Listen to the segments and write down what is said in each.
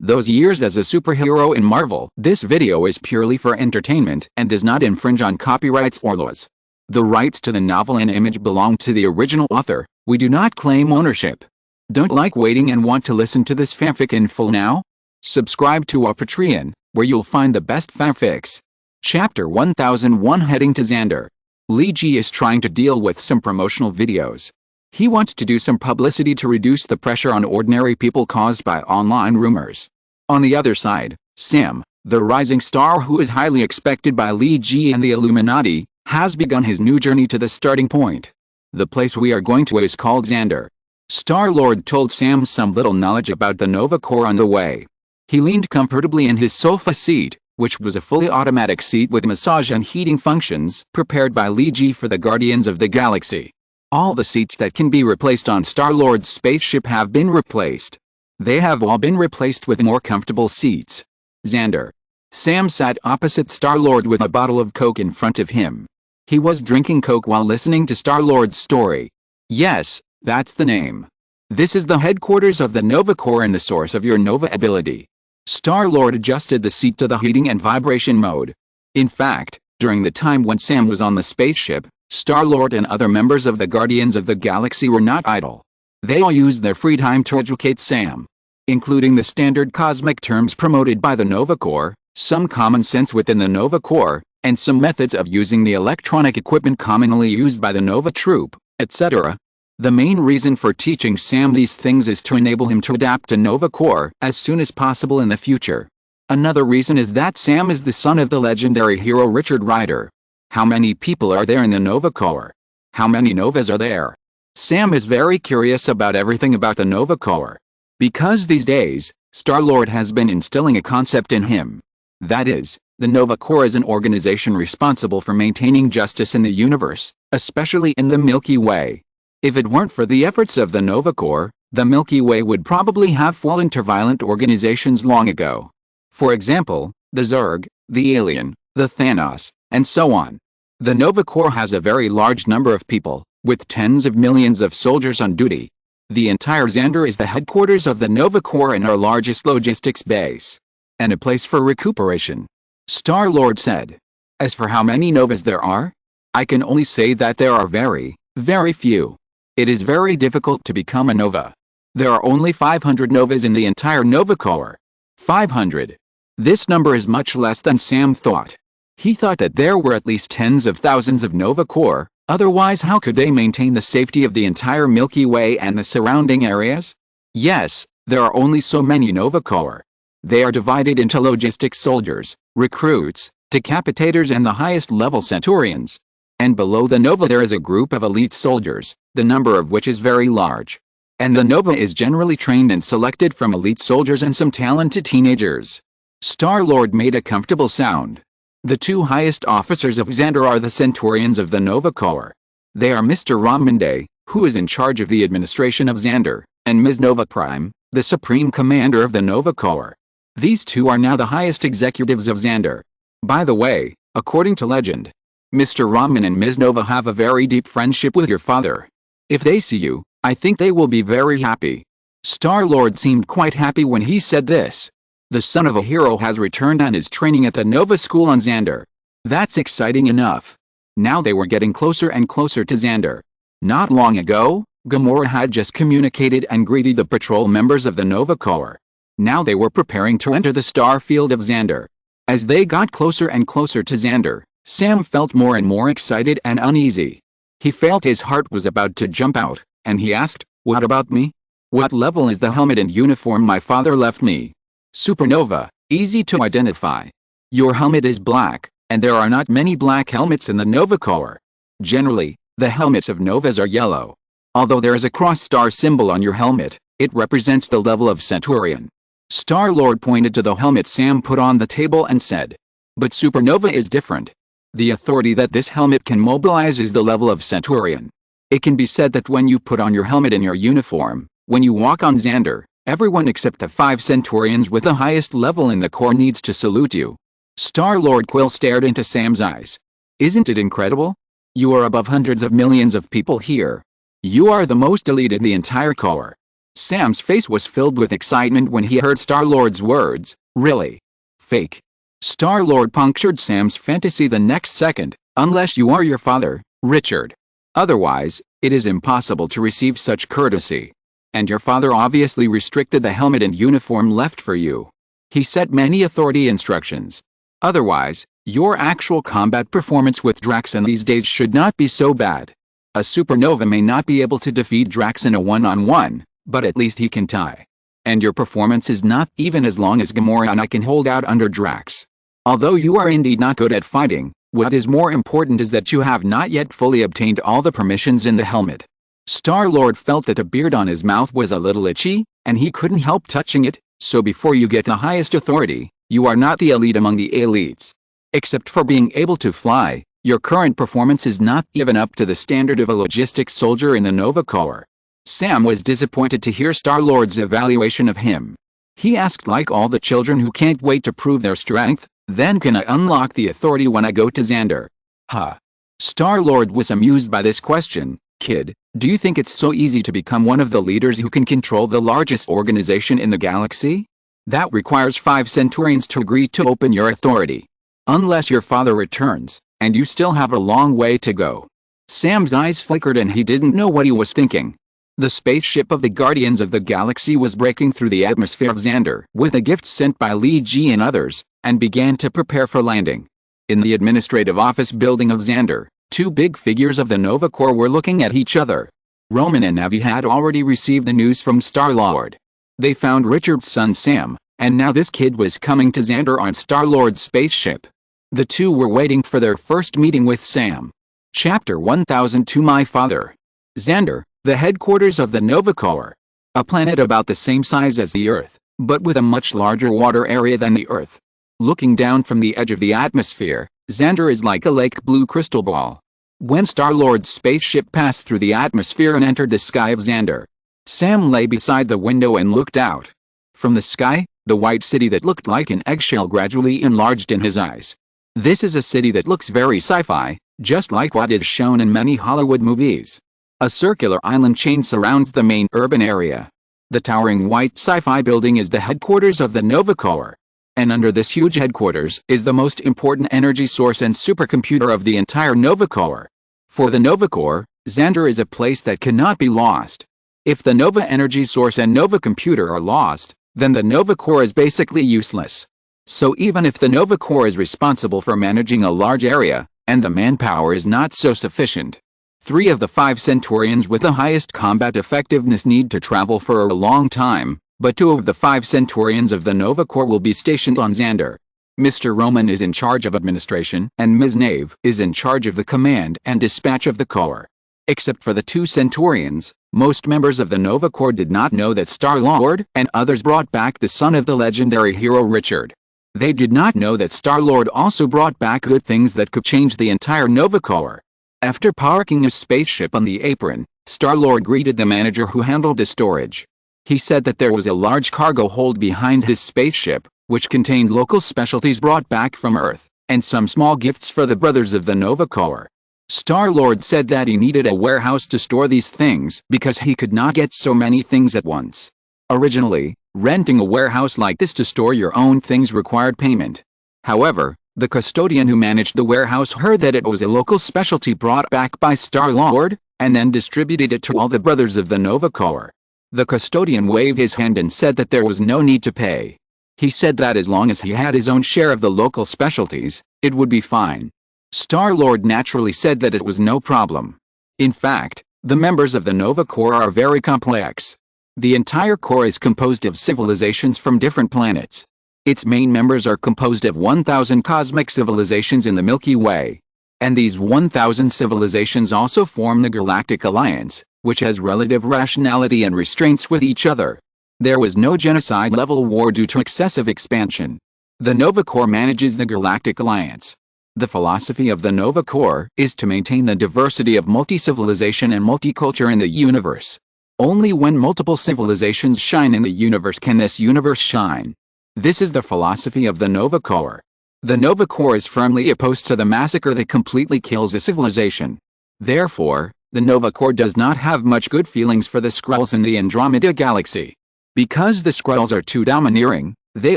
those years as a superhero in Marvel. This video is purely for entertainment and does not infringe on copyrights or laws. The rights to the novel and image belong to the original author. We do not claim ownership. Don't like waiting and want to listen to this fanfic in full now? Subscribe to our Patreon, where you'll find the best fanfics. Chapter 1001, Heading to Xander. Lee Ji is trying to deal with some promotional videos. He wants to do some publicity to reduce the pressure on ordinary people caused by online rumors. On the other side, Sam, the rising star who is highly expected by Lee Ji and the Illuminati, has begun his new journey to the starting point. The place we are going to is called Xander. Star-Lord told Sam some little knowledge about the Nova Corps on the way. He leaned comfortably in his sofa seat, which was a fully automatic seat with massage and heating functions prepared by Lee Ji for the Guardians of the Galaxy. All the seats that can be replaced on Star-Lord's spaceship have been replaced. They have all been replaced with more comfortable seats. Xander. Sam sat opposite Star-Lord with a bottle of Coke in front of him. He was drinking Coke while listening to Star-Lord's story. Yes, that's the name. This is the headquarters of the Nova Corps and the source of your Nova ability. Star-Lord adjusted the seat to the heating and vibration mode. In fact, during the time when Sam was on the spaceship, Star-Lord and other members of the Guardians of the Galaxy were not idle. They all used their free time to educate Sam, including the standard cosmic terms promoted by the Nova Corps, some common sense within the Nova Corps, and some methods of using the electronic equipment commonly used by the Nova Troop, etc. The main reason for teaching Sam these things is to enable him to adapt to Nova Corps as soon as possible in the future. Another reason is that Sam is the son of the legendary hero Richard Rider. How many people are there in the Nova Corps? How many Novas are there? Sam is very curious about everything about the Nova Corps. Because these days, Star-Lord has been instilling a concept in him. That is, the Nova Corps is an organization responsible for maintaining justice in the universe, especially in the Milky Way. If it weren't for the efforts of the Nova Corps, the Milky Way would probably have fallen to violent organizations long ago. For example, the Zerg, the Alien, the Thanos, and so on. The Nova Corps has a very large number of people, with tens of millions of soldiers on duty. The entire Xander is the headquarters of the Nova Corps and our largest logistics base. And a place for recuperation. Star-Lord said. As for how many Novas there are? I can only say that there are very, very few. It is very difficult to become a Nova. There are only 500 Novas in the entire Nova Corps. 500. This number is much less than Sam thought. He thought that there were at least tens of thousands of Nova Corps, otherwise how could they maintain the safety of the entire Milky Way and the surrounding areas? Yes, there are only so many Nova Corps. They are divided into logistics soldiers, recruits, decapitators and the highest level Centurions. And below the Nova there is a group of elite soldiers, the number of which is very large. And the Nova is generally trained and selected from elite soldiers and some talented teenagers. Star-Lord made a comfortable sound. The two highest officers of Xander are the Centurions of the Nova Corps. They are Mr. Ramonde, who is in charge of the administration of Xander, and Ms. Nova Prime, the supreme commander of the Nova Corps. These two are now the highest executives of Xander. By the way, according to legend, Mr. Raman and Ms. Nova have a very deep friendship with your father. If they see you, I think they will be very happy. Star-Lord seemed quite happy when he said this. The son of a hero has returned and is training at the Nova School on Xander. That's exciting enough. Now they were getting closer and closer to Xander. Not long ago, Gamora had just communicated and greeted the patrol members of the Nova Corps. Now they were preparing to enter the star field of Xander. As they got closer and closer to Xander, Sam felt more and more excited and uneasy. He felt his heart was about to jump out, and he asked, "What about me? What level is the helmet and uniform my father left me?" Supernova, easy to identify. Your helmet is black, and there are not many black helmets in the Nova Corps. Generally, the helmets of Novas are yellow. Although there is a cross-star symbol on your helmet, it represents the level of Centurion. Star-Lord pointed to the helmet Sam put on the table and said, "But Supernova is different. The authority that this helmet can mobilize is the level of Centurion. It can be said that when you put on your helmet and your uniform, when you walk on Xander, everyone except the 5 Centurions with the highest level in the Corps needs to salute you." Star-Lord Quill stared into Sam's eyes. "Isn't it incredible? You are above hundreds of millions of people here. You are the most elite in the entire Corps. Sam's face was filled with excitement when he heard Star-Lord's words. Really? Fake. Star-Lord punctured Sam's fantasy the next second. Unless you are your father, Richard. Otherwise, it is impossible to receive such courtesy. And your father obviously restricted the helmet and uniform left for you. He set many authority instructions. Otherwise, your actual combat performance with Drax in these days should not be so bad. A supernova may not be able to defeat Drax in a one-on-one, but at least he can tie. And your performance is not even as long as Gamora and I can hold out under Drax. Although you are indeed not good at fighting, what is more important is that you have not yet fully obtained all the permissions in the helmet. Star-Lord felt that the beard on his mouth was a little itchy, and he couldn't help touching it, so before you get the highest authority, you are not the elite among the elites. Except for being able to fly, your current performance is not even up to the standard of a logistics soldier in the Nova Corps. Sam was disappointed to hear Star-Lord's evaluation of him. He asked, like all the children who can't wait to prove their strength, then can I unlock the authority when I go to Xandar? Huh. Star-Lord was amused by this question. Kid, do you think it's so easy to become one of the leaders who can control the largest organization in the galaxy? That requires 5 Centaurians to agree to open your authority. Unless your father returns, and you still have a long way to go. Sam's eyes flickered and he didn't know what he was thinking. The spaceship of the Guardians of the Galaxy was breaking through the atmosphere of Xandar with a gift sent by Li Ji and others, and began to prepare for landing. In the administrative office building of Xandar, 2 big figures of the Nova Corps were looking at each other. Roman and Navi had already received the news from Star-Lord. They found Richard's son Sam, and now this kid was coming to Xandar on Star-Lord's spaceship. The 2 were waiting for their first meeting with Sam. Chapter 1002 My Father. Xandar, the headquarters of the Nova Corps. A planet about the same size as the Earth, but with a much larger water area than the Earth. Looking down from the edge of the atmosphere, Xandar is like a lake blue crystal ball. When Star-Lord's spaceship passed through the atmosphere and entered the sky of Xandar, Sam lay beside the window and looked out. From the sky, the white city that looked like an eggshell gradually enlarged in his eyes. This is a city that looks very sci-fi, just like what is shown in many Hollywood movies. A circular island chain surrounds the main urban area. The towering white sci-fi building is the headquarters of the Nova Corps. And under this huge headquarters is the most important energy source and supercomputer of the entire Nova Corps. For the Nova Corps, Xandar is a place that cannot be lost. If the Nova energy source and Nova computer are lost, then the Nova Corps is basically useless. So even if the Nova Corps is responsible for managing a large area, and the manpower is not so sufficient, 3 of the 5 Centaurians with the highest combat effectiveness need to travel for a long time. But 2 of the 5 Centaurians of the Nova Corps will be stationed on Xandar. Mr. Roman is in charge of administration, and Ms. Nave is in charge of the command and dispatch of the Corps. Except for the 2 Centaurians, most members of the Nova Corps did not know that Star-Lord and others brought back the son of the legendary hero Richard. They did not know that Star-Lord also brought back good things that could change the entire Nova Corps. After parking his spaceship on the apron, Star-Lord greeted the manager who handled the storage. He said that there was a large cargo hold behind his spaceship, which contained local specialties brought back from Earth, and some small gifts for the brothers of the Nova Corps. Star-Lord said that he needed a warehouse to store these things because he could not get so many things at once. Originally, renting a warehouse like this to store your own things required payment. However, the custodian who managed the warehouse heard that it was a local specialty brought back by Star-Lord, and then distributed it to all the brothers of the Nova Corps. The custodian waved his hand and said that there was no need to pay. He said that as long as he had his own share of the local specialties, it would be fine. Star-Lord naturally said that it was no problem. In fact, the members of the Nova Corps are very complex. The entire Corps is composed of civilizations from different planets. Its main members are composed of 1,000 cosmic civilizations in the Milky Way. And these 1,000 civilizations also form the Galactic Alliance, which has relative rationality and restraints with each other. There was no genocide-level war due to excessive expansion. The Nova Corps manages the Galactic Alliance. The philosophy of the Nova Corps is to maintain the diversity of multi-civilization and multiculture in the universe. Only when multiple civilizations shine in the universe can this universe shine. This is the philosophy of the Nova Corps. The Nova Corps is firmly opposed to the massacre that completely kills a civilization. Therefore, The Nova Corps does not have much good feelings for the Skrulls in the Andromeda Galaxy. Because the Skrulls are too domineering, they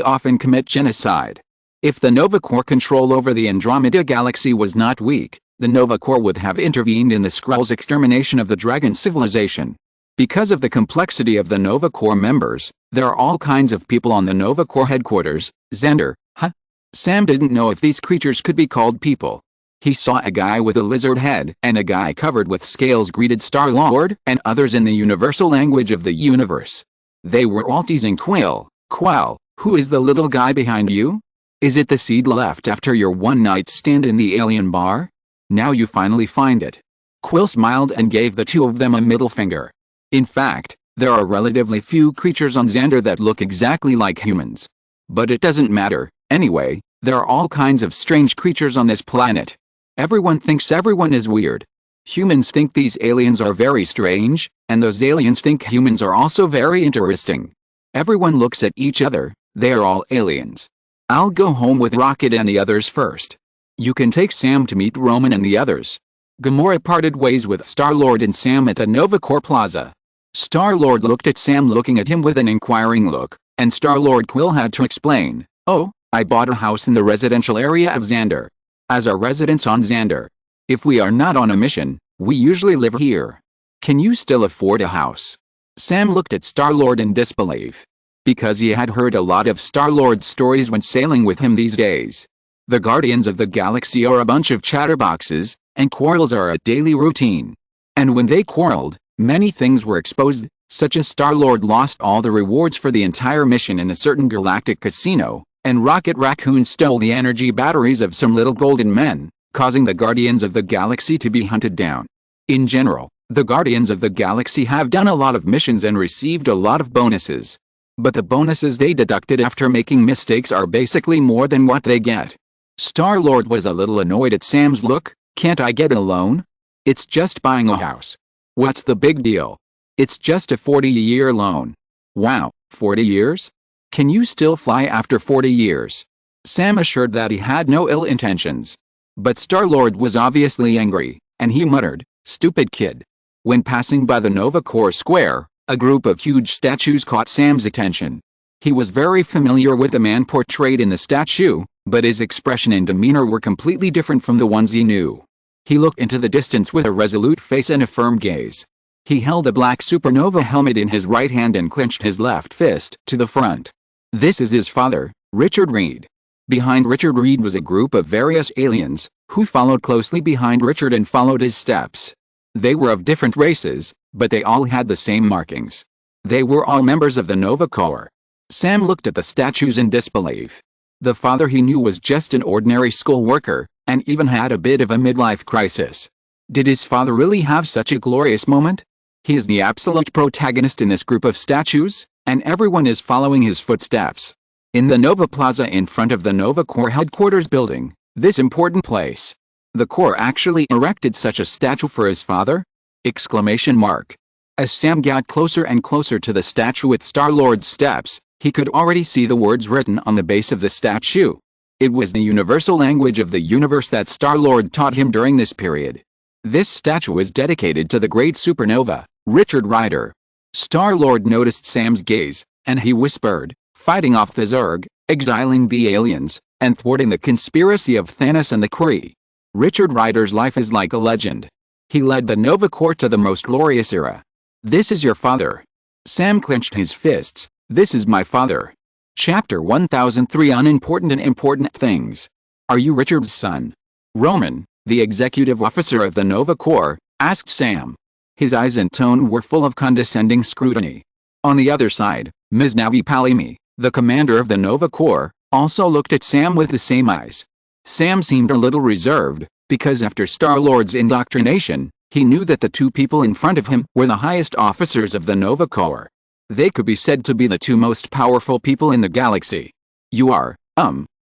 often commit genocide. If the Nova Corps' control over the Andromeda Galaxy was not weak, the Nova Corps would have intervened in the Skrulls' extermination of the Dragon civilization. Because of the complexity of the Nova Corps members, there are all kinds of people on the Nova Corps headquarters. Xander, huh? Sam didn't know if these creatures could be called people. He saw a guy with a lizard head and a guy covered with scales greeted Star-Lord and others in the universal language of the universe. They were all teasing Quill. Quell, who is the little guy behind you? Is it the seed left after your one-night stand in the alien bar? Now you finally find it. Quill smiled and gave the two of them a middle finger. In fact, there are relatively few creatures on Xander that look exactly like humans. But it doesn't matter, anyway, there are all kinds of strange creatures on this planet. Everyone thinks everyone is weird. Humans think these aliens are very strange, and those aliens think humans are also very interesting. Everyone looks at each other, they are all aliens. I'll go home with Rocket and the others first. You can take Sam to meet Roman and the others. Gamora parted ways with Star-Lord and Sam at the Nova Corps Plaza. Star-Lord looked at Sam, looking at him with an inquiring look, and Star-Lord Quill had to explain, "Oh, I bought a house in the residential area of Xander. As our residents on Xander. If we are not on a mission, we usually live here. Can you still afford a house?" Sam looked at Star-Lord in disbelief. Because he had heard a lot of Star-Lord's stories when sailing with him these days. The Guardians of the Galaxy are a bunch of chatterboxes, and quarrels are a daily routine. And when they quarreled, many things were exposed, such as Star-Lord lost all the rewards for the entire mission in a certain galactic casino, and Rocket Raccoon stole the energy batteries of some little golden men, causing the Guardians of the Galaxy to be hunted down. In general, the Guardians of the Galaxy have done a lot of missions and received a lot of bonuses. But the bonuses they deducted after making mistakes are basically more than what they get. Star-Lord was a little annoyed at Sam's look. "Can't I get a loan? It's just buying a house. What's the big deal? It's just a 40-year loan." "Wow, 40 years? Can you still fly after 40 years?" Sam assured that he had no ill intentions. But Star-Lord was obviously angry, and he muttered, "Stupid kid." When passing by the Nova Corps Square, a group of huge statues caught Sam's attention. He was very familiar with the man portrayed in the statue, but his expression and demeanor were completely different from the ones he knew. He looked into the distance with a resolute face and a firm gaze. He held a black supernova helmet in his right hand and clenched his left fist to the front. This is his father, Richard Reed. Behind Richard Reed was a group of various aliens, who followed closely behind Richard and followed his steps. They were of different races, but they all had the same markings. They were all members of the Nova Corps. Sam looked at the statues in disbelief. The father he knew was just an ordinary school worker, and even had a bit of a midlife crisis. Did his father really have such a glorious moment? He is the absolute protagonist in this group of statues, and everyone is following his footsteps. In the Nova Plaza in front of the Nova Corps headquarters building, this important place. The Corps actually erected such a statue for his father? Exclamation mark. As Sam got closer and closer to the statue with Star-Lord's steps, he could already see the words written on the base of the statue. It was the universal language of the universe that Star-Lord taught him during this period. This statue is dedicated to the great supernova, Richard Rider. Star-Lord noticed Sam's gaze, and he whispered, "Fighting off the Zerg, exiling the aliens, and thwarting the conspiracy of Thanos and the Kree. Richard Rider's life is like a legend. He led the Nova Corps to the most glorious era. This is your father." Sam clenched his fists. "This is my father." Chapter 1003 Unimportant and Important Things. "Are you Richard's son?" Roman, the executive officer of the Nova Corps, asked Sam. His eyes and tone were full of condescending scrutiny. On the other side, Ms. Navi Palimi, the commander of the Nova Corps, also looked at Sam with the same eyes. Sam seemed a little reserved, because after Star-Lord's indoctrination, he knew that the two people in front of him were the highest officers of the Nova Corps. They could be said to be the two most powerful people in the galaxy. "You are,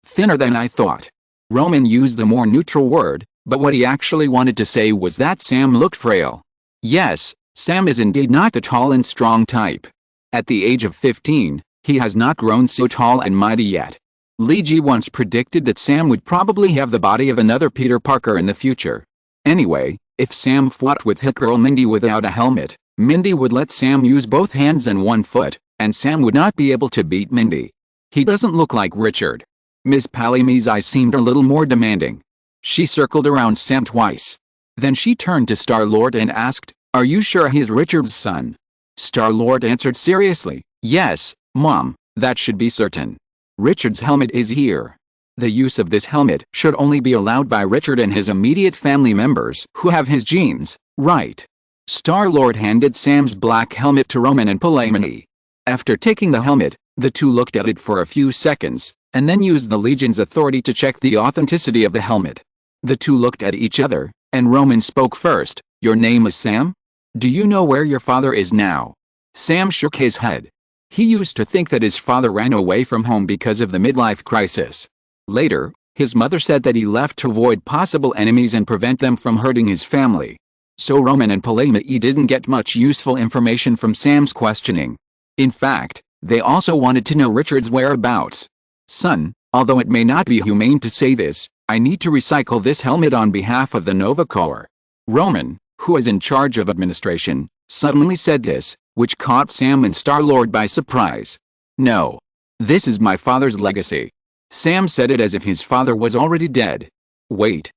thinner than I thought." Roman used the more neutral word, but what he actually wanted to say was that Sam looked frail. Yes, Sam is indeed not the tall and strong type. At the age of 15, he has not grown so tall and mighty yet. Lee Ji once predicted that Sam would probably have the body of another Peter Parker in the future. Anyway, If Sam fought with Hit Girl Mindy without a helmet, Mindy would let Sam use both hands and one foot, and Sam would not be able to beat Mindy. He doesn't look like Richard. Miss Palimy's eyes seemed a little more demanding. She circled around Sam twice. Then she turned to Star-Lord and asked, "Are you sure he's Richard's son?" Star-Lord answered seriously, "Yes, Mom, that should be certain. Richard's helmet is here. The use of this helmet should only be allowed by Richard and his immediate family members who have his genes, right?" Star-Lord handed Sam's black helmet to Roman and Palimony. After taking the helmet, the two looked at it for a few seconds, and then used the Legion's authority to check the authenticity of the helmet. The two looked at each other, and Roman spoke first. "Your name is Sam? Do you know where your father is now?" Sam shook his head. He used to think that his father ran away from home because of the midlife crisis. Later, his mother said that he left to avoid possible enemies and prevent them from hurting his family. So Roman and Palimony didn't get much useful information from Sam's questioning. In fact, they also wanted to know Richard's whereabouts. "Son, although it may not be humane to say this, I need to recycle this helmet on behalf of the Nova Corps." Roman, who is in charge of administration, suddenly said this, which caught Sam and Star-Lord by surprise. "No. This is my father's legacy." Sam said it as if his father was already dead. Wait,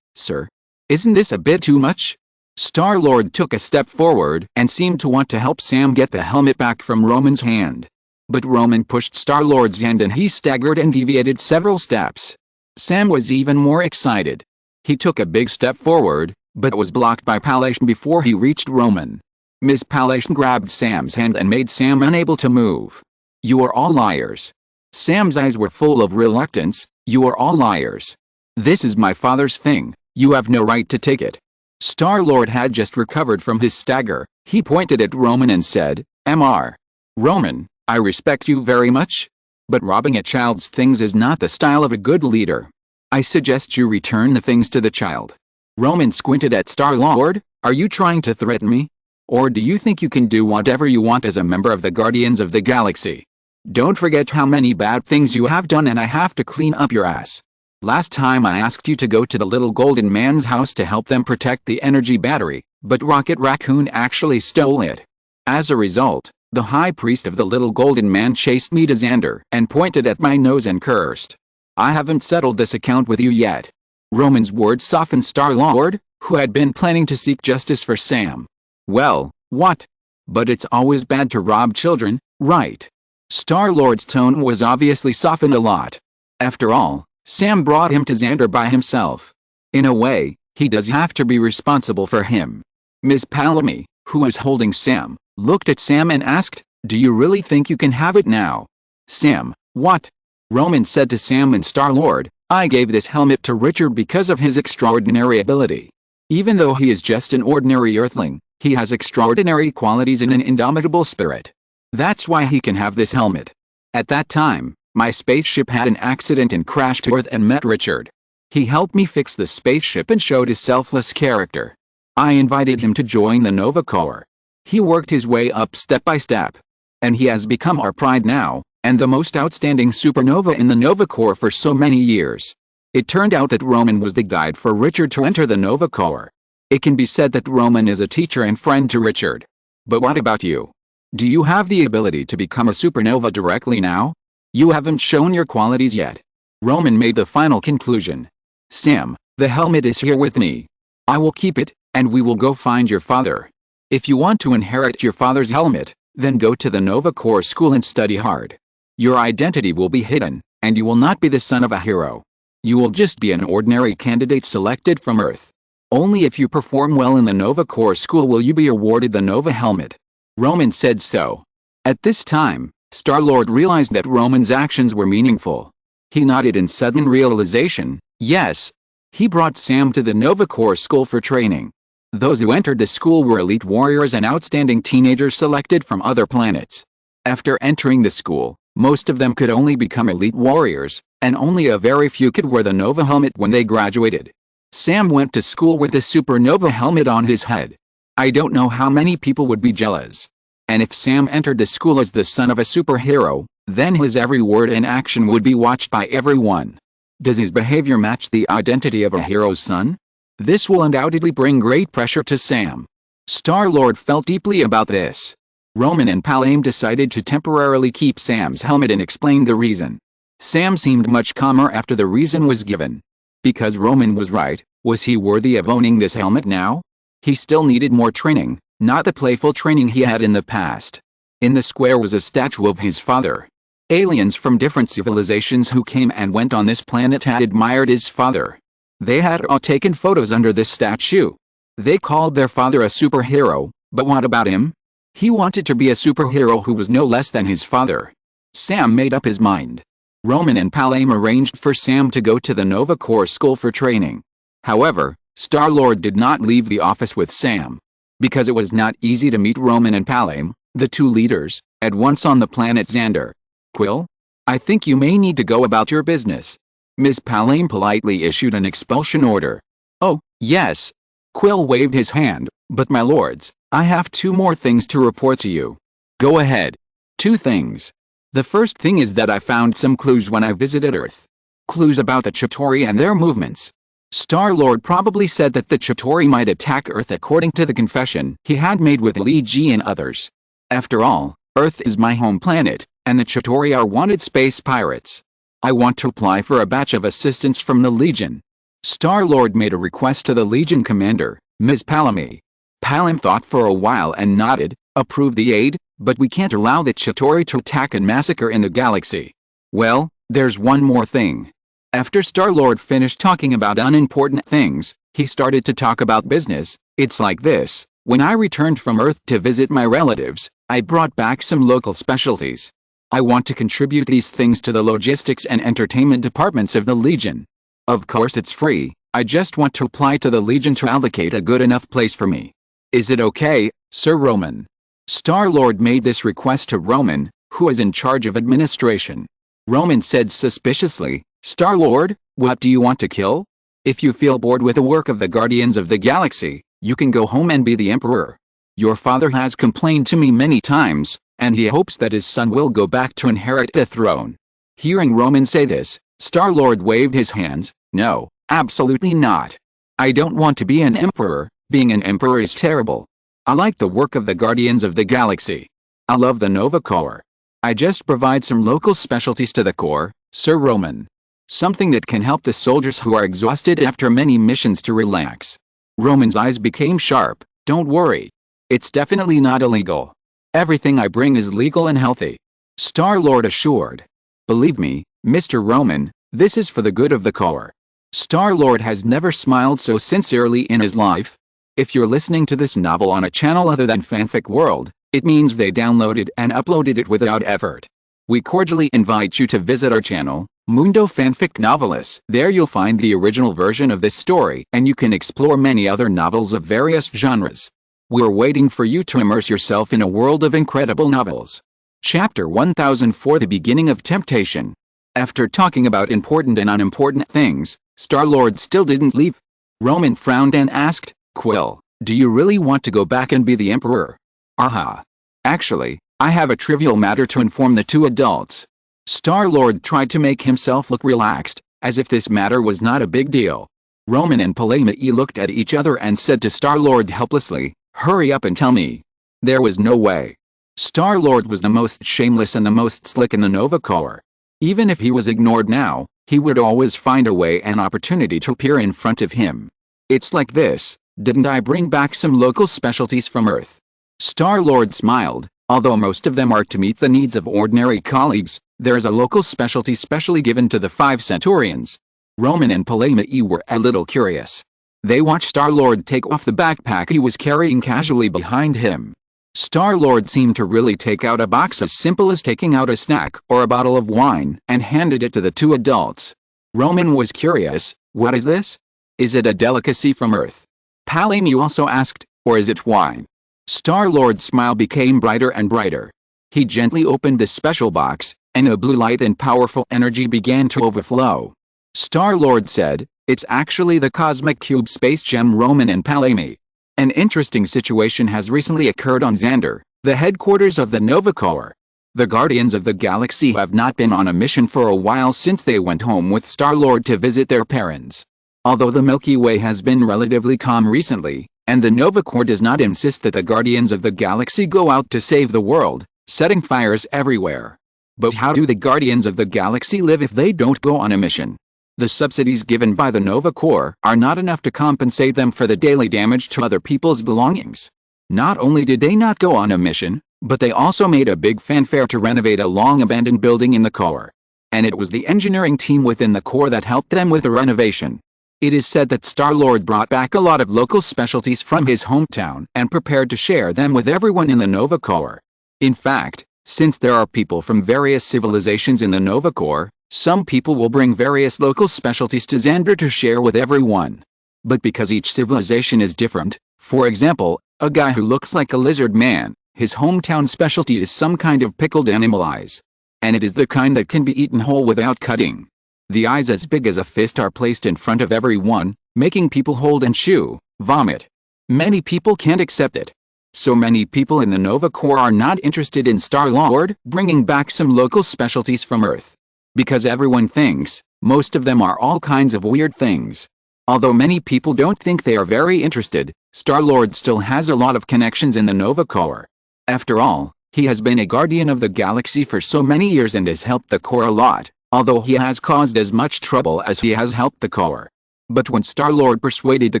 sir. Isn't this a bit too much?" Star-Lord took a step forward and seemed to want to help Sam get the helmet back from Roman's hand. But Roman pushed Star-Lord's hand and he staggered and deviated several steps. Sam was even more excited. He took a big step forward, but was blocked by Palimony before he reached Roman. Miss Palimony grabbed Sam's hand and made Sam unable to move. "You are all liars." Sam's eyes were full of reluctance. "You are all liars. This is my father's thing. You have no right to take it." Star-Lord had just recovered from his stagger. He pointed at Roman and said, "Mr. Roman, I respect you very much. But robbing a child's things is not the style of a good leader. I suggest you return the things to the child." Roman squinted at Star-Lord. "Are you trying to threaten me? Or do you think you can do whatever you want as a member of the Guardians of the Galaxy? Don't forget how many bad things you have done and I have to clean up your ass. Last time I asked you to go to the little golden man's house to help them protect the energy battery, but Rocket Raccoon actually stole it. As a result, the high priest of the little golden man chased me to Xander and pointed at my nose and cursed. I haven't settled this account with you yet." Roman's words softened Star-Lord, who had been planning to seek justice for Sam. "Well, what? But it's always bad to rob children, right?" Star-Lord's tone was obviously softened a lot. After all, Sam brought him to Xander by himself. In a way, he does have to be responsible for him. Miss Palimony, who was holding Sam, looked at Sam and asked, "Do you really think you can have it now?" "Sam, what?" Roman said to Sam and Star-Lord, "I gave this helmet to Richard because of his extraordinary ability. Even though he is just an ordinary Earthling, he has extraordinary qualities and an indomitable spirit. That's why he can have this helmet. At that time, my spaceship had an accident and crashed to Earth and met Richard. He helped me fix the spaceship and showed his selfless character. I invited him to join the Nova Corps. He worked his way up step by step. And he has become our pride now, and the most outstanding supernova in the Nova Corps for so many years." It turned out that Roman was the guide for Richard to enter the Nova Corps. It can be said that Roman is a teacher and friend to Richard. But what about you? Do you have the ability to become a supernova directly now? You haven't shown your qualities yet. Roman made the final conclusion. "Sam, the helmet is here with me. I will keep it, and we will go find your father. If you want to inherit your father's helmet, then go to the Nova Corps school and study hard. Your identity will be hidden, and you will not be the son of a hero. You will just be an ordinary candidate selected from Earth. Only if you perform well in the Nova Corps school will you be awarded the Nova helmet." Roman said so. At this time, Star-Lord realized that Roman's actions were meaningful. He nodded in sudden realization. Yes. He brought Sam to the Nova Corps school for training. Those who entered the school were elite warriors and outstanding teenagers selected from other planets. After entering the school, most of them could only become elite warriors, and only a very few could wear the Nova helmet when they graduated. Sam went to school with the supernova helmet on his head. I don't know how many people would be jealous. And if Sam entered the school as the son of a superhero, then his every word and action would be watched by everyone. Does his behavior match the identity of a hero's son? This will undoubtedly bring great pressure to Sam. Star-Lord felt deeply about this. Roman and Palame decided to temporarily keep Sam's helmet and explained the reason. Sam seemed much calmer after the reason was given. Because Roman was right, was he worthy of owning this helmet now? He still needed more training, not the playful training he had in the past. In the square was a statue of his father. Aliens from different civilizations who came and went on this planet had admired his father. They had all taken photos under this statue. They called their father a superhero, but what about him? He wanted to be a superhero who was no less than his father. Sam made up his mind. Roman and Palame arranged for Sam to go to the Nova Corps school for training. However, Star-Lord did not leave the office with Sam. Because it was not easy to meet Roman and Palame, the two leaders, at once on the planet Xander. Quill? I think you may need to go about your business. Ms. Palame politely issued an expulsion order. Oh, yes. Quill waved his hand, but my lords, I have two more things to report to you. Go ahead. Two things. The first thing is that I found some clues when I visited Earth. Clues about the Chitauri and their movements. Star-Lord probably said that the Chitauri might attack Earth according to the confession he had made with Lee G and others. After all, Earth is my home planet, and the Chitauri are wanted space pirates. I want to apply for a batch of assistance from the Legion. Star-Lord made a request to the Legion commander, Ms. Palame. Palame thought for a while and nodded, approved the aid, but we can't allow the Chitauri to attack and massacre in the galaxy. Well, there's one more thing. After Star-Lord finished talking about unimportant things, he started to talk about business. It's like this. When I returned from Earth to visit my relatives, I brought back some local specialties. I want to contribute these things to the logistics and entertainment departments of the Legion. Of course it's free, I just want to apply to the Legion to allocate a good enough place for me. Is it okay, Sir Roman? Star-Lord made this request to Roman, who is in charge of administration. Roman said suspiciously, Star-Lord, what do you want to kill? If you feel bored with the work of the Guardians of the Galaxy, you can go home and be the Emperor. Your father has complained to me many times, and he hopes that his son will go back to inherit the throne. Hearing Roman say this, Star-Lord waved his hands. No, absolutely not. I don't want to be an emperor. Being an emperor is terrible. I like the work of the Guardians of the Galaxy. I love the Nova Corps. I just provide some local specialties to the Corps, Sir Roman. Something that can help the soldiers who are exhausted after many missions to relax. Roman's eyes became sharp. Don't worry. It's definitely not illegal. Everything I bring is legal and healthy. Star-Lord assured. Believe me, Mr. Roman, this is for the good of the Corps. Star-Lord has never smiled so sincerely in his life. If you're listening to this novel on a channel other than Fanfic World, it means they downloaded and uploaded it without effort. We cordially invite you to visit our channel, Mundo Fanfic Novelist. There you'll find the original version of this story and you can explore many other novels of various genres. We're waiting for you to immerse yourself in a world of incredible novels. Chapter 1004 The Beginning of Temptation. After talking about important and unimportant things, Star-Lord still didn't leave. Roman frowned and asked, Quill, do you really want to go back and be the Emperor? Aha. Actually, I have a trivial matter to inform the two adults. Star-Lord tried to make himself look relaxed, as if this matter was not a big deal. Roman and Palame looked at each other and said to Star-Lord helplessly, hurry up and tell me. There was no way. Star-Lord was the most shameless and the most slick in the Nova Corps. Even if he was ignored now, he would always find a way and opportunity to appear in front of him. It's like this, didn't I bring back some local specialties from Earth? Star-Lord smiled, although most of them are to meet the needs of ordinary colleagues, there is a local specialty specially given to the 5 Centaurians. Roman and Palame were a little curious. They watched Star-Lord take off the backpack he was carrying casually behind him. Star-Lord seemed to really take out a box as simple as taking out a snack or a bottle of wine and handed it to the two adults. Roman was curious, what is this? Is it a delicacy from Earth? Palame also asked, or is it wine? Star-Lord's smile became brighter and brighter. He gently opened the special box, and a blue light and powerful energy began to overflow. Star-Lord said, it's actually the Cosmic Cube Space Gem. Roman and Palame. An interesting situation has recently occurred on Xander, the headquarters of the Nova Corps. The Guardians of the Galaxy have not been on a mission for a while since they went home with Star-Lord to visit their parents. Although the Milky Way has been relatively calm recently, and the Nova Corps does not insist that the Guardians of the Galaxy go out to save the world, setting fires everywhere. But how do the Guardians of the Galaxy live if they don't go on a mission? The subsidies given by the Nova Corps are not enough to compensate them for the daily damage to other people's belongings. Not only did they not go on a mission, but they also made a big fanfare to renovate a long-abandoned building in the Corps. And it was the engineering team within the Corps that helped them with the renovation. It is said that Star-Lord brought back a lot of local specialties from his hometown and prepared to share them with everyone in the Nova Corps. In fact, since there are people from various civilizations in the Nova Corps, some people will bring various local specialties to Xander to share with everyone. But because each civilization is different, for example, a guy who looks like a lizard man, his hometown specialty is some kind of pickled animal eyes. And it is the kind that can be eaten whole without cutting. The eyes as big as a fist are placed in front of everyone, making people hold and chew, vomit. Many people can't accept it. So many people in the Nova Corps are not interested in Star-Lord bringing back some local specialties from Earth. Because everyone thinks, most of them are all kinds of weird things. Although many people don't think they are very interested, Star-Lord still has a lot of connections in the Nova Corps. After all, he has been a guardian of the galaxy for so many years and has helped the Corps a lot, although he has caused as much trouble as he has helped the Corps. But when Star-Lord persuaded the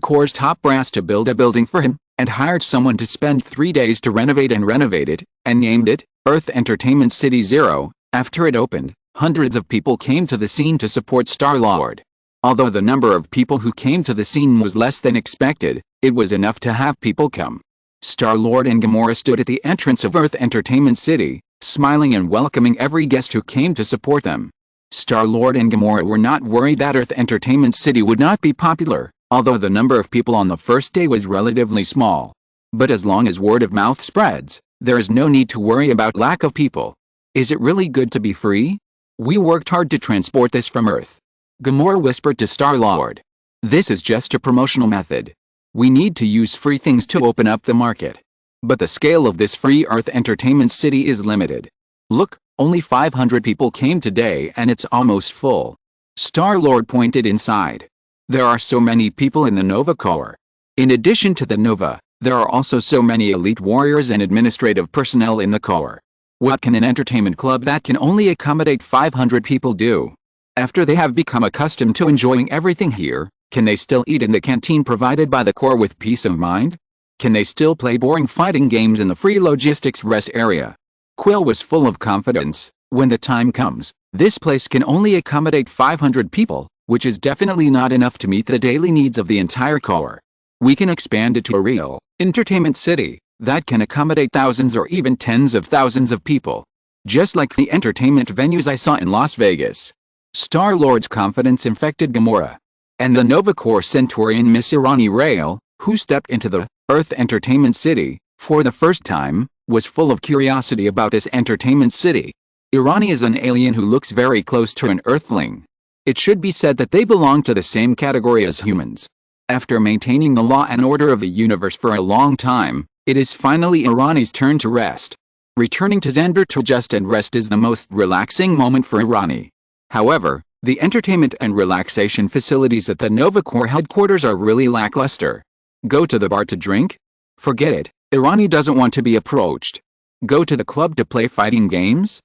Corps' top brass to build a building for him, and hired someone to spend 3 days to renovate it, and named it Earth Entertainment City Zero, after it opened, hundreds of people came to the scene to support Star-Lord. Although the number of people who came to the scene was less than expected, it was enough to have people come. Star-Lord and Gamora stood at the entrance of Earth Entertainment City, smiling and welcoming every guest who came to support them. Star-Lord and Gamora were not worried that Earth Entertainment City would not be popular, although the number of people on the first day was relatively small. But as long as word of mouth spreads, there is no need to worry about lack of people. Is it really good to be free? We worked hard to transport this from Earth. Gamora whispered to Star-Lord. This is just a promotional method. We need to use free things to open up the market. But the scale of this free Earth Entertainment City is limited. Look, only 500 people came today and it's almost full. Star-Lord pointed inside. There are so many people in the Nova Corps. In addition to the Nova, there are also so many elite warriors and administrative personnel in the Corps. What can an entertainment club that can only accommodate 500 people do? After they have become accustomed to enjoying everything here, can they still eat in the canteen provided by the Corps with peace of mind? Can they still play boring fighting games in the free logistics rest area? Quill was full of confidence. When the time comes, this place can only accommodate 500 people, which is definitely not enough to meet the daily needs of the entire Corps. We can expand it to a real entertainment city that can accommodate thousands or even tens of thousands of people. Just like the entertainment venues I saw in Las Vegas. Star-Lord's confidence infected Gamora. And the Nova Corps Centurion Miss Irani Rail, who stepped into the Earth Entertainment City for the first time, was full of curiosity about this entertainment city. Irani is an alien who looks very close to an Earthling. It should be said that they belong to the same category as humans. After maintaining the law and order of the universe for a long time, it is finally Irani's turn to rest. Returning to Xander to just and rest is the most relaxing moment for Irani. However, the entertainment and relaxation facilities at the Nova Corps headquarters are really lackluster. Go to the bar to drink? Forget it, Irani doesn't want to be approached. Go to the club to play fighting games?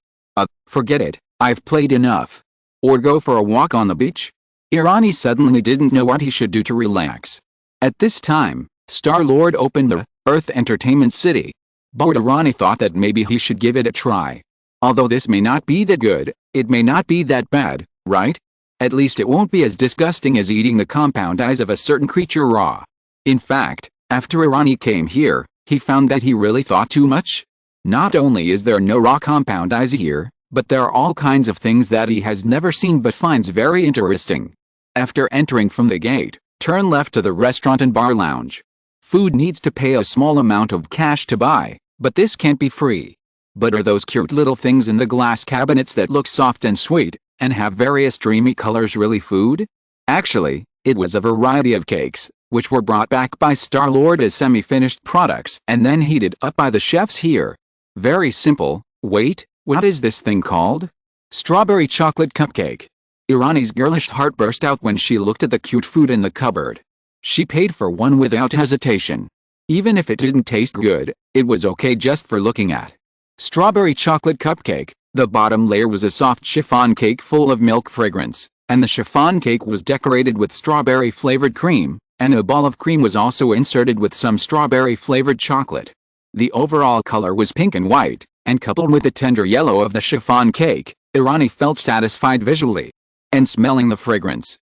Forget it, I've played enough. Or go for a walk on the beach? Irani suddenly didn't know what he should do to relax. At this time, Star-Lord opened the Earth Entertainment City. But Irani thought that maybe he should give it a try. Although this may not be that good, it may not be that bad, right? At least it won't be as disgusting as eating the compound eyes of a certain creature raw. In fact, after Irani came here, he found that he really thought too much. Not only is there no raw compound eyes here, but there are all kinds of things that he has never seen but finds very interesting. After entering from the gate, turn left to the restaurant and bar lounge. Food needs to pay a small amount of cash to buy, but this can't be free. But are those cute little things in the glass cabinets that look soft and sweet, and have various dreamy colors really food? Actually, it was a variety of cakes, which were brought back by Star-Lord as semi-finished products and then heated up by the chefs here. Very simple. Wait, what is this thing called? Strawberry chocolate cupcake. Irani's girlish heart burst out when she looked at the cute food in the cupboard. She paid for one without hesitation. Even if it didn't taste good, it was okay just for looking at. Strawberry chocolate cupcake. The bottom layer was a soft chiffon cake full of milk fragrance, and the chiffon cake was decorated with strawberry-flavored cream, and a ball of cream was also inserted with some strawberry-flavored chocolate. The overall color was pink and white, and coupled with the tender yellow of the chiffon cake, Irani felt satisfied visually. And smelling the fragrance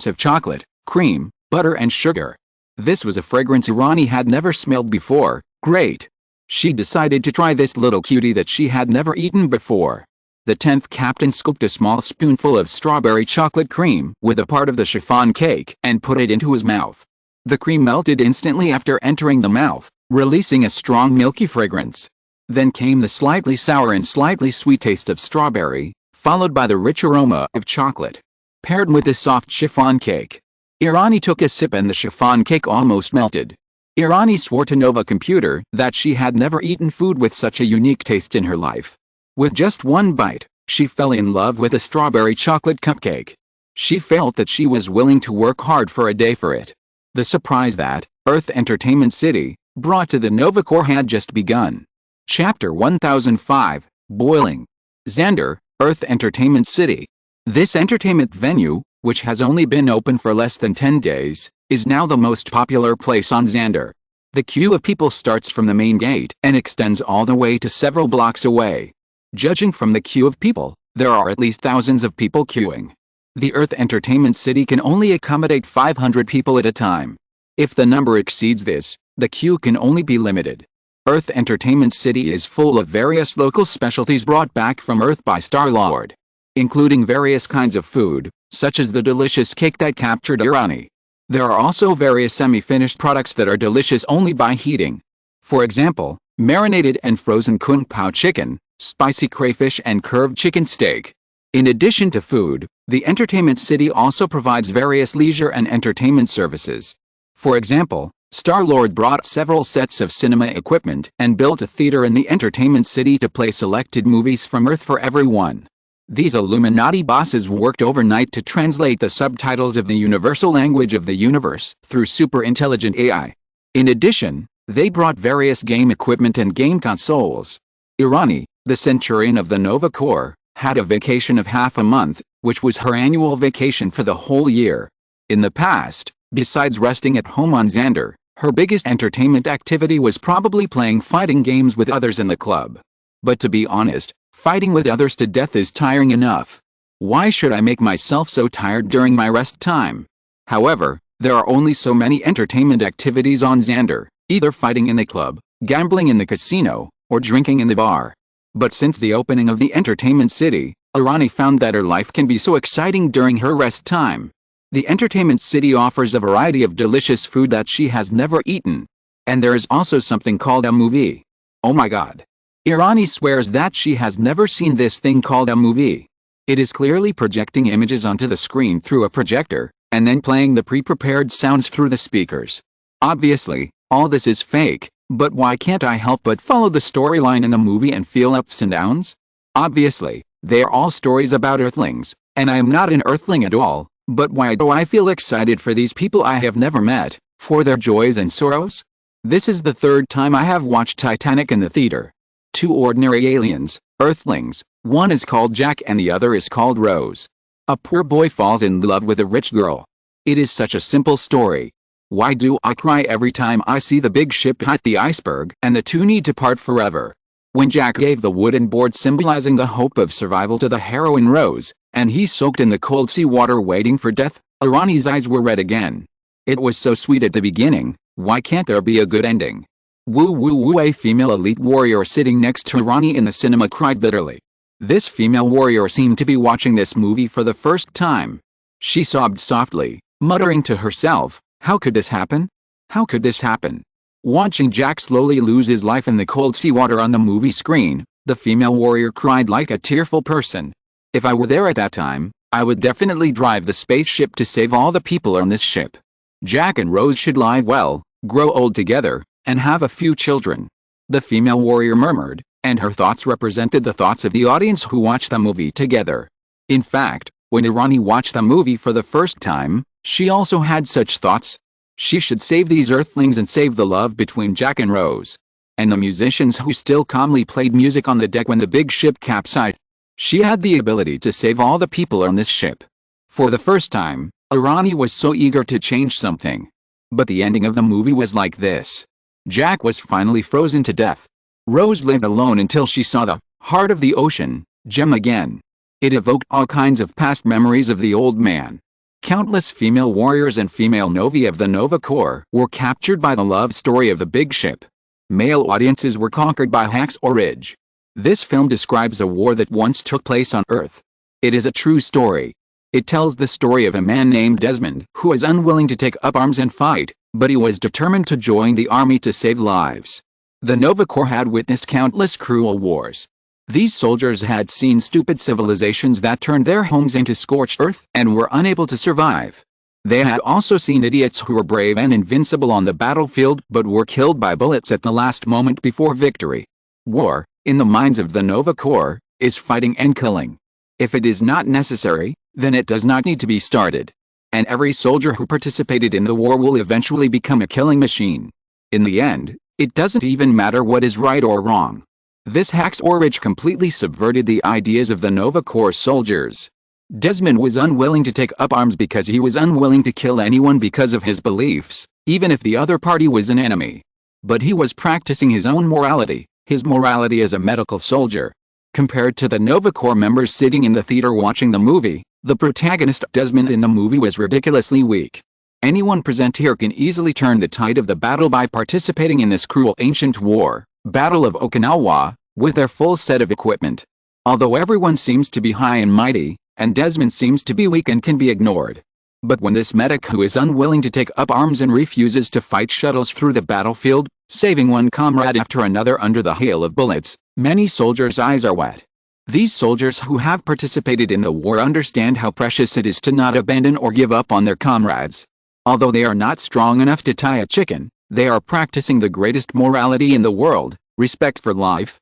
of chocolate, cream, butter and sugar. This was a fragrance Irani had never smelled before. Great! She decided to try this little cutie that she had never eaten before. The 10th captain scooped a small spoonful of strawberry chocolate cream with a part of the chiffon cake and put it into his mouth. The cream melted instantly after entering the mouth, releasing a strong milky fragrance. Then came the slightly sour and slightly sweet taste of strawberry, followed by the rich aroma of chocolate, paired with the soft chiffon cake. Irani took a sip and the chiffon cake almost melted. Irani swore to Nova Computer that she had never eaten food with such a unique taste in her life. With just one bite, she fell in love with a strawberry chocolate cupcake. She felt that she was willing to work hard for a day for it. The surprise that Earth Entertainment City brought to the Nova Corps had just begun. Chapter 1005, Boiling. Xander, Earth Entertainment City. This entertainment venue, which has only been open for less than 10 days, is now the most popular place on Xander. The queue of people starts from the main gate and extends all the way to several blocks away. Judging from the queue of people, there are at least thousands of people queuing. The Earth Entertainment City can only accommodate 500 people at a time. If the number exceeds this, the queue can only be limited. Earth Entertainment City is full of various local specialties brought back from Earth by Star-Lord, including various kinds of food, such as the delicious cake that captured Irani. There are also various semi-finished products that are delicious only by heating. For example, marinated and frozen kung pao chicken, spicy crayfish and curved chicken steak. In addition to food, the Entertainment City also provides various leisure and entertainment services. For example, Star-Lord brought several sets of cinema equipment and built a theater in the Entertainment City to play selected movies from Earth for everyone. These Illuminati bosses worked overnight to translate the subtitles of the universal language of the universe through super-intelligent AI. In addition, they brought various game equipment and game consoles. Irani, the Centurion of the Nova Corps, had a vacation of half a month, which was her annual vacation for the whole year. In the past, besides resting at home on Xander, her biggest entertainment activity was probably playing fighting games with others in the club. But to be honest, fighting with others to death is tiring enough. Why should I make myself so tired during my rest time? However, there are only so many entertainment activities on Xander, either fighting in the club, gambling in the casino, or drinking in the bar. But since the opening of the Entertainment City, Irani found that her life can be so exciting during her rest time. The Entertainment City offers a variety of delicious food that she has never eaten. And there is also something called a movie. Oh my god. Irani swears that she has never seen this thing called a movie. It is clearly projecting images onto the screen through a projector, and then playing the pre-prepared sounds through the speakers. Obviously, all this is fake, but why can't I help but follow the storyline in the movie and feel ups and downs? Obviously, they are all stories about Earthlings, and I am not an Earthling at all, but why do I feel excited for these people I have never met, for their joys and sorrows? This is the third time I have watched Titanic in the theater. Two ordinary aliens, Earthlings, one is called Jack and the other is called Rose. A poor boy falls in love with a rich girl. It is such a simple story. Why do I cry every time I see the big ship hit the iceberg and the two need to part forever? When Jack gave the wooden board symbolizing the hope of survival to the heroine Rose, and he soaked in the cold sea water waiting for death, Irani's eyes were red again. It was so sweet at the beginning, why can't there be a good ending? Woo woo woo, a female elite warrior sitting next to Irani in the cinema cried bitterly. This female warrior seemed to be watching this movie for the first time. She sobbed softly, muttering to herself, how could this happen? How could this happen? Watching Jack slowly lose his life in the cold seawater on the movie screen, the female warrior cried like a tearful person. If I were there at that time, I would definitely drive the spaceship to save all the people on this ship. Jack and Rose should live well, grow old together, and have a few children. The female warrior murmured, and her thoughts represented the thoughts of the audience who watched the movie together. In fact, When Irani watched the movie for the first time, she also had such thoughts. She should save these Earthlings and save the love between Jack and Rose. And the musicians who still calmly played music on the deck when the big ship capsized. She had the ability to save all the people on this ship. For the first time, Irani was so eager to change something. But the ending of the movie was like this. Jack was finally frozen to death. Rose lived alone until she saw the heart of the ocean gem again. It evoked all kinds of past memories of the old man. Countless female warriors and female Novi of the Nova Corps were captured by the love story of the big ship. Male audiences were conquered by Hacksaw Ridge. This film describes a war that once took place on Earth. It is a true story. It tells the story of a man named Desmond who was unwilling to take up arms and fight, but he was determined to join the army to save lives. The Nova Corps had witnessed countless cruel wars. These soldiers had seen stupid civilizations that turned their homes into scorched earth and were unable to survive. They had also seen idiots who were brave and invincible on the battlefield but were killed by bullets at the last moment before victory. War, in the minds of the Nova Corps, is fighting and killing. If it is not necessary, then it does not need to be started. And every soldier who participated in the war will eventually become a killing machine. In the end, it doesn't even matter what is right or wrong. This Hacksaw Ridge completely subverted the ideas of the Nova Corps soldiers. Desmond was unwilling to take up arms because he was unwilling to kill anyone because of his beliefs, even if the other party was an enemy. But he was practicing his own morality, his morality as a medical soldier. Compared to the Nova Corps members sitting in the theater watching the movie, the protagonist Desmond in the movie was ridiculously weak. Anyone present here can easily turn the tide of the battle by participating in this cruel ancient war, Battle of Okinawa, with their full set of equipment. Although everyone seems to be high and mighty, and Desmond seems to be weak and can be ignored. But when this medic who is unwilling to take up arms and refuses to fight shuttles through the battlefield, saving one comrade after another under the hail of bullets, many soldiers' eyes are wet. These soldiers who have participated in the war understand how precious it is to not abandon or give up on their comrades. Although they are not strong enough to tie a chicken, they are practicing the greatest morality in the world, respect for life.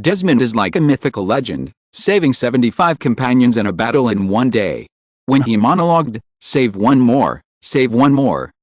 Desmond is like a mythical legend, saving 75 companions in a battle in one day. When he monologued, "Save one more,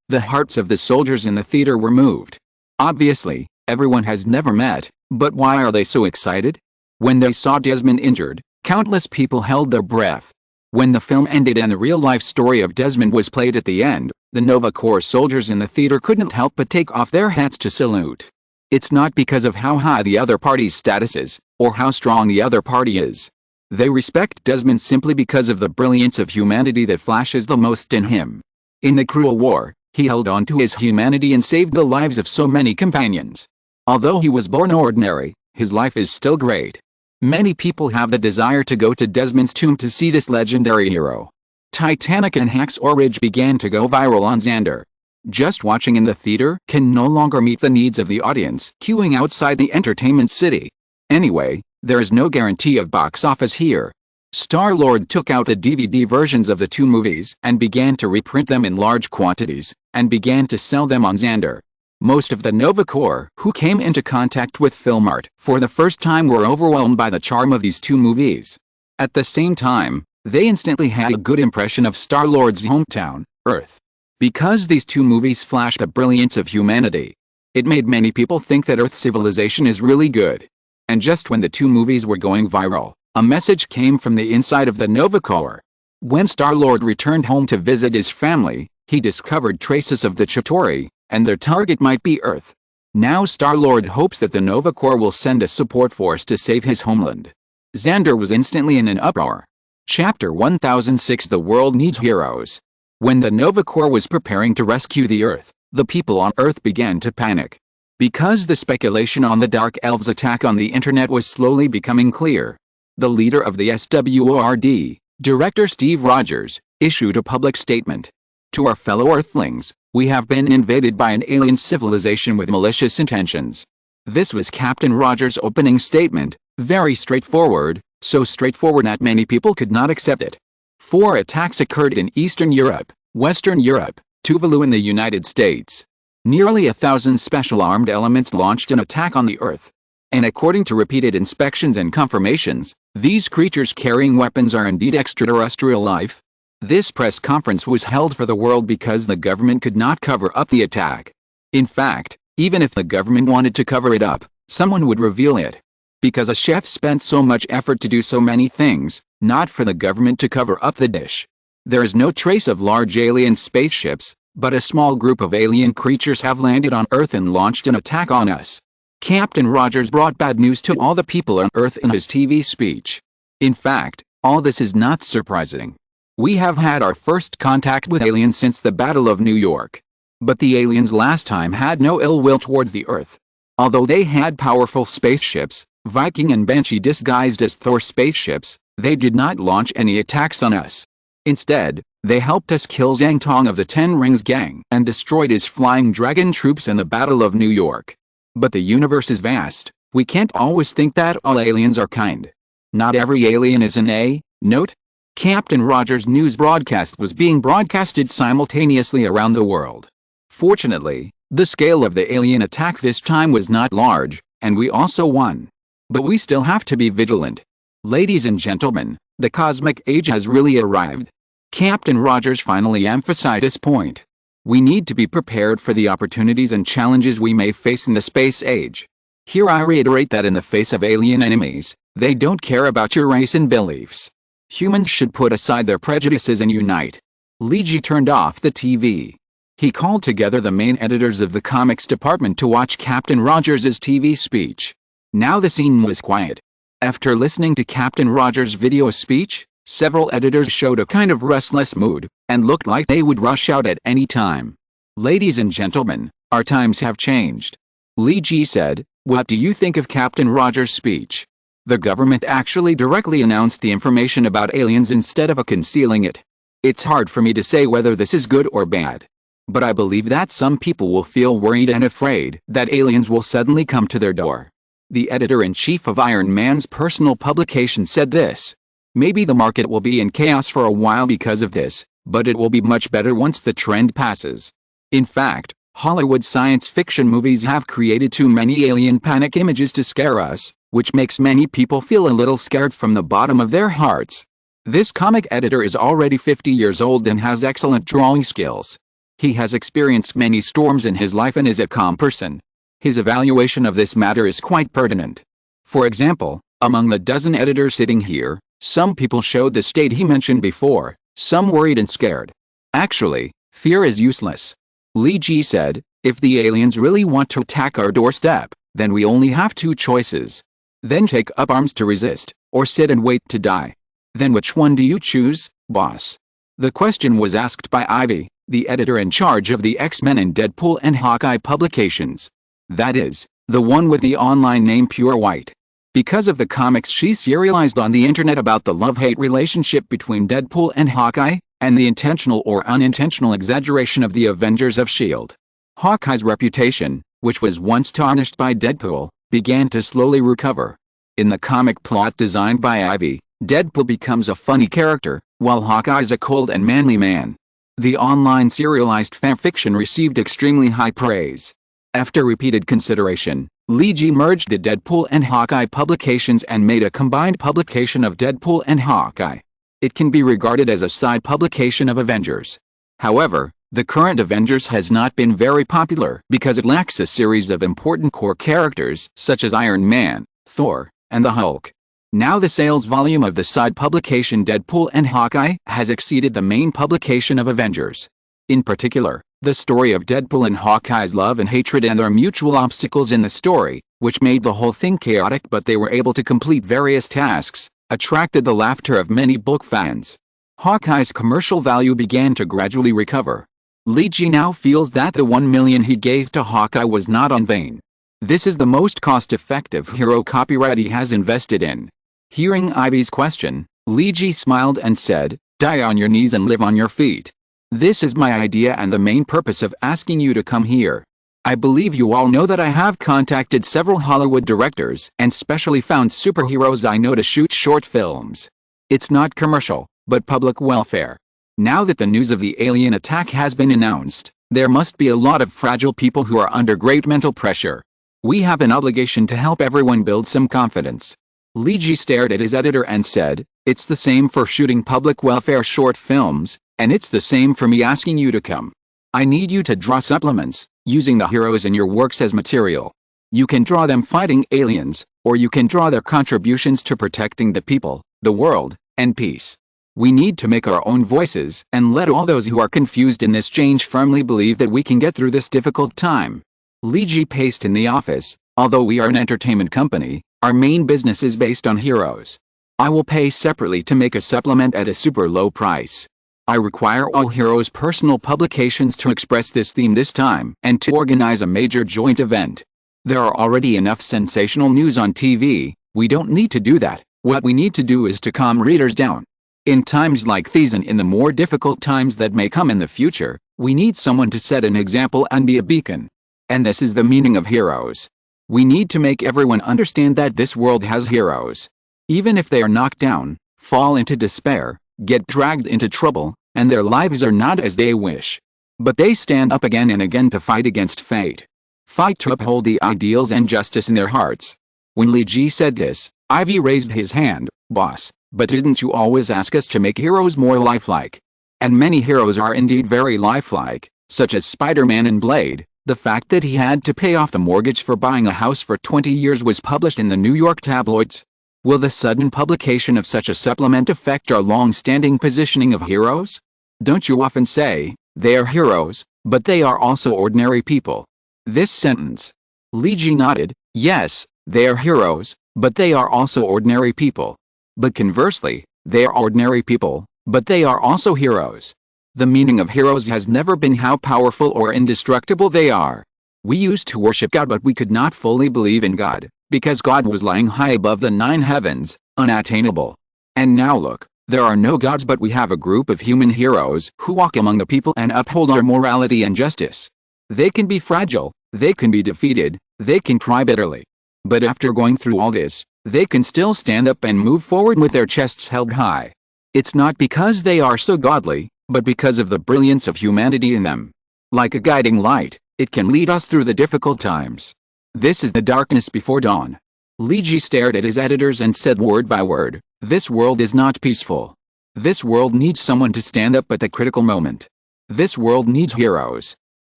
the hearts of the soldiers in the theater were moved. Obviously, everyone has never met, but why are they so excited? When they saw Desmond injured, countless people held their breath. When the film ended and the real-life story of Desmond was played at the end, the Nova Corps soldiers in the theater couldn't help but take off their hats to salute. It's not because of how high the other party's status is, or how strong the other party is. They respect Desmond simply because of the brilliance of humanity that flashes the most in him. In the cruel war, he held on to his humanity and saved the lives of so many companions. Although he was born ordinary, his life is still great. Many people have the desire to go to Desmond's tomb to see this legendary hero. Titanic and Hacksaw Ridge began to go viral on Xandr. Just watching in the theater can no longer meet the needs of the audience queuing outside the entertainment city. Anyway, there is no guarantee of box office here. Star-Lord took out the DVD versions of the two movies and began to reprint them in large quantities, and began to sell them on Xandr. Most of the Nova Corps who came into contact with film art for the first time were overwhelmed by the charm of these two movies. At the same time, they instantly had a good impression of Star-Lord's hometown, Earth. Because these two movies flashed the brilliance of humanity, it made many people think that Earth civilization is really good. And just when the two movies were going viral, a message came from the inside of the Nova Corps. When Star-Lord returned home to visit his family, he discovered traces of the Chitauri, and their target might be Earth. Now Star-Lord hopes that the Nova Corps will send a support force to save his homeland. Xandr was instantly in an uproar. Chapter 1006 The World Needs Heroes. When the Nova Corps was preparing to rescue the Earth, the people on Earth began to panic. Because the speculation on the Dark Elves' attack on the internet was slowly becoming clear, the leader of the SWORD, Director Steve Rogers, issued a public statement. To our fellow Earthlings, we have been invaded by an alien civilization with malicious intentions. This was Captain Rogers' opening statement, very straightforward, so straightforward that many people could not accept it. 4 attacks occurred in Eastern Europe, Western Europe, Tuvalu in the United States. Nearly 1,000 special armed elements launched an attack on the Earth. And according to repeated inspections and confirmations, these creatures carrying weapons are indeed extraterrestrial life. This press conference was held for the world because the government could not cover up the attack. In fact, even if the government wanted to cover it up, someone would reveal it. Because a chef spent so much effort to do so many things, not for the government to cover up the dish. There is no trace of large alien spaceships, but a small group of alien creatures have landed on Earth and launched an attack on us. Captain Rogers brought bad news to all the people on Earth in his TV speech. In fact, all this is not surprising. We have had our first contact with aliens since the Battle of New York. But the aliens last time had no ill will towards the Earth. Although they had powerful spaceships, Viking and Banshee disguised as Thor spaceships, they did not launch any attacks on us. Instead, they helped us kill Zhang Tong of the Ten Rings gang and destroyed his flying dragon troops in the Battle of New York. But the universe is vast, we can't always think that all aliens are kind. Not every alien is an A. Note: Captain Rogers' news broadcast was being broadcasted simultaneously around the world. Fortunately, the scale of the alien attack this time was not large, and we also won. But we still have to be vigilant. Ladies and gentlemen, the cosmic age has really arrived. Captain Rogers finally emphasized this point. We need to be prepared for the opportunities and challenges we may face in the space age. Here I reiterate that in the face of alien enemies, they don't care about your race and beliefs. Humans should put aside their prejudices and unite. Lee Ji turned off the TV. He called together the main editors of the comics department to watch Captain Rogers' TV speech. Now the scene was quiet. After listening to Captain Rogers' video speech, several editors showed a kind of restless mood, and looked like they would rush out at any time. Ladies and gentlemen, our times have changed. Lee Ji said, "What do you think of Captain Rogers' speech? The government actually directly announced the information about aliens instead of concealing it. It's hard for me to say whether this is good or bad. But I believe that some people will feel worried and afraid that aliens will suddenly come to their door." The editor-in-chief of Iron Man's personal publication said this. "Maybe the market will be in chaos for a while because of this, but it will be much better once the trend passes. In fact, Hollywood science fiction movies have created too many alien panic images to scare us, which makes many people feel a little scared from the bottom of their hearts." This comic editor is already 50 years old and has excellent drawing skills. He has experienced many storms in his life and is a calm person. His evaluation of this matter is quite pertinent. For example, among the dozen editors sitting here, some people showed the state he mentioned before, some worried and scared. Actually, fear is useless. Lee Ji said, "If the aliens really want to attack our doorstep, then we only have two choices. Then take up arms to resist, or sit and wait to die. Then which one do you choose, boss?" The question was asked by Ivy, the editor in charge of the X-Men and Deadpool and Hawkeye publications. That is, the one with the online name Pure White. Because of the comics she serialized on the internet about the love-hate relationship between Deadpool and Hawkeye, and the intentional or unintentional exaggeration of the Avengers of S.H.I.E.L.D. Hawkeye's reputation, which was once tarnished by Deadpool, began to slowly recover. In the comic plot designed by Ivy, Deadpool becomes a funny character, while Hawkeye is a cold and manly man. The online serialized fanfiction received extremely high praise. After repeated consideration, Lee Ji merged the Deadpool and Hawkeye publications and made a combined publication of Deadpool and Hawkeye. It can be regarded as a side publication of Avengers. However, the current Avengers has not been very popular because it lacks a series of important core characters such as Iron Man, Thor, and the Hulk. Now the sales volume of the side publication Deadpool and Hawkeye has exceeded the main publication of Avengers. In particular, the story of Deadpool and Hawkeye's love and hatred and their mutual obstacles in the story, which made the whole thing chaotic but they were able to complete various tasks, attracted the laughter of many book fans. Hawkeye's commercial value began to gradually recover. Lee Ji now feels that the $1 million he gave to Hawkeye was not in vain. This is the most cost-effective hero copyright he has invested in. Hearing Ivy's question, Lee Ji smiled and said, "Die on your knees and live on your feet. This is my idea and the main purpose of asking you to come here. I believe you all know that I have contacted several Hollywood directors and specially found superheroes I know to shoot short films. It's not commercial, but public welfare. Now that the news of the alien attack has been announced, there must be a lot of fragile people who are under great mental pressure. We have an obligation to help everyone build some confidence. Lee Ji stared at his editor and said, "It's the same for shooting public welfare short films, and it's the same for me asking you to come. I need you to draw supplements, using the heroes in your works as material. You can draw them fighting aliens, or you can draw their contributions to protecting the people, the world, and peace. We need to make our own voices and let all those who are confused in this change firmly believe that we can get through this difficult time." Lee Ji paced in the office. "Although we are an entertainment company, our main business is based on heroes. I will pay separately to make a supplement at a super low price. I require all heroes' personal publications to express this theme this time and to organize a major joint event. There are already enough sensational news on TV, we don't need to do that. What we need to do is to calm readers down. In times like these and in the more difficult times that may come in the future, we need someone to set an example and be a beacon. And this is the meaning of heroes. We need to make everyone understand that this world has heroes. Even if they are knocked down, fall into despair, get dragged into trouble, and their lives are not as they wish. But they stand up again and again to fight against fate. Fight to uphold the ideals and justice in their hearts." When Lee Ji said this, Ivy raised his hand. "Boss, but didn't you always ask us to make heroes more lifelike?" And many heroes are indeed very lifelike, such as Spider-Man and Blade. The fact that he had to pay off the mortgage for buying a house for 20 years was published in the New York tabloids. Will the sudden publication of such a supplement affect our long-standing positioning of heroes? Don't you often say, "They are heroes, but they are also ordinary people"? This sentence. Lee Ji nodded. "Yes, they are heroes, but they are also ordinary people. But conversely, they are ordinary people, but they are also heroes. The meaning of heroes has never been how powerful or indestructible they are. We used to worship God, but we could not fully believe in God, because God was lying high above the 9 heavens, unattainable. And now look, there are no gods, but we have a group of human heroes who walk among the people and uphold our morality and justice. They can be fragile, they can be defeated, they can cry bitterly. But after going through all this, they can still stand up and move forward with their chests held high. It's not because they are so godly, but because of the brilliance of humanity in them. Like a guiding light, it can lead us through the difficult times. This is the darkness before dawn." Lee Ji stared at his editors and said word by word, "This world is not peaceful. This world needs someone to stand up at the critical moment. This world needs heroes."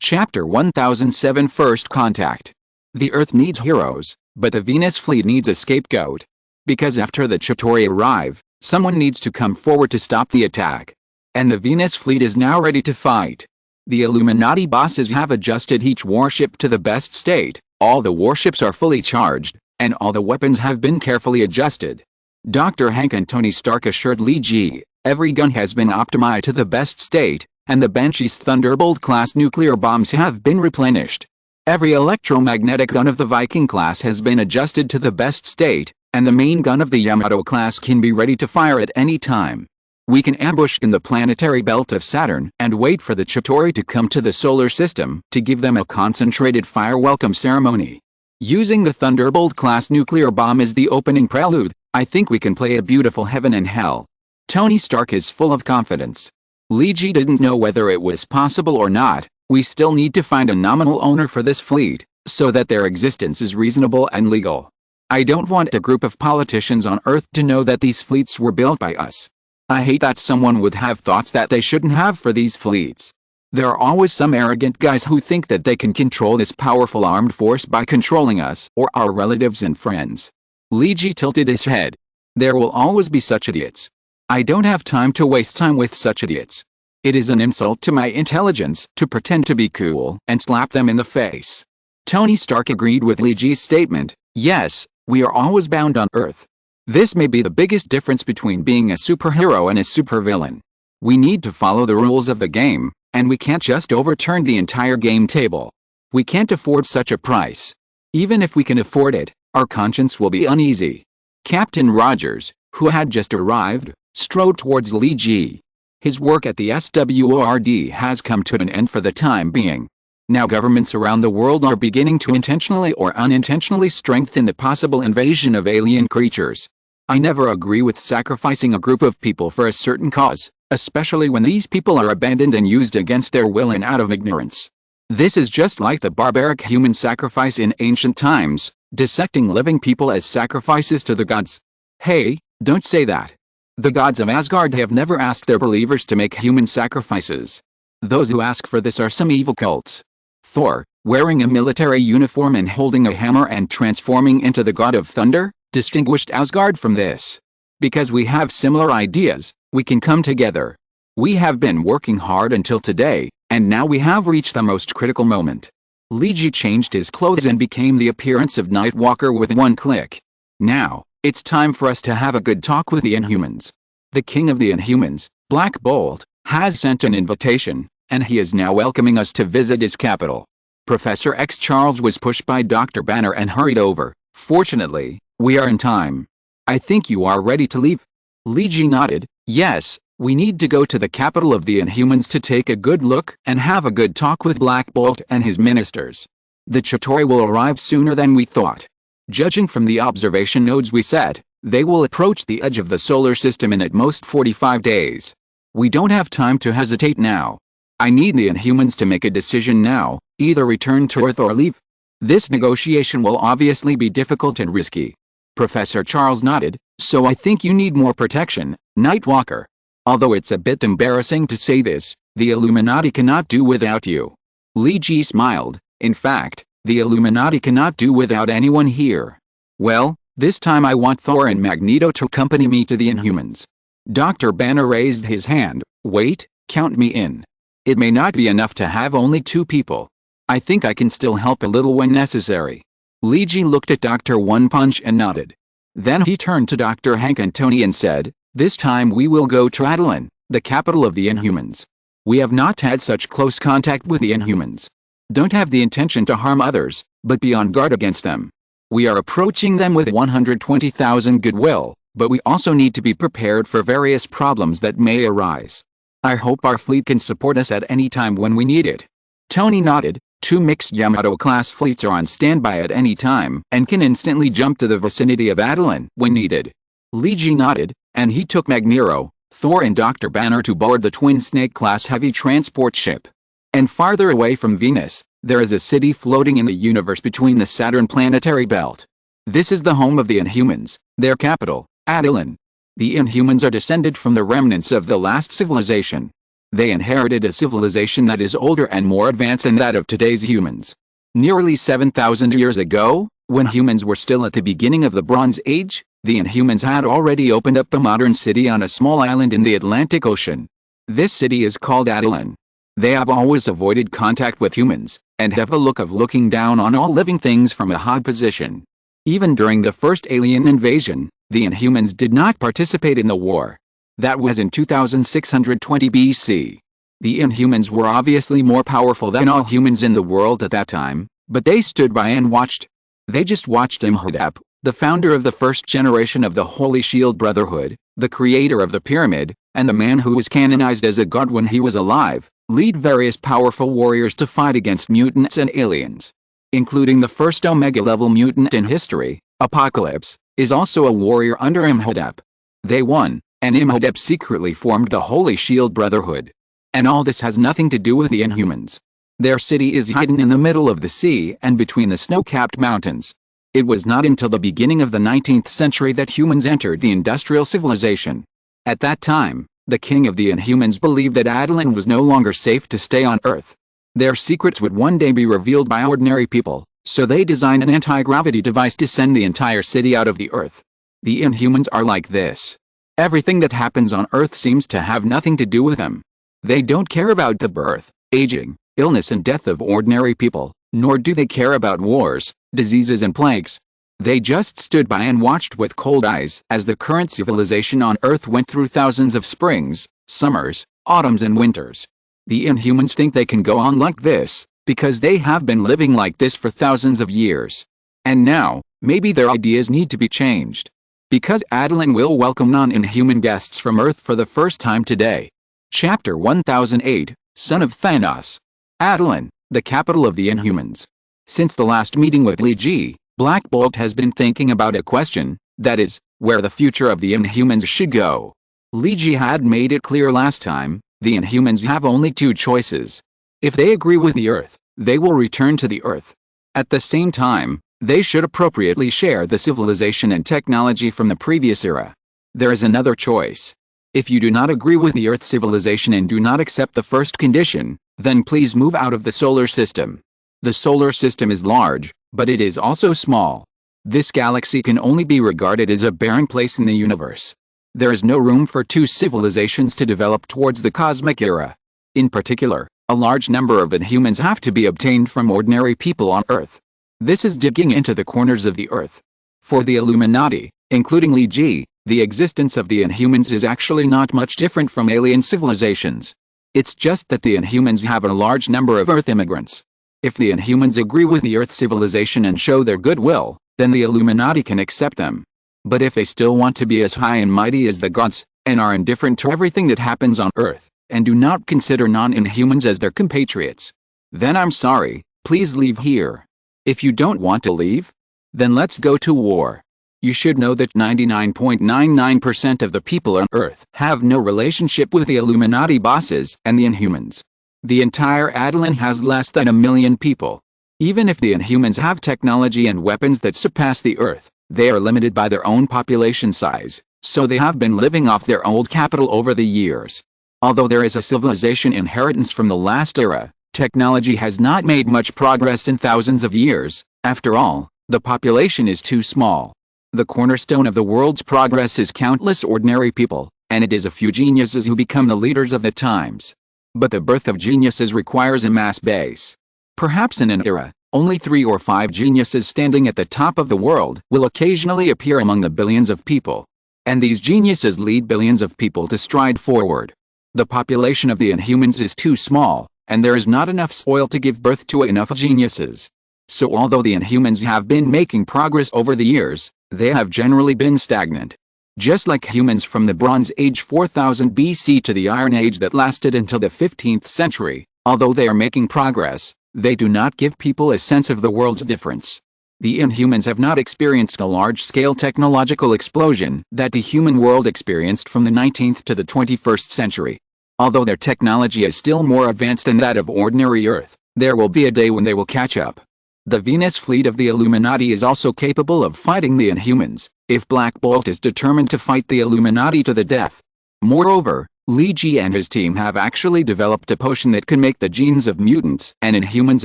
Chapter 1007 First Contact. The Earth needs heroes, but the Venus fleet needs a scapegoat. Because after the Chitauri arrive, someone needs to come forward to stop the attack. And the Venus fleet is now ready to fight. The Illuminati bosses have adjusted each warship to the best state, all the warships are fully charged, and all the weapons have been carefully adjusted. Dr. Hank and Tony Stark assured Lee Ji, every gun has been optimized to the best state, and the Banshee's Thunderbolt-class nuclear bombs have been replenished. Every electromagnetic gun of the Viking class has been adjusted to the best state, and the main gun of the Yamato class can be ready to fire at any time. We can ambush in the planetary belt of Saturn and wait for the Chitauri to come to the solar system to give them a concentrated fire welcome ceremony. Using the Thunderbolt-class nuclear bomb as the opening prelude, I think we can play a beautiful heaven and hell." Tony Stark is full of confidence. Lee Ji didn't know whether it was possible or not. We still need to find a nominal owner for this fleet, so that their existence is reasonable and legal. I don't want a group of politicians on Earth to know that these fleets were built by us. I hate that someone would have thoughts that they shouldn't have for these fleets. There are always some arrogant guys who think that they can control this powerful armed force by controlling us or our relatives and friends. Lee Ji tilted his head. There will always be such idiots. I don't have time to waste time with such idiots. It is an insult to my intelligence to pretend to be cool and slap them in the face. Tony Stark agreed with Lee Ji's statement. Yes, we are always bound on Earth. This may be the biggest difference between being a superhero and a supervillain. We need to follow the rules of the game, and we can't just overturn the entire game table. We can't afford such a price. Even if we can afford it, our conscience will be uneasy. Captain Rogers, who had just arrived, strode towards Lee Ji. His work at the SWORD has come to an end for the time being. Now governments around the world are beginning to intentionally or unintentionally strengthen the possible invasion of alien creatures. I never agree with sacrificing a group of people for a certain cause, especially when these people are abandoned and used against their will and out of ignorance. This is just like the barbaric human sacrifice in ancient times, dissecting living people as sacrifices to the gods. Hey, don't say that. The gods of Asgard have never asked their believers to make human sacrifices. Those who ask for this are some evil cults. Thor, wearing a military uniform and holding a hammer and transforming into the god of thunder, distinguished Asgard from this. Because we have similar ideas, we can come together. We have been working hard until today, and now we have reached the most critical moment. Leiji changed his clothes and became the appearance of Nightwalker with one click. Now, it's time for us to have a good talk with the Inhumans. The king of the Inhumans, Black Bolt, has sent an invitation, and he is now welcoming us to visit his capital. Professor X Charles was pushed by Dr. Banner and hurried over. Fortunately, we are in time. I think you are ready to leave. Leiji nodded. Yes, we need to go to the capital of the Inhumans to take a good look and have a good talk with Black Bolt and his ministers. The Chitauri will arrive sooner than we thought. Judging from the observation nodes we set, they will approach the edge of the solar system in at most 45 days. We don't have time to hesitate now. I need the Inhumans to make a decision now, either return to Earth or leave. This negotiation will obviously be difficult and risky. Professor Charles nodded. So I think you need more protection, Nightwalker. Although it's a bit embarrassing to say this, the Illuminati cannot do without you. Leiji smiled. In fact, the Illuminati cannot do without anyone here. Well, this time I want Thor and Magneto to accompany me to the Inhumans. Dr. Banner raised his hand. Wait, count me in. It may not be enough to have only 2 people. I think I can still help a little when necessary. Leiji looked at Dr. One Punch and nodded. Then he turned to Dr. Hank and Tony and said, this time we will go to Attilan, the capital of the Inhumans. We have not had such close contact with the Inhumans. Don't have the intention to harm others, but be on guard against them. We are approaching them with 120,000 goodwill, but we also need to be prepared for various problems that may arise. I hope our fleet can support us at any time when we need it. Tony nodded. 2 mixed Yamato-class fleets are on standby at any time and can instantly jump to the vicinity of Attilan when needed. Leiji nodded, and he took Magneto, Thor and Dr. Banner to board the Twin Snake-class heavy transport ship. And farther away from Venus, there is a city floating in the universe between the Saturn planetary belt. This is the home of the Inhumans, their capital, Attilan. The Inhumans are descended from the remnants of the last civilization. They inherited a civilization that is older and more advanced than that of today's humans. Nearly 7,000 years ago, when humans were still at the beginning of the Bronze Age, the Inhumans had already opened up the modern city on a small island in the Atlantic Ocean. This city is called Attilan. They have always avoided contact with humans, and have the look of looking down on all living things from a high position. Even during the first alien invasion, the Inhumans did not participate in the war. That was in 2620 BC. The Inhumans were obviously more powerful than all humans in the world at that time, but they stood by and watched. They just watched Imhotep, the founder of the first generation of the Holy Shield Brotherhood, the creator of the pyramid, and the man who was canonized as a god when he was alive, lead various powerful warriors to fight against mutants and aliens. Including the first Omega-level mutant in history, Apocalypse, is also a warrior under Imhotep. They won, and Imhotep secretly formed the Holy Shield Brotherhood. And all this has nothing to do with the Inhumans. Their city is hidden in the middle of the sea and between the snow-capped mountains. It was not until the beginning of the 19th century that humans entered the industrial civilization. At that time, the king of the Inhumans believed that Attilan was no longer safe to stay on Earth. Their secrets would one day be revealed by ordinary people, so they designed an anti-gravity device to send the entire city out of the Earth. The Inhumans are like this. Everything that happens on Earth seems to have nothing to do with them. They don't care about the birth, aging, illness and death of ordinary people, nor do they care about wars, diseases and plagues. They just stood by and watched with cold eyes as the current civilization on Earth went through thousands of springs, summers, autumns and winters. The Inhumans think they can go on like this, because they have been living like this for thousands of years. And now, maybe their ideas need to be changed. Because Attilan will welcome non-Inhuman guests from Earth for the first time today. Chapter 1008, Son of Thanos. Attilan, the capital of the Inhumans. Since the last meeting with Leiji, Black Bolt has been thinking about a question, that is, where the future of the Inhumans should go. Leiji had made it clear last time, the Inhumans have only 2 choices. If they agree with the Earth, they will return to the Earth. At the same time, they should appropriately share the civilization and technology from the previous era. There is another choice. If you do not agree with the Earth civilization and do not accept the first condition, then please move out of the solar system. The solar system is large, but it is also small. This galaxy can only be regarded as a barren place in the universe. There is no room for two civilizations to develop towards the cosmic era. In particular, a large number of inhumans have to be obtained from ordinary people on Earth. This is digging into the corners of the Earth. For the Illuminati, including Li Ji, the existence of the Inhumans is actually not much different from alien civilizations. It's just that the Inhumans have a large number of Earth immigrants. If the Inhumans agree with the Earth civilization and show their goodwill, then the Illuminati can accept them. But if they still want to be as high and mighty as the gods, and are indifferent to everything that happens on Earth, and do not consider non-Inhumans as their compatriots, then I'm sorry, please leave here. If you don't want to leave, then let's go to war. You should know that 99.99% of the people on Earth have no relationship with the Illuminati bosses and the Inhumans. The entire Attilan has less than 1 million people. Even if the Inhumans have technology and weapons that surpass the Earth, they are limited by their own population size, so they have been living off their old capital over the years. Although there is a civilization inheritance from the last era, technology has not made much progress in thousands of years. After all, the population is too small. The cornerstone of the world's progress is countless ordinary people, and it is a few geniuses who become the leaders of the times. But the birth of geniuses requires a mass base. Perhaps in an era, only 3 or 5 geniuses standing at the top of the world will occasionally appear among the billions of people. And these geniuses lead billions of people to stride forward. The population of the Inhumans is too small, and there is not enough soil to give birth to enough geniuses. So although the Inhumans have been making progress over the years, they have generally been stagnant. Just like humans from the Bronze Age 4000 BC to the Iron Age that lasted until the 15th century, although they are making progress, they do not give people a sense of the world's difference. The Inhumans have not experienced the large-scale technological explosion that the human world experienced from the 19th to the 21st century. Although their technology is still more advanced than that of ordinary Earth, there will be a day when they will catch up. The Venus fleet of the Illuminati is also capable of fighting the Inhumans, if Black Bolt is determined to fight the Illuminati to the death. Moreover, Li Ji and his team have actually developed a potion that can make the genes of mutants and Inhumans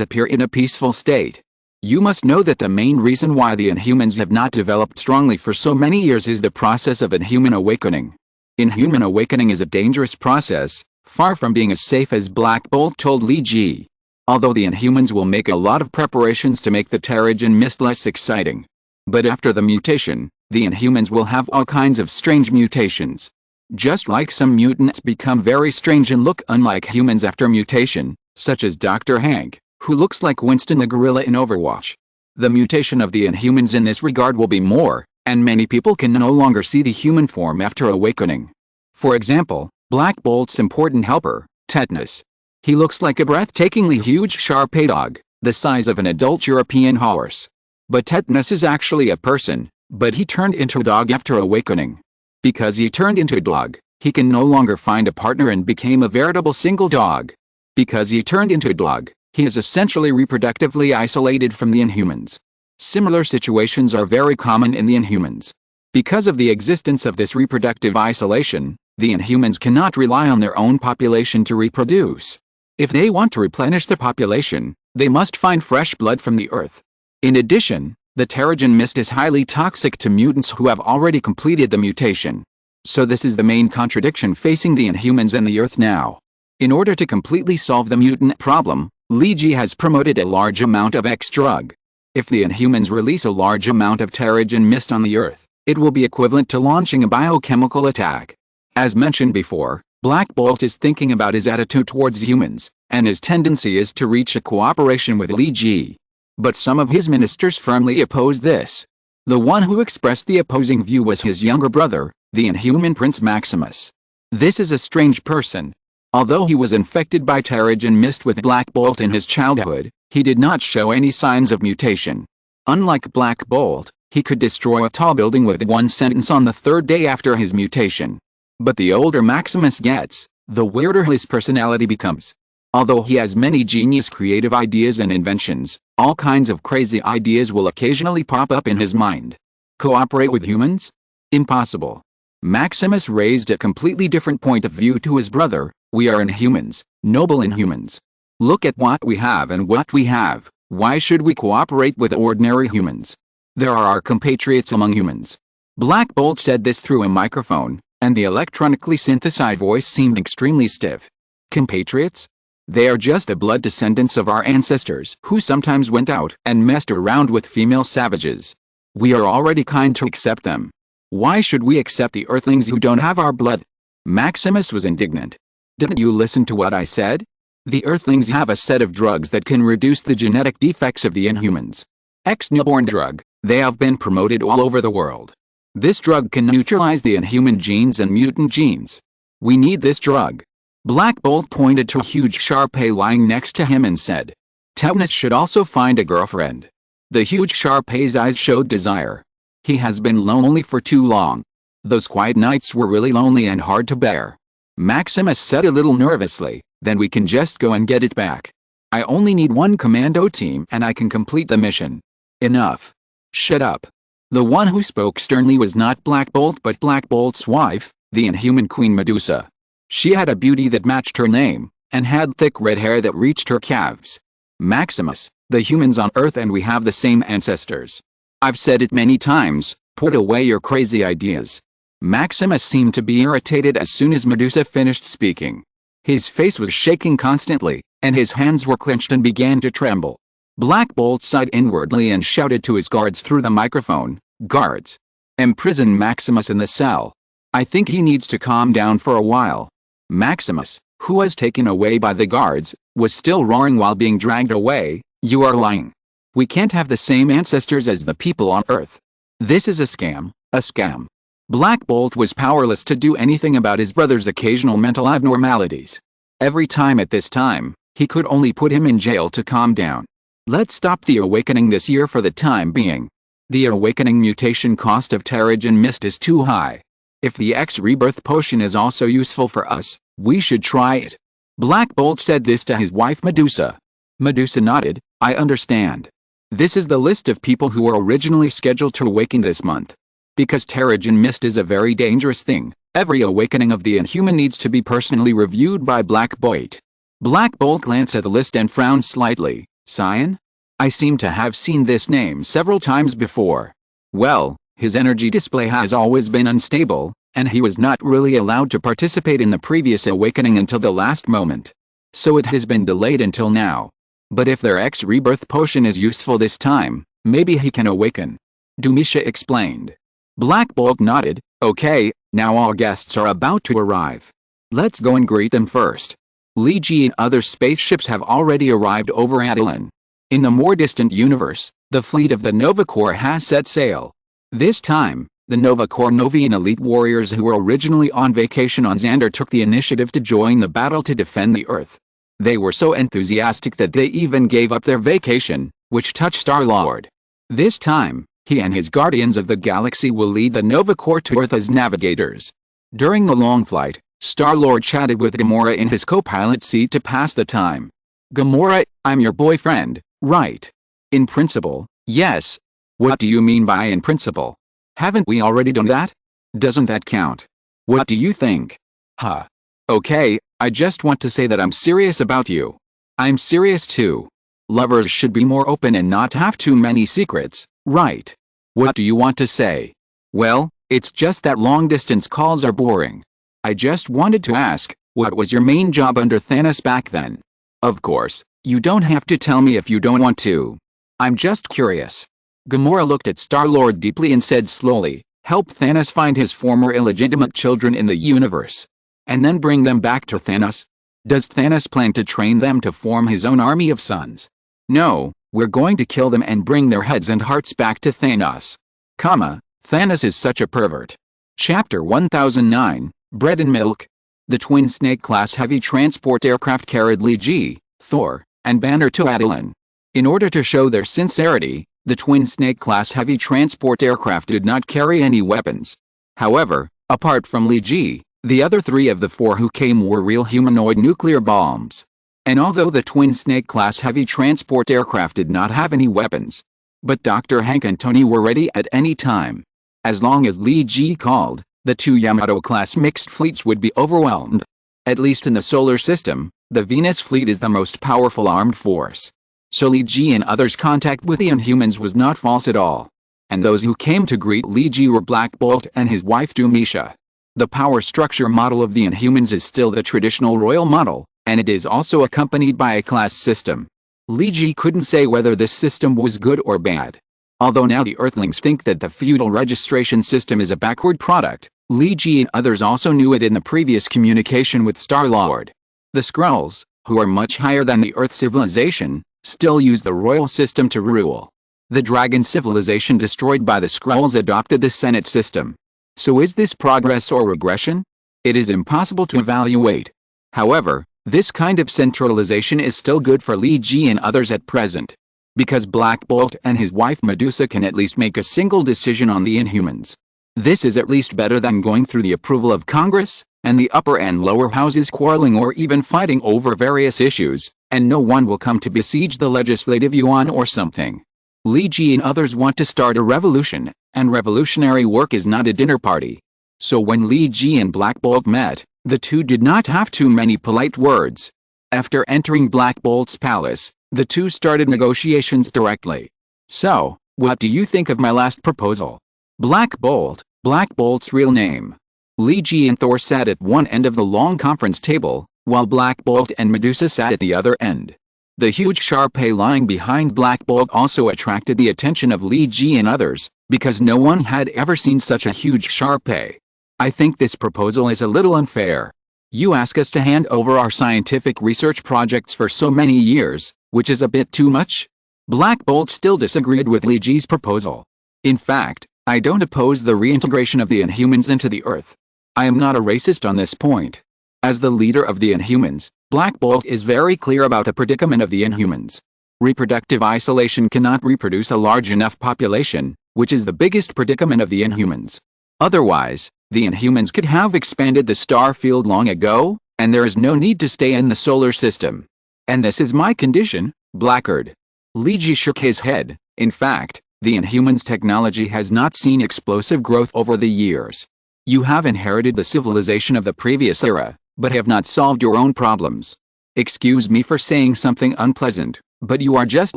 appear in a peaceful state. You must know that the main reason why the Inhumans have not developed strongly for so many years is the process of Inhuman awakening. Inhuman awakening is a dangerous process, far from being as safe as Black Bolt told Li Ji. Although the Inhumans will make a lot of preparations to make the Terrigen Mist less exciting. But after the mutation, the Inhumans will have all kinds of strange mutations. Just like some mutants become very strange and look unlike humans after mutation, such as Dr. Hank, who looks like Winston the gorilla in Overwatch. The mutation of the Inhumans in this regard will be more, and many people can no longer see the human form after awakening. For example, Black Bolt's important helper, Tetanus. He looks like a breathtakingly huge Shar-Pei dog, the size of an adult European horse. But Tetanus is actually a person, but he turned into a dog after awakening. Because he turned into a dog, he can no longer find a partner and became a veritable single dog. Because he turned into a dog, he is essentially reproductively isolated from the Inhumans. Similar situations are very common in the Inhumans. Because of the existence of this reproductive isolation, the Inhumans cannot rely on their own population to reproduce. If they want to replenish the population, they must find fresh blood from the Earth. In addition, the Terrigen Mist is highly toxic to mutants who have already completed the mutation. So this is the main contradiction facing the Inhumans and the Earth now. In order to completely solve the mutant problem, Li Ji has promoted a large amount of X drug. If the Inhumans release a large amount of Terrigen Mist on the Earth, it will be equivalent to launching a biochemical attack. As mentioned before, Black Bolt is thinking about his attitude towards humans, and his tendency is to reach a cooperation with Li Ji. But some of his ministers firmly oppose this. The one who expressed the opposing view was his younger brother, the Inhuman Prince Maximus. This is a strange person. Although he was infected by Terrigen Mist with Black Bolt in his childhood, he did not show any signs of mutation. Unlike Black Bolt, he could destroy a tall building with one sentence on the 3rd day after his mutation. But the older Maximus gets, the weirder his personality becomes. Although he has many genius creative ideas and inventions, all kinds of crazy ideas will occasionally pop up in his mind. Cooperate with humans? Impossible. Maximus raised a completely different point of view to his brother. We are inhumans, noble inhumans. Look at what we have and what we have. Why should we cooperate with ordinary humans? There are our compatriots among humans. Black Bolt said this through a microphone, and the electronically synthesized voice seemed extremely stiff. Compatriots? They are just a blood descendants of our ancestors who sometimes went out and messed around with female savages. We are already kind to accept them. Why should we accept the Earthlings who don't have our blood? Maximus was indignant. Didn't you listen to what I said? The Earthlings have a set of drugs that can reduce the genetic defects of the Inhumans. Ex-newborn drug, they have been promoted all over the world. This drug can neutralize the Inhuman genes and mutant genes. We need this drug. Black Bolt pointed to a huge Sharpei lying next to him and said, Tetanus should also find a girlfriend. The huge Sharpei's eyes showed desire. He has been lonely for too long. Those quiet nights were really lonely and hard to bear. Maximus said a little nervously, then we can just go and get it back. I only need one commando team and I can complete the mission. Enough. Shut up. The one who spoke sternly was not Black Bolt but Black Bolt's wife, the Inhuman Queen Medusa. She had a beauty that matched her name, and had thick red hair that reached her calves. Maximus, the humans on Earth and we have the same ancestors. I've said it many times, put away your crazy ideas. Maximus seemed to be irritated as soon as Medusa finished speaking. His face was shaking constantly, and his hands were clenched and began to tremble. Black Bolt sighed inwardly and shouted to his guards through the microphone, Guards! Imprison Maximus in the cell. I think he needs to calm down for a while. Maximus, who was taken away by the guards, was still roaring while being dragged away. You are lying. We can't have the same ancestors as the people on Earth. This is a scam, a scam. Black Bolt was powerless to do anything about his brother's occasional mental abnormalities. Every time at this time, he could only put him in jail to calm down. Let's stop the awakening this year for the time being. The awakening mutation cost of Terrigen Mist is too high. If the X-Rebirth potion is also useful for us, we should try it. Black Bolt said this to his wife Medusa. Medusa nodded, I understand. This is the list of people who were originally scheduled to awaken this month. Because Terrigen Mist is a very dangerous thing, every awakening of the Inhuman needs to be personally reviewed by Black Bolt. Black Bolt glanced at the list and frowned slightly. Cyan? I seem to have seen this name several times before. Well, his energy display has always been unstable, and he was not really allowed to participate in the previous awakening until the last moment. So it has been delayed until now. But if their X-Rebirth potion is useful this time, maybe he can awaken. Dumisha explained. Black Bolt nodded, okay, now our guests are about to arrive. Let's go and greet them first. Li Ji and other spaceships have already arrived over Attilan. In the more distant universe, the fleet of the Nova Corps has set sail. This time, the Nova Corps Novian elite warriors who were originally on vacation on Xander took the initiative to join the battle to defend the Earth. They were so enthusiastic that they even gave up their vacation, which touched Star-Lord. This time, he and his Guardians of the Galaxy will lead the Nova Corps to Earth as navigators. During the long flight, Star-Lord chatted with Gamora in his co-pilot seat to pass the time. Gamora, I'm your boyfriend, right? In principle, yes. What do you mean by in principle? Haven't we already done that? Doesn't that count? What do you think? Huh. Okay, I just want to say that I'm serious about you. I'm serious too. Lovers should be more open and not have too many secrets, right? What do you want to say? Well, it's just that long-distance calls are boring. I just wanted to ask, what was your main job under Thanos back then? Of course, you don't have to tell me if you don't want to. I'm just curious. Gamora looked at Star-Lord deeply and said slowly, help Thanos find his former illegitimate children in the universe. And then bring them back to Thanos? Does Thanos plan to train them to form his own army of sons? No, we're going to kill them and bring their heads and hearts back to Thanos. Thanos is such a pervert. Chapter 1009, Bread and Milk. The twin Snake-class heavy transport aircraft carried Li Ji, Thor, and Banner to Attilan. In order to show their sincerity, the twin Snake-class heavy transport aircraft did not carry any weapons. However, apart from Li Ji, the other three of the four who came were real humanoid nuclear bombs. And although the Twin Snake-class heavy transport aircraft did not have any weapons, but Dr. Hank and Tony were ready at any time. As long as Lee Ji called, the two Yamato-class mixed fleets would be overwhelmed. At least in the solar system, the Venus fleet is the most powerful armed force. So Lee Ji and others' contact with the Inhumans was not false at all. And those who came to greet Lee Ji were Black Bolt and his wife Dumisha. The power structure model of the Inhumans is still the traditional royal model, and it is also accompanied by a class system. Lee Ji couldn't say whether this system was good or bad. Although now the Earthlings think that the feudal registration system is a backward product, Lee Ji and others also knew it in the previous communication with Star-Lord. The Skrulls, who are much higher than the Earth civilization, still use the royal system to rule. The Dragon civilization destroyed by the Skrulls adopted the Senate system. So is this progress or regression? It is impossible to evaluate. However, this kind of centralization is still good for Lee Ji and others at present. Because Black Bolt and his wife Medusa can at least make a single decision on the Inhumans. This is at least better than going through the approval of Congress, and the upper and lower houses quarreling or even fighting over various issues, and no one will come to besiege the legislative yuan or something. Lee Ji and others want to start a revolution, and revolutionary work is not a dinner party. So when Lee Ji and Black Bolt met, the two did not have too many polite words. After entering Black Bolt's palace, the two started negotiations directly. So, what do you think of my last proposal? Black Bolt's real name. Lee Ji and Thor sat at one end of the long conference table, while Black Bolt and Medusa sat at the other end. The huge Sharpay lying behind Black Bolt also attracted the attention of Lee Ji and others, because no one had ever seen such a huge Sharpay. I think this proposal is a little unfair. You ask us to hand over our scientific research projects for so many years, which is a bit too much? Black Bolt still disagreed with Lee Ji's proposal. In fact, I don't oppose the reintegration of the Inhumans into the Earth. I am not a racist on this point. As the leader of the Inhumans, Black Bolt is very clear about the predicament of the Inhumans. Reproductive isolation cannot reproduce a large enough population, which is the biggest predicament of the Inhumans. Otherwise, the Inhumans could have expanded the star field long ago, and there is no need to stay in the solar system. And this is my condition, Blackard. Lee Ji shook his head. In fact, the Inhumans' technology has not seen explosive growth over the years. You have inherited the civilization of the previous era, but have not solved your own problems. Excuse me for saying something unpleasant, but you are just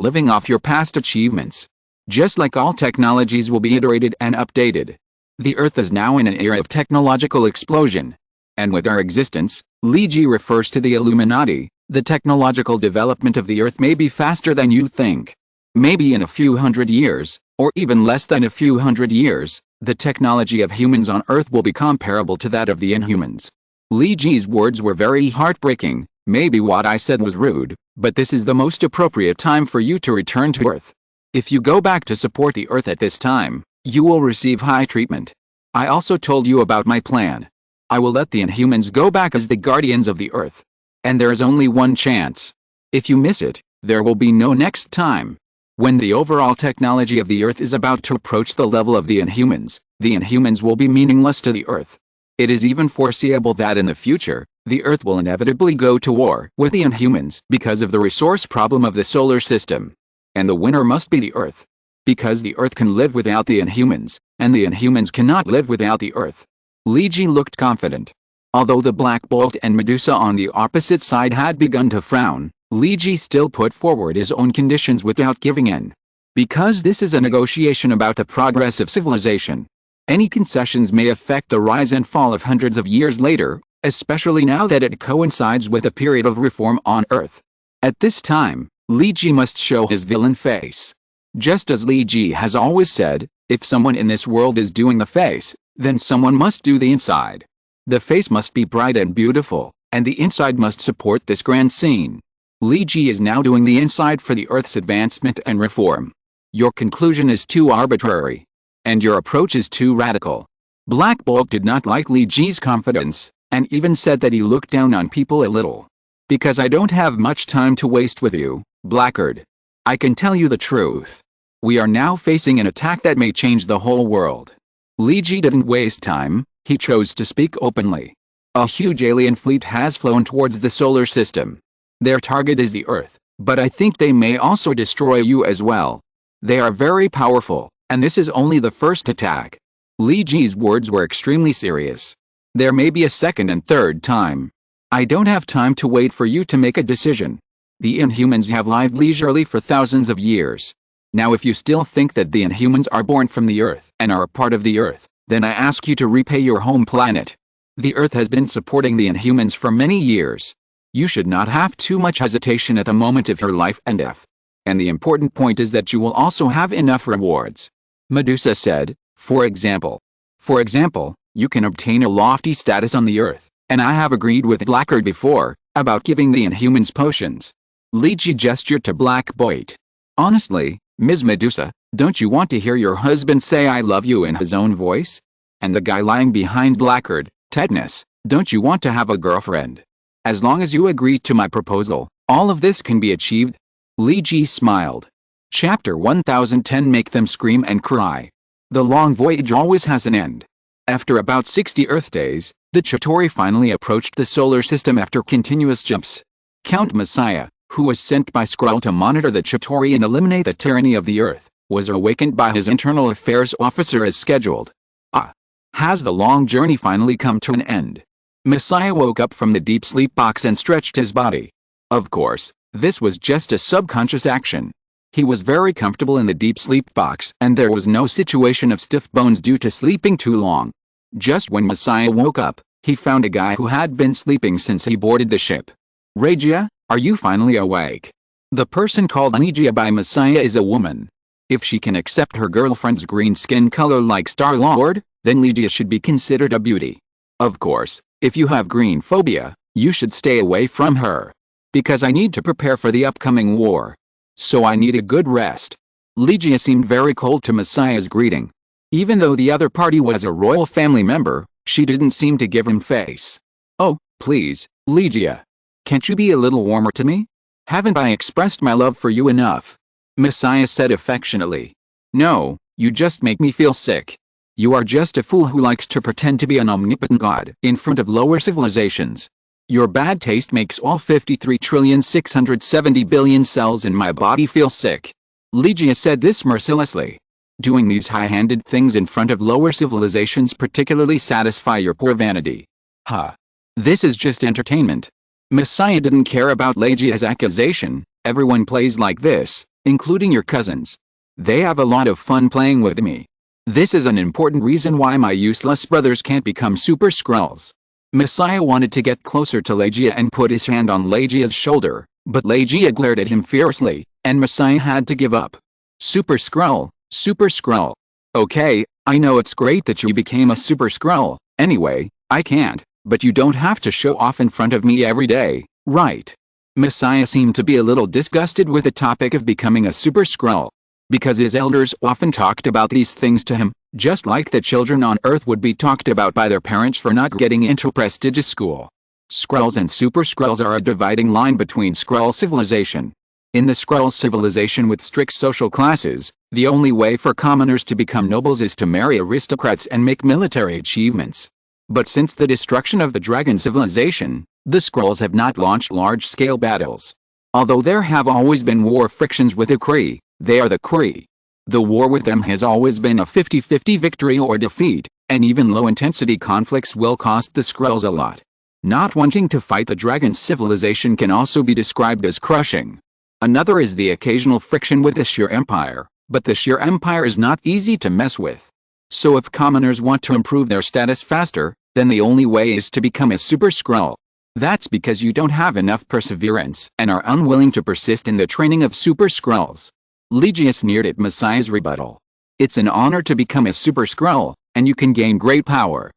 living off your past achievements. Just like all technologies will be iterated and updated. The Earth is now in an era of technological explosion. And with our existence, Lee Ji refers to the Illuminati, the technological development of the Earth may be faster than you think. Maybe in a few hundred years, or even less than a few hundred years, the technology of humans on Earth will be comparable to that of the Inhumans. Lee Ji's words were very heartbreaking. Maybe what I said was rude, but this is the most appropriate time for you to return to Earth. If you go back to support the Earth at this time, you will receive high treatment. I also told you about my plan. I will let the Inhumans go back as the guardians of the Earth. And there is only one chance. If you miss it, there will be no next time. When the overall technology of the Earth is about to approach the level of the Inhumans will be meaningless to the Earth. It is even foreseeable that in the future, the Earth will inevitably go to war with the Inhumans because of the resource problem of the solar system. And the winner must be the Earth. Because the Earth can live without the Inhumans, and the Inhumans cannot live without the Earth. Lee Ji looked confident. Although the Black Bolt and Medusa on the opposite side had begun to frown, Lee Ji still put forward his own conditions without giving in. Because this is a negotiation about the progress of civilization. Any concessions may affect the rise and fall of hundreds of years later, especially now that it coincides with a period of reform on Earth. At this time, Lee Ji must show his villain face. Just as Lee Ji has always said, if someone in this world is doing the face, then someone must do the inside. The face must be bright and beautiful, and the inside must support this grand scene. Lee Ji is now doing the inside for the Earth's advancement and reform. Your conclusion is too arbitrary. And your approach is too radical. Black Bolt did not like Lee Ji's confidence, and even said that he looked down on people a little. Because I don't have much time to waste with you, Blackard. I can tell you the truth. We are now facing an attack that may change the whole world. Lee Ji didn't waste time, he chose to speak openly. A huge alien fleet has flown towards the solar system. Their target is the Earth, but I think they may also destroy you as well. They are very powerful, and this is only the first attack. Li Ji's words were extremely serious. There may be a second and third time. I don't have time to wait for you to make a decision. The Inhumans have lived leisurely for thousands of years. Now if you still think that the Inhumans are born from the Earth and are a part of the Earth, then I ask you to repay your home planet. The Earth has been supporting the Inhumans for many years. You should not have too much hesitation at the moment of your life and death. And the important point is that you will also have enough rewards. Medusa said, for example, you can obtain a lofty status on the Earth, and I have agreed with Blackguard before, about giving the Inhumans potions. Li Ji gestured to Black Boyd. Honestly, Ms. Medusa, don't you want to hear your husband say I love you in his own voice? And the guy lying behind Blackguard, Tetanus, don't you want to have a girlfriend? As long as you agree to my proposal, all of this can be achieved. Li Ji smiled. Chapter 1010 Make them scream and cry. The long voyage always has an end. After about 60 Earth days, the Chitauri finally approached the solar system after continuous jumps. Count Messiah, who was sent by Skrull to monitor the Chitauri and eliminate the tyranny of the Earth, was awakened by his internal affairs officer as scheduled. Has the long journey finally come to an end? Messiah woke up from the deep sleep box and stretched his body. Of course, this was just a subconscious action. He was very comfortable in the deep sleep box and there was no situation of stiff bones due to sleeping too long. Just when Messiah woke up, he found a guy who had been sleeping since he boarded the ship. Regia, are you finally awake? The person called Anigia by Messiah is a woman. If she can accept her girlfriend's green skin color like Star-Lord, then Legia should be considered a beauty. Of course, if you have green phobia, you should stay away from her. Because I need to prepare for the upcoming war. So I need a good rest. Legia seemed very cold to Messiah's greeting. Even though the other party was a royal family member, she didn't seem to give him face. Oh, please, Legia. Can't you be a little warmer to me? Haven't I expressed my love for you enough? Messiah said affectionately. No, you just make me feel sick. You are just a fool who likes to pretend to be an omnipotent god in front of lower civilizations. Your bad taste makes all 53,670,000,000,000 cells in my body feel sick. Legia said this mercilessly. Doing these high-handed things in front of lower civilizations particularly satisfy your poor vanity. This is just entertainment. Messiah didn't care about Legia's accusation. Everyone plays like this, including your cousins. They have a lot of fun playing with me. This is an important reason why my useless brothers can't become super Skrulls. Messiah wanted to get closer to Legia and put his hand on Legia's shoulder, but Legia glared at him fiercely, and Messiah had to give up. Super Skrull, Super Skrull. Okay, I know it's great that you became a Super Skrull. Anyway, I can't, but you don't have to show off in front of me every day, right? Messiah seemed to be a little disgusted with the topic of becoming a Super Skrull. Because his elders often talked about these things to him, just like the children on Earth would be talked about by their parents for not getting into a prestigious school. Skrulls and Super Skrulls are a dividing line between Skrull civilization. In the Skrull civilization with strict social classes, the only way for commoners to become nobles is to marry aristocrats and make military achievements. But since the destruction of the Dragon civilization, the Skrulls have not launched large-scale battles. Although there have always been war frictions with the Kree, they are the Kree. The war with them has always been a 50-50 victory or defeat, and even low-intensity conflicts will cost the Skrulls a lot. Not wanting to fight the Dragon civilization can also be described as crushing. Another is the occasional friction with the Sheer Empire, but the Sheer Empire is not easy to mess with. So if commoners want to improve their status faster, then the only way is to become a Super Skrull. That's because you don't have enough perseverance and are unwilling to persist in the training of Super Skrulls. Legia sneered at Messiah's rebuttal. It's an honor to become a Super Skrull, and you can gain great power.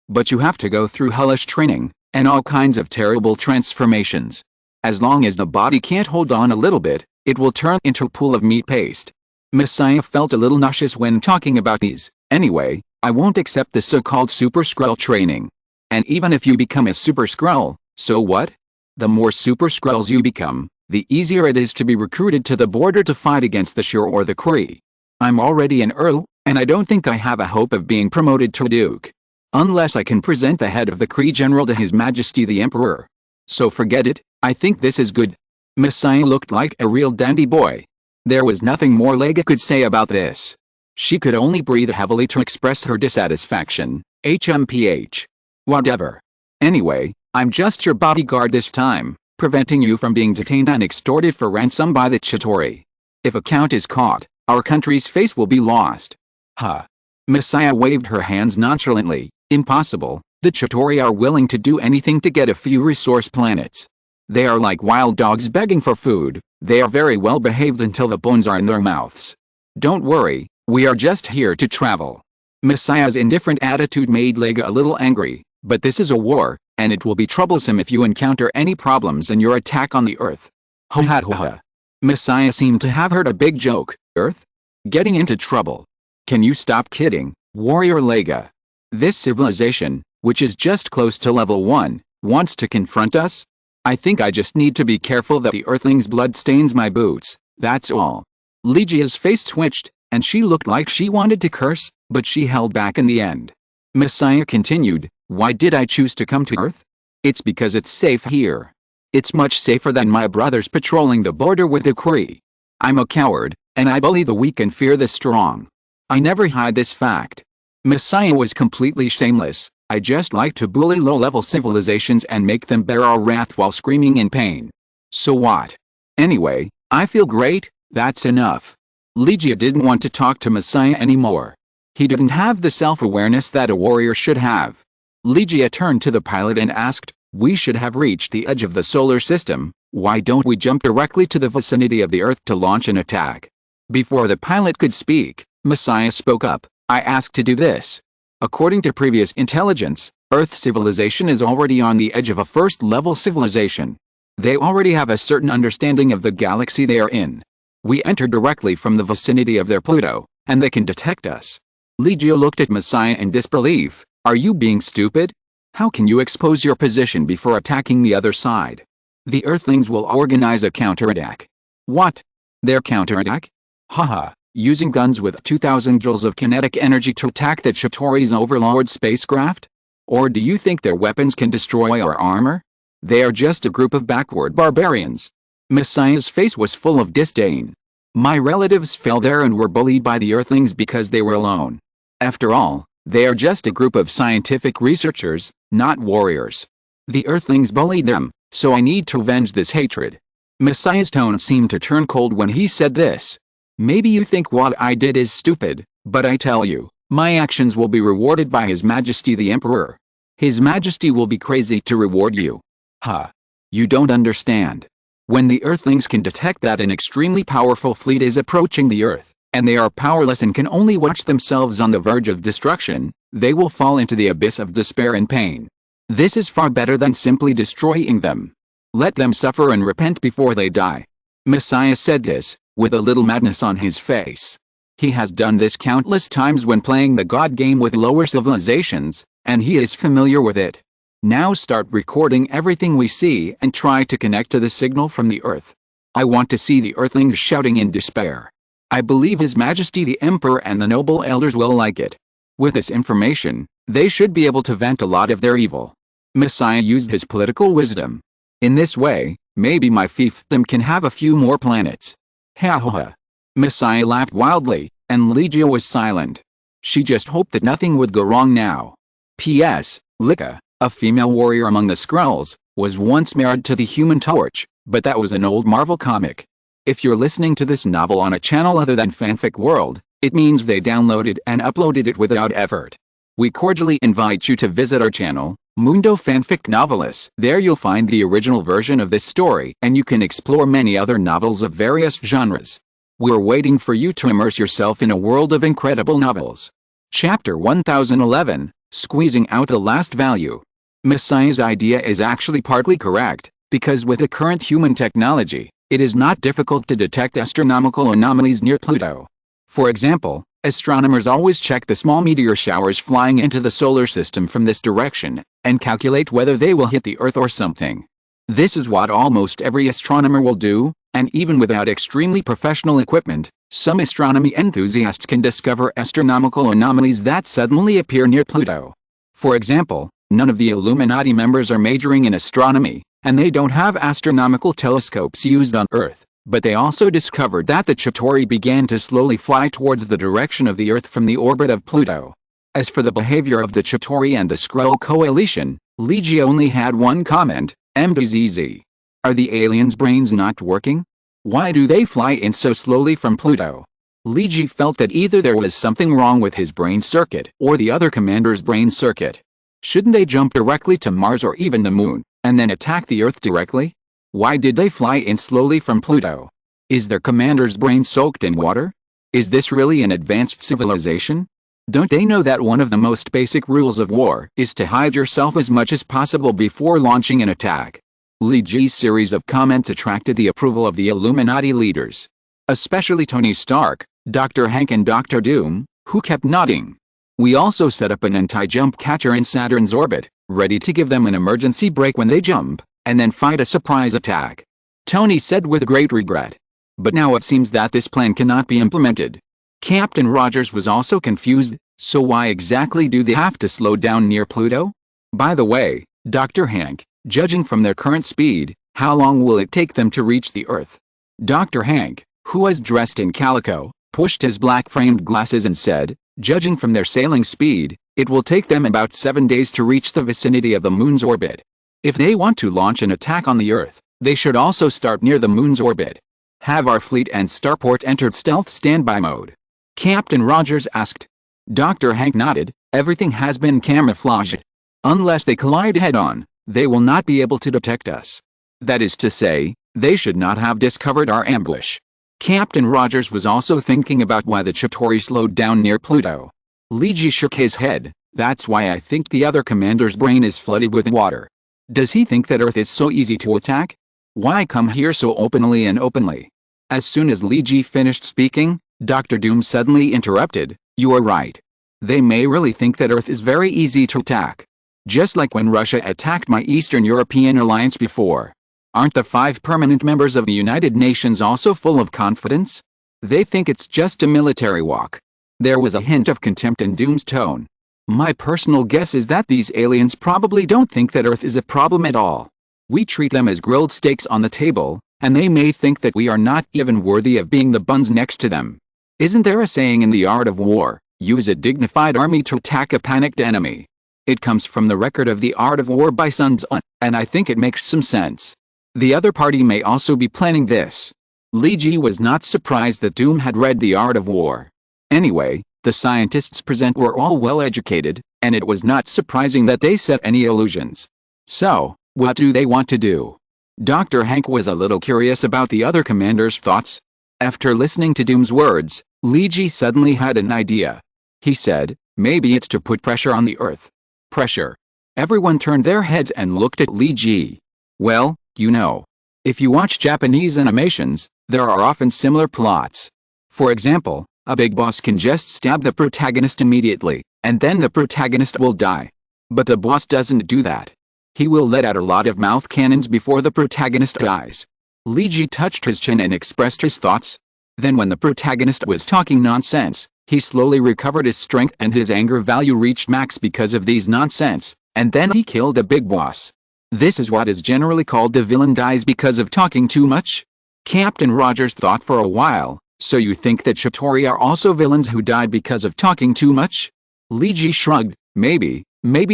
But you have to go through hellish training, and all kinds of terrible transformations. As long as the body can't hold on a little bit, it will turn into a pool of meat paste. Messiah felt a little nauseous when talking about these. Anyway, I won't accept the so-called Super Skrull training. And even if you become a Super Skrull, so what? The more Super Skrulls you become, the easier it is to be recruited to the border to fight against the Sheer or the Kree. I'm already an Earl, and I don't think I have a hope of being promoted to Duke. Unless I can present the head of the Kree General to His Majesty the Emperor. So forget it, I think this is good. Messiah looked like a real dandy boy. There was nothing more Lega could say about this. She could only breathe heavily to express her dissatisfaction. HMPH. Whatever. Anyway, I'm just your bodyguard this time, preventing you from being detained and extorted for ransom by the Chitauri. If a count is caught, our country's face will be lost. Huh. Messiah waved her hands nonchalantly. Impossible. The Chitauri are willing to do anything to get a few resource planets. They are like wild dogs begging for food. They are very well behaved until the bones are in their mouths. Don't worry, we are just here to travel. Messiah's indifferent attitude made Lega a little angry, but this is a war, and it will be troublesome if you encounter any problems in your attack on the Earth. Ho ha ho ha. Messiah seemed to have heard a big joke. Earth? Getting into trouble. Can you stop kidding, Warrior Lega? This civilization, which is just close to level 1, wants to confront us? I think I just need to be careful that the Earthling's blood stains my boots, that's all. Legia's face twitched, and she looked like she wanted to curse, but she held back in the end. Messiah continued, why did I choose to come to Earth? It's because it's safe here. It's much safer than my brothers patrolling the border with the Kree. I'm a coward, and I bully the weak and fear the strong. I never hide this fact. Messiah was completely shameless. I just like to bully low-level civilizations and make them bear our wrath while screaming in pain. So what? Anyway, I feel great, that's enough. Legia didn't want to talk to Messiah anymore. He didn't have the self-awareness that a warrior should have. Legia turned to the pilot and asked, we should have reached the edge of the solar system, why don't we jump directly to the vicinity of the Earth to launch an attack? Before the pilot could speak, Messiah spoke up, I asked to do this. According to previous intelligence, Earth civilization is already on the edge of a first-level civilization. They already have a certain understanding of the galaxy they are in. We enter directly from the vicinity of their Pluto, and they can detect us. Legia looked at Messiah in disbelief. Are you being stupid? How can you expose your position before attacking the other side? The Earthlings will organize a counterattack. What? Their counterattack? Haha. Using guns with 2,000 joules of kinetic energy to attack the Chitauri's overlord spacecraft? Or do you think their weapons can destroy our armor? They are just a group of backward barbarians. Messiah's face was full of disdain. My relatives fell there and were bullied by the Earthlings because they were alone. After all, they are just a group of scientific researchers, not warriors. The Earthlings bullied them, so I need to avenge this hatred. Messiah's tone seemed to turn cold when he said this. Maybe you think what I did is stupid, but I tell you, my actions will be rewarded by His Majesty the Emperor. His Majesty will be crazy to reward you. Huh. You don't understand. When the Earthlings can detect that an extremely powerful fleet is approaching the Earth, and they are powerless and can only watch themselves on the verge of destruction, they will fall into the abyss of despair and pain. This is far better than simply destroying them. Let them suffer and repent before they die. Messiah said this, with a little madness on his face. He has done this countless times when playing the God game with lower civilizations, and he is familiar with it. Now start recording everything we see and try to connect to the signal from the Earth. I want to see the Earthlings shouting in despair. I believe His Majesty the Emperor and the noble elders will like it. With this information, they should be able to vent a lot of their evil. Messiah used his political wisdom. In this way, maybe my fiefdom can have a few more planets. Ha ha ha. Messiah laughed wildly, and Legia was silent. She just hoped that nothing would go wrong now. P.S. Lika, a female warrior among the Skrulls, was once married to the Human Torch, but that was an old Marvel comic. If you're listening to this novel on a channel other than Fanfic World, it means they downloaded and uploaded it without effort. We cordially invite you to visit our channel, Mundo Fanfic Novelis. There you'll find the original version of this story, and you can explore many other novels of various genres. We're waiting for you to immerse yourself in a world of incredible novels. Chapter 1011, Squeezing Out the Last Value. Messiah's idea is actually partly correct, because with the current human technology, it is not difficult to detect astronomical anomalies near Pluto. For example, astronomers always check the small meteor showers flying into the solar system from this direction, and calculate whether they will hit the Earth or something. This is what almost every astronomer will do, and even without extremely professional equipment, some astronomy enthusiasts can discover astronomical anomalies that suddenly appear near Pluto. For example, none of the Illuminati members are majoring in astronomy, and they don't have astronomical telescopes used on Earth, but they also discovered that the Chitauri began to slowly fly towards the direction of the Earth from the orbit of Pluto. As for the behavior of the Chitauri and the Skrull coalition, Liji only had one comment: MDZZ. Are the aliens' brains not working? Why do they fly in so slowly from Pluto? Liji felt that either there was something wrong with his brain circuit or the other commander's brain circuit. Shouldn't they jump directly to Mars or even the Moon, and then attack the Earth directly? Why did they fly in slowly from Pluto? Is their commander's brain soaked in water? Is this really an advanced civilization? Don't they know that one of the most basic rules of war is to hide yourself as much as possible before launching an attack? Liji's series of comments attracted the approval of the Illuminati leaders, especially Tony Stark, Dr. Hank and Dr. Doom, who kept nodding. We also set up an anti-jump catcher in Saturn's orbit, ready to give them an emergency brake when they jump, and then fight a surprise attack. Tony said with great regret. But now it seems that this plan cannot be implemented. Captain Rogers was also confused, so why exactly do they have to slow down near Pluto? By the way, Dr. Hank, judging from their current speed, how long will it take them to reach the Earth? Dr. Hank, who was dressed in calico, pushed his black-framed glasses and said, judging from their sailing speed, it will take them about 7 days to reach the vicinity of the Moon's orbit. If they want to launch an attack on the Earth, they should also start near the Moon's orbit. Have our fleet and starport entered stealth standby mode? Captain Rogers asked. Dr. Hank nodded. Everything has been camouflaged. Unless they collide head-on, they will not be able to detect us. That is to say, they should not have discovered our ambush. Captain Rogers was also thinking about why the Chitauri slowed down near Pluto. Liji shook his head. That's why I think the other commander's brain is flooded with water. Does he think that Earth is so easy to attack? Why come here so openly and openly? As soon as Liji finished speaking, Dr. Doom suddenly interrupted. You are right. They may really think that Earth is very easy to attack. Just like when Russia attacked my Eastern European alliance before. Aren't the 5 permanent members of the United Nations also full of confidence? They think it's just a military walk. There was a hint of contempt in Doom's tone. My personal guess is that these aliens probably don't think that Earth is a problem at all. We treat them as grilled steaks on the table, and they may think that we are not even worthy of being the buns next to them. Isn't there a saying in the art of war, use a dignified army to attack a panicked enemy? It comes from the record of the art of war by Sun Tzu, and I think it makes some sense. The other party may also be planning this. Liji was not surprised that Doom had read the art of war. Anyway, the scientists present were all well educated, and it was not surprising that they set any illusions. So, what do they want to do? Dr. Hank was a little curious about the other commander's thoughts. After listening to Doom's words, Liji suddenly had an idea. He said, maybe it's to put pressure on the Earth. Pressure. Everyone turned their heads and looked at Liji. Well, you know. If you watch Japanese animations, there are often similar plots. For example, a big boss can just stab the protagonist immediately, and then the protagonist will die. But the boss doesn't do that. He will let out a lot of mouth cannons before the protagonist dies. Liji touched his chin and expressed his thoughts. Then when the protagonist was talking nonsense, he slowly recovered his strength and his anger value reached max because of these nonsense, and then he killed the big boss. This is what is generally called the villain dies because of talking too much. Captain Rogers thought for a while, so you think that Chitauri are also villains who died because of talking too much? Liji shrugged, maybe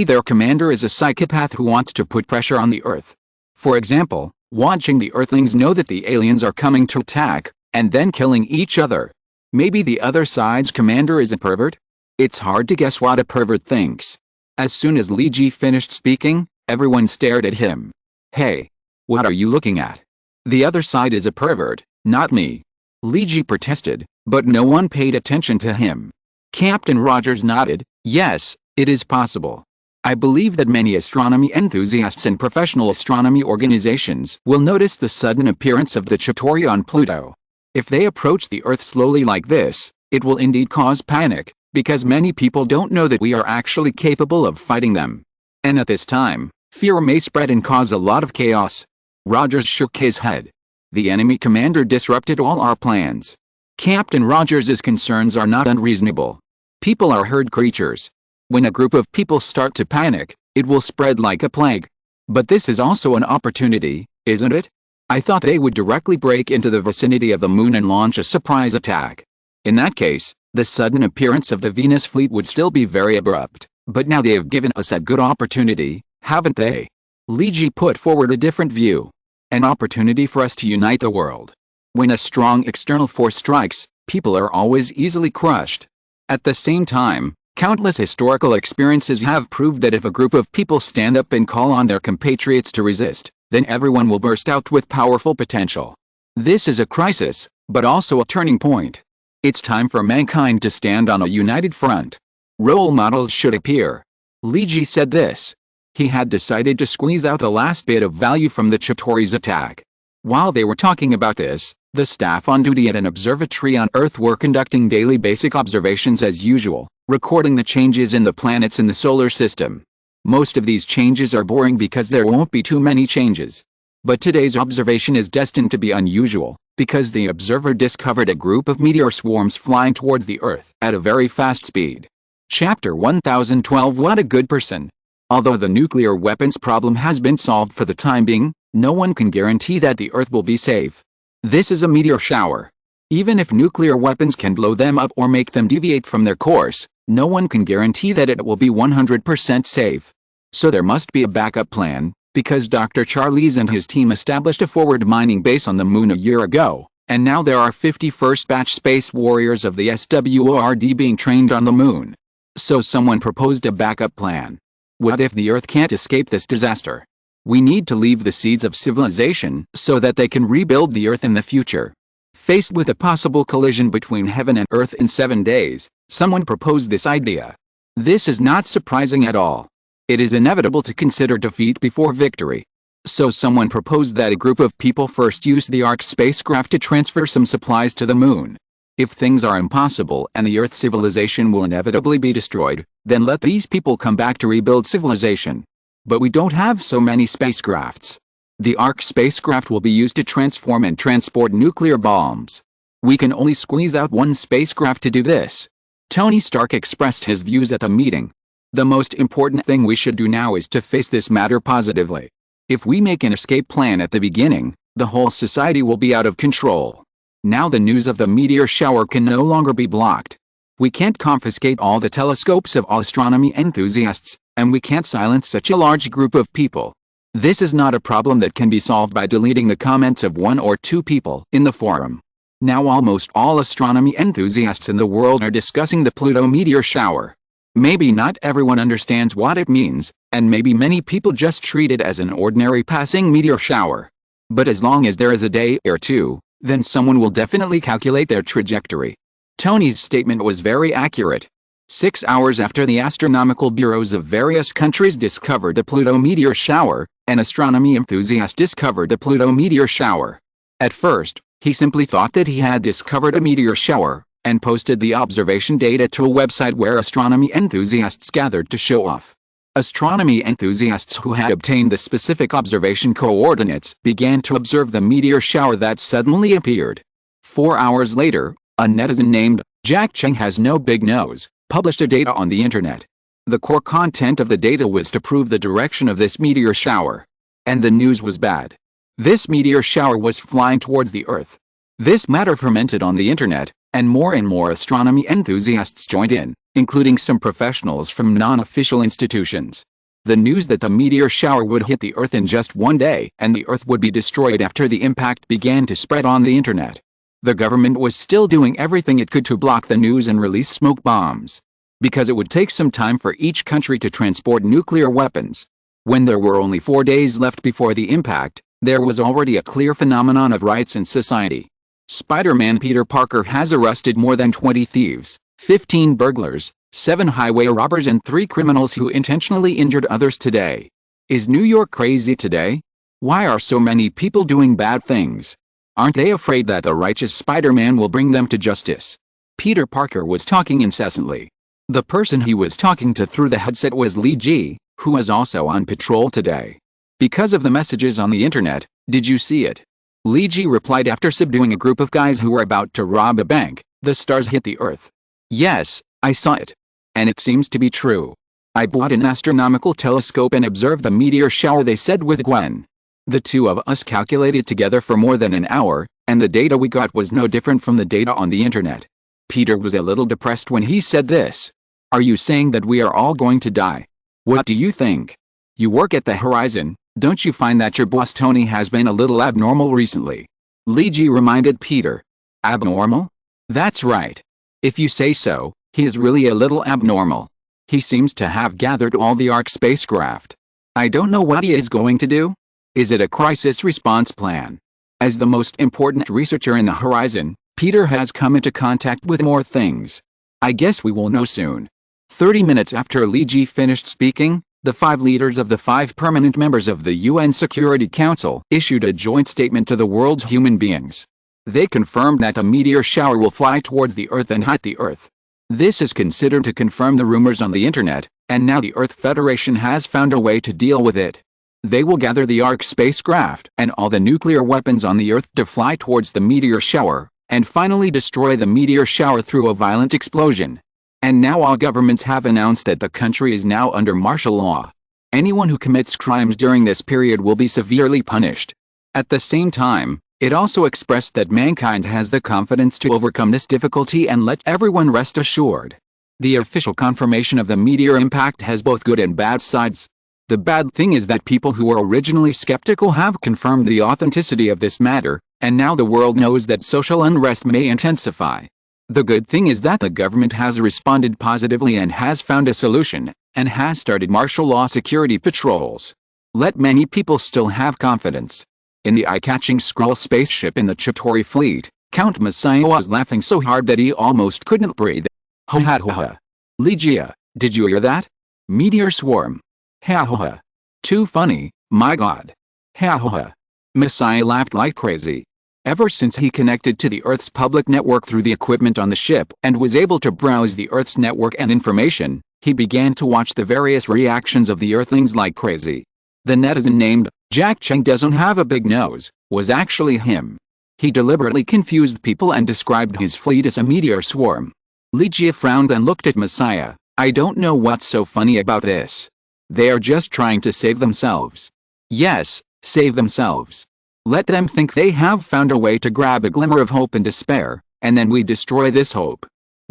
their commander is a psychopath who wants to put pressure on the Earth. For example, watching the Earthlings know that the aliens are coming to attack, and then killing each other. Maybe the other side's commander is a pervert? It's hard to guess what a pervert thinks. As soon as Liji finished speaking, everyone stared at him. Hey! What are you looking at? The other side is a pervert, not me. Liji protested, but no one paid attention to him. Captain Rogers nodded. Yes, it is possible. I believe that many astronomy enthusiasts and professional astronomy organizations will notice the sudden appearance of the Chitauri on Pluto. If they approach the Earth slowly like this, it will indeed cause panic, because many people don't know that we are actually capable of fighting them. And at this time, fear may spread and cause a lot of chaos. Rogers shook his head. The enemy commander disrupted all our plans. Captain Rogers' concerns are not unreasonable. People are herd creatures. When a group of people start to panic, it will spread like a plague. But this is also an opportunity, isn't it? I thought they would directly break into the vicinity of the moon and launch a surprise attack. In that case, the sudden appearance of the Venus fleet would still be very abrupt, but now they have given us a good opportunity, haven't they? Li Ji put forward a different view. An opportunity for us to unite the world. When a strong external force strikes, people are always easily crushed. At the same time, countless historical experiences have proved that if a group of people stand up and call on their compatriots to resist, then everyone will burst out with powerful potential. This is a crisis, but also a turning point. It's time for mankind to stand on a united front. Role models should appear. Li Ji said this. He had decided to squeeze out the last bit of value from the Chitauri's attack. While they were talking about this, the staff on duty at an observatory on Earth were conducting daily basic observations as usual, recording the changes in the planets in the solar system. Most of these changes are boring because there won't be too many changes. But today's observation is destined to be unusual, because the observer discovered a group of meteor swarms flying towards the Earth at a very fast speed. Chapter 1012. What a good person. Although the nuclear weapons problem has been solved for the time being, no one can guarantee that the Earth will be safe. This is a meteor shower. Even if nuclear weapons can blow them up or make them deviate from their course, no one can guarantee that it will be 100% safe. So there must be a backup plan, because Dr. Charles and his team established a forward mining base on the moon a year ago, and now there are 51st batch space warriors of the SWORD being trained on the moon. So someone proposed a backup plan. What if the Earth can't escape this disaster? We need to leave the seeds of civilization so that they can rebuild the Earth in the future. Faced with a possible collision between heaven and Earth in 7 days, someone proposed this idea. This is not surprising at all. It is inevitable to consider defeat before victory. So someone proposed that a group of people first use the Ark spacecraft to transfer some supplies to the moon. If things are impossible and the Earth civilization will inevitably be destroyed, then let these people come back to rebuild civilization. But we don't have so many spacecrafts. The Ark spacecraft will be used to transform and transport nuclear bombs. We can only squeeze out one spacecraft to do this. Tony Stark expressed his views at the meeting. The most important thing we should do now is to face this matter positively. If we make an escape plan at the beginning, the whole society will be out of control. Now the news of the meteor shower can no longer be blocked. We can't confiscate all the telescopes of all astronomy enthusiasts, and we can't silence such a large group of people. This is not a problem that can be solved by deleting the comments of 1 or 2 people in the forum. Now almost all astronomy enthusiasts in the world are discussing the Pluto meteor shower. Maybe not everyone understands what it means, and maybe many people just treat it as an ordinary passing meteor shower. But as long as there is a day or two, then someone will definitely calculate their trajectory. Tony's statement was very accurate. 6 hours after the astronomical bureaus of various countries discovered the Pluto meteor shower, an astronomy enthusiast discovered the Pluto meteor shower. At first, he simply thought that he had discovered a meteor shower, and posted the observation data to a website where astronomy enthusiasts gathered to show off. Astronomy enthusiasts who had obtained the specific observation coordinates began to observe the meteor shower that suddenly appeared. 4 hours later, a netizen named Jack Cheng has no big nose published a data on the internet. The core content of the data was to prove the direction of this meteor shower. And the news was bad. This meteor shower was flying towards the Earth. This matter fermented on the internet, and more astronomy enthusiasts joined in, including some professionals from non-official institutions. The news that the meteor shower would hit the Earth in just 1 day and the Earth would be destroyed after the impact began to spread on the internet. The government was still doing everything it could to block the news and release smoke bombs. Because it would take some time for each country to transport nuclear weapons. When there were only 4 days left before the impact, there was already a clear phenomenon of riots in society. Spider-Man Peter Parker has arrested more than 20 thieves, 15 burglars, 7 highway robbers and 3 criminals who intentionally injured others today. Is New York crazy today? Why are so many people doing bad things? Aren't they afraid that the righteous Spider-Man will bring them to justice? Peter Parker was talking incessantly. The person he was talking to through the headset was Li Ji, who was also on patrol today. Because of the messages on the internet, did you see it? Li Ji replied after subduing a group of guys who were about to rob a bank. The stars hit the Earth. Yes, I saw it. And it seems to be true. I bought an astronomical telescope and observed the meteor shower, they said with Gwen. The two of us calculated together for more than an hour, and the data we got was no different from the data on the internet. Peter was a little depressed when he said this. Are you saying that we are all going to die? What do you think? You work at the Horizon, don't you find that your boss Tony has been a little abnormal recently? Luigi reminded Peter. Abnormal? That's right. If you say so, he is really a little abnormal. He seems to have gathered all the ARC spacecraft. I don't know what he is going to do. Is it a crisis response plan? As the most important researcher in the Horizon, Peter has come into contact with more things. I guess we will know soon. 30 minutes after Luigi finished speaking, the 5 leaders of the 5 permanent members of the UN Security Council issued a joint statement to the world's human beings. They confirmed that a meteor shower will fly towards the Earth and hit the Earth. This is considered to confirm the rumors on the internet, and now the Earth Federation has found a way to deal with it. They will gather the ARC spacecraft and all the nuclear weapons on the Earth to fly towards the meteor shower, and finally destroy the meteor shower through a violent explosion. And now all governments have announced that the country is now under martial law. Anyone who commits crimes during this period will be severely punished. At the same time, it also expressed that mankind has the confidence to overcome this difficulty and let everyone rest assured. The official confirmation of the meteor impact has both good and bad sides. The bad thing is that people who were originally skeptical have confirmed the authenticity of this matter, and now the world knows that social unrest may intensify. The good thing is that the government has responded positively and has found a solution, and has started martial law security patrols. Let many people still have confidence. In the eye-catching Skrull spaceship in the Chitauri fleet, Count Messiah was laughing so hard that he almost couldn't breathe. Ho ha ho ha. Ligia, did you hear that? Meteor swarm. Ha ha ha. Too funny, my god. Ha ha ha. Messiah laughed like crazy. Ever since he connected to the Earth's public network through the equipment on the ship and was able to browse the Earth's network and information, he began to watch the various reactions of the Earthlings like crazy. The netizen named Jack Cheng doesn't have a big nose was actually him. He deliberately confused people and described his fleet as a meteor swarm. Ligia frowned and looked at Messiah. I don't know what's so funny about this. They are just trying to save themselves. Yes, save themselves. Let them think they have found a way to grab a glimmer of hope and despair, and then we destroy this hope.